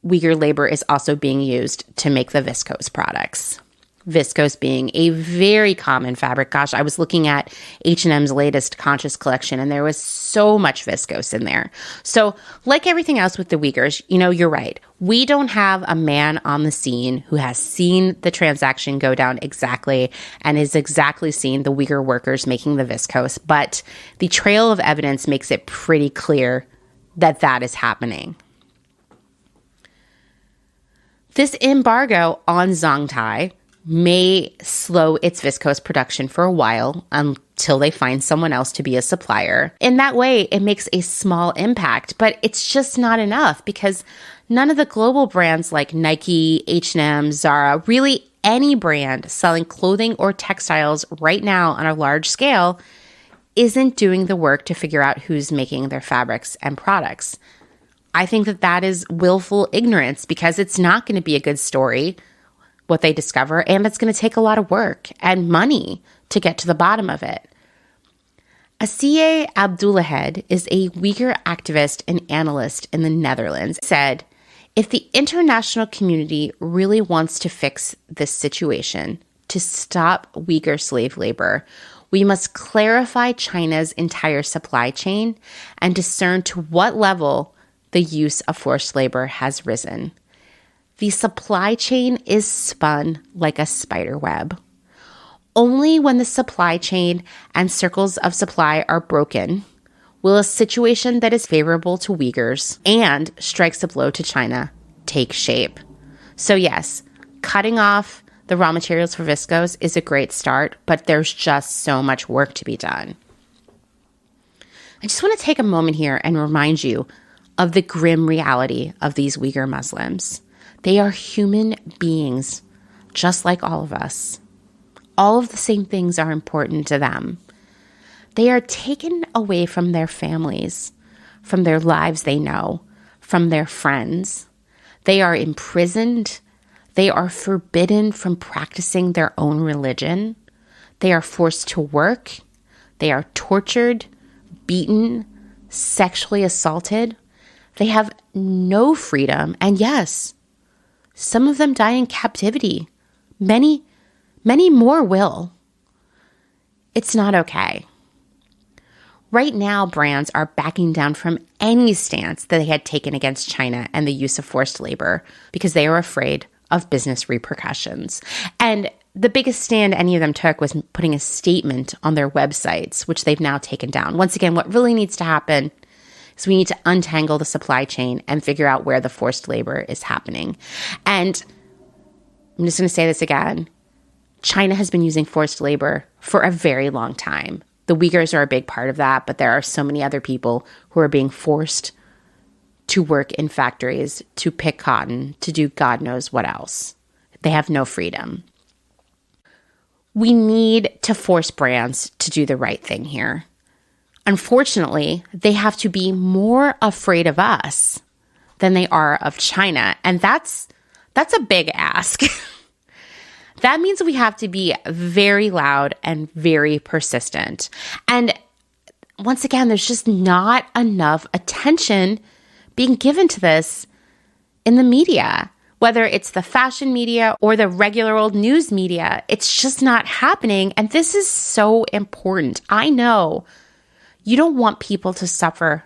Uyghur labor is also being used to make the viscose products. Viscose being a very common fabric. Gosh, I was looking at H&M's latest Conscious collection, and there was so much viscose in there. So like everything else with the Uyghurs, you're right. We don't have a man on the scene who has seen the transaction go down exactly and is exactly seen the Uyghur workers making the viscose. But the trail of evidence makes it pretty clear that that is happening. This embargo on Zongtai may slow its viscose production for a while until they find someone else to be a supplier. In that way, it makes a small impact, but it's just not enough because none of the global brands like Nike, H&M, Zara, really any brand selling clothing or textiles right now on a large scale isn't doing the work to figure out who's making their fabrics and products. I think that is willful ignorance because it's not going to be a good story what they discover, and it's going to take a lot of work and money to get to the bottom of it. Asiye Abdullahed is a Uyghur activist and analyst in the Netherlands, said, if the international community really wants to fix this situation, to stop Uyghur slave labor, we must clarify China's entire supply chain and discern to what level the use of forced labor has risen. The supply chain is spun like a spider web. Only when the supply chain and circles of supply are broken will a situation that is favorable to Uyghurs and strikes a blow to China take shape. So yes, cutting off the raw materials for viscose is a great start, but there's just so much work to be done. I just want to take a moment here and remind you of the grim reality of these Uyghur Muslims. They are human beings, just like all of us. All of the same things are important to them. They are taken away from their families, from their lives they know, from their friends. They are imprisoned. They are forbidden from practicing their own religion. They are forced to work. They are tortured, beaten, sexually assaulted. They have no freedom. And yes, some of them die in captivity. Many more will. It's not okay. Right now, brands are backing down from any stance that they had taken against China and the use of forced labor because they are afraid of business repercussions. And the biggest stand any of them took was putting a statement on their websites, which they've now taken down. Once again, what really needs to happen is we need to untangle the supply chain and figure out where the forced labor is happening. And I'm just going to say this again. China has been using forced labor for a very long time. The Uyghurs are a big part of that, but there are so many other people who are being forced to work in factories, to pick cotton, to do God knows what else. They have no freedom. We need to force brands to do the right thing here. Unfortunately, they have to be more afraid of us than they are of China. And that's a big ask. That means we have to be very loud and very persistent. And once again, there's just not enough attention being given to this in the media. Whether it's the fashion media or the regular old news media, it's just not happening. And this is so important. I know you don't want people to suffer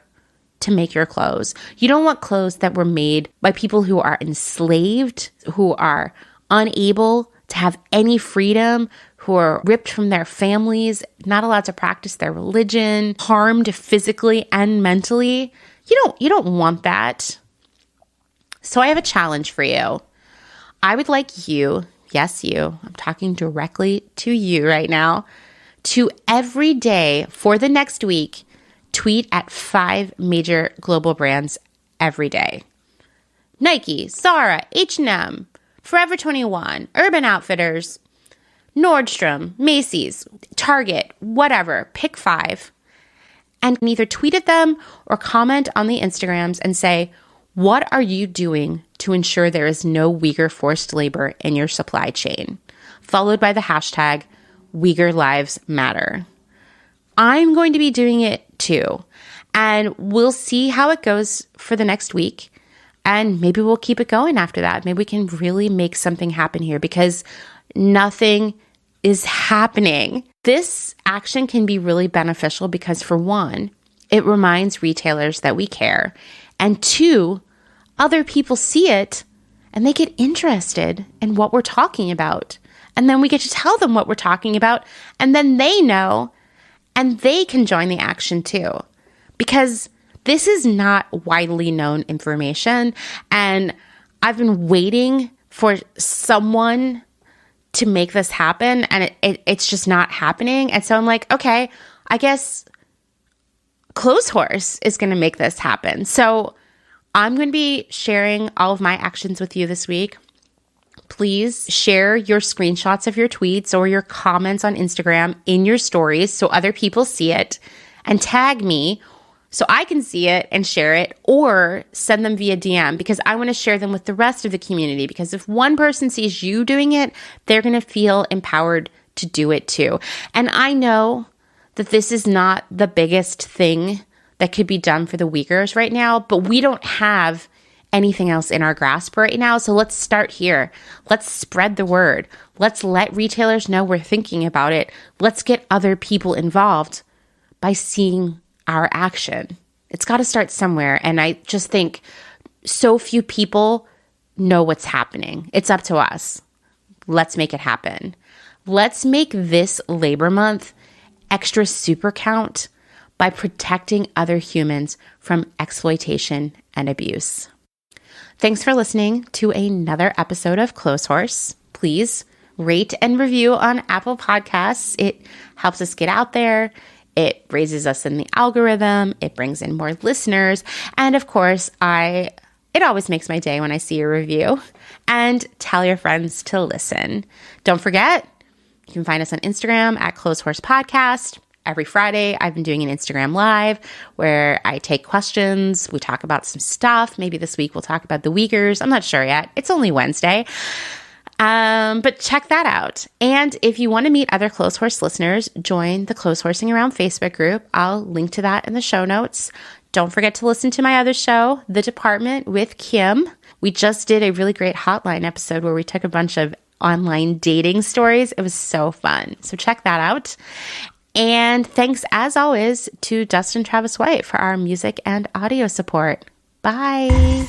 to make your clothes. You don't want clothes that were made by people who are enslaved, who are unable to have any freedom, who are ripped from their families, not allowed to practice their religion, harmed physically and mentally. You don't want that. So I have a challenge for you. I would like you, yes, you, I'm talking directly to you right now, to every day for the next week, tweet at 5 major global brands every day. Nike, Zara, H&M, Forever 21, Urban Outfitters, Nordstrom, Macy's, Target, whatever. Pick 5 and either tweet at them or comment on the Instagrams and say, what are you doing to ensure there is no Uyghur forced labor in your supply chain? Followed by the hashtag Uyghur Lives Matter. I'm going to be doing it too. And we'll see how it goes for the next week. And maybe we'll keep it going after that. Maybe we can really make something happen here because nothing is happening. This action can be really beneficial because, for one, it reminds retailers that we care. And two, other people see it and they get interested in what we're talking about. And then we get to tell them what we're talking about. And then they know and they can join the action too. Because this is not widely known information. And I've been waiting for someone to make this happen. And it's just not happening. And so I'm like, okay, I guess Clotheshorse is going to make this happen. So I'm going to be sharing all of my actions with you this week. Please share your screenshots of your tweets or your comments on Instagram in your stories so other people see it, and tag me so I can see it and share it, or send them via DM because I want to share them with the rest of the community, because if one person sees you doing it, they're going to feel empowered to do it too. And I know that this is not the biggest thing that could be done for the Uyghurs right now, but we don't have anything else in our grasp right now. So let's start here. Let's spread the word. Let's let retailers know we're thinking about it. Let's get other people involved by seeing our action. It's got to start somewhere. And I just think so few people know what's happening. It's up to us. Let's make it happen. Let's make this Labor Month extra super count by protecting other humans from exploitation and abuse. Thanks for listening to another episode of Clotheshorse. Please rate and review on Apple Podcasts. It helps us get out there. It raises us in the algorithm. It brings in more listeners. And of course, it always makes my day when I see a review. And tell your friends to listen. Don't forget, you can find us on Instagram at Clotheshorse Podcast. Every Friday, I've been doing an Instagram Live where I take questions. We talk about some stuff. Maybe this week we'll talk about the Uyghurs. I'm not sure yet. It's only Wednesday. But check that out. And if you want to meet other Clotheshorse listeners, join the Clotheshorsing Around Facebook group. I'll link to that in the show notes. Don't forget to listen to my other show, The Department with Kim. We just did a really great hotline episode where we took a bunch of online dating stories. It was so fun. So check that out. And thanks, as always, to Dustin Travis White for our music and audio support. Bye.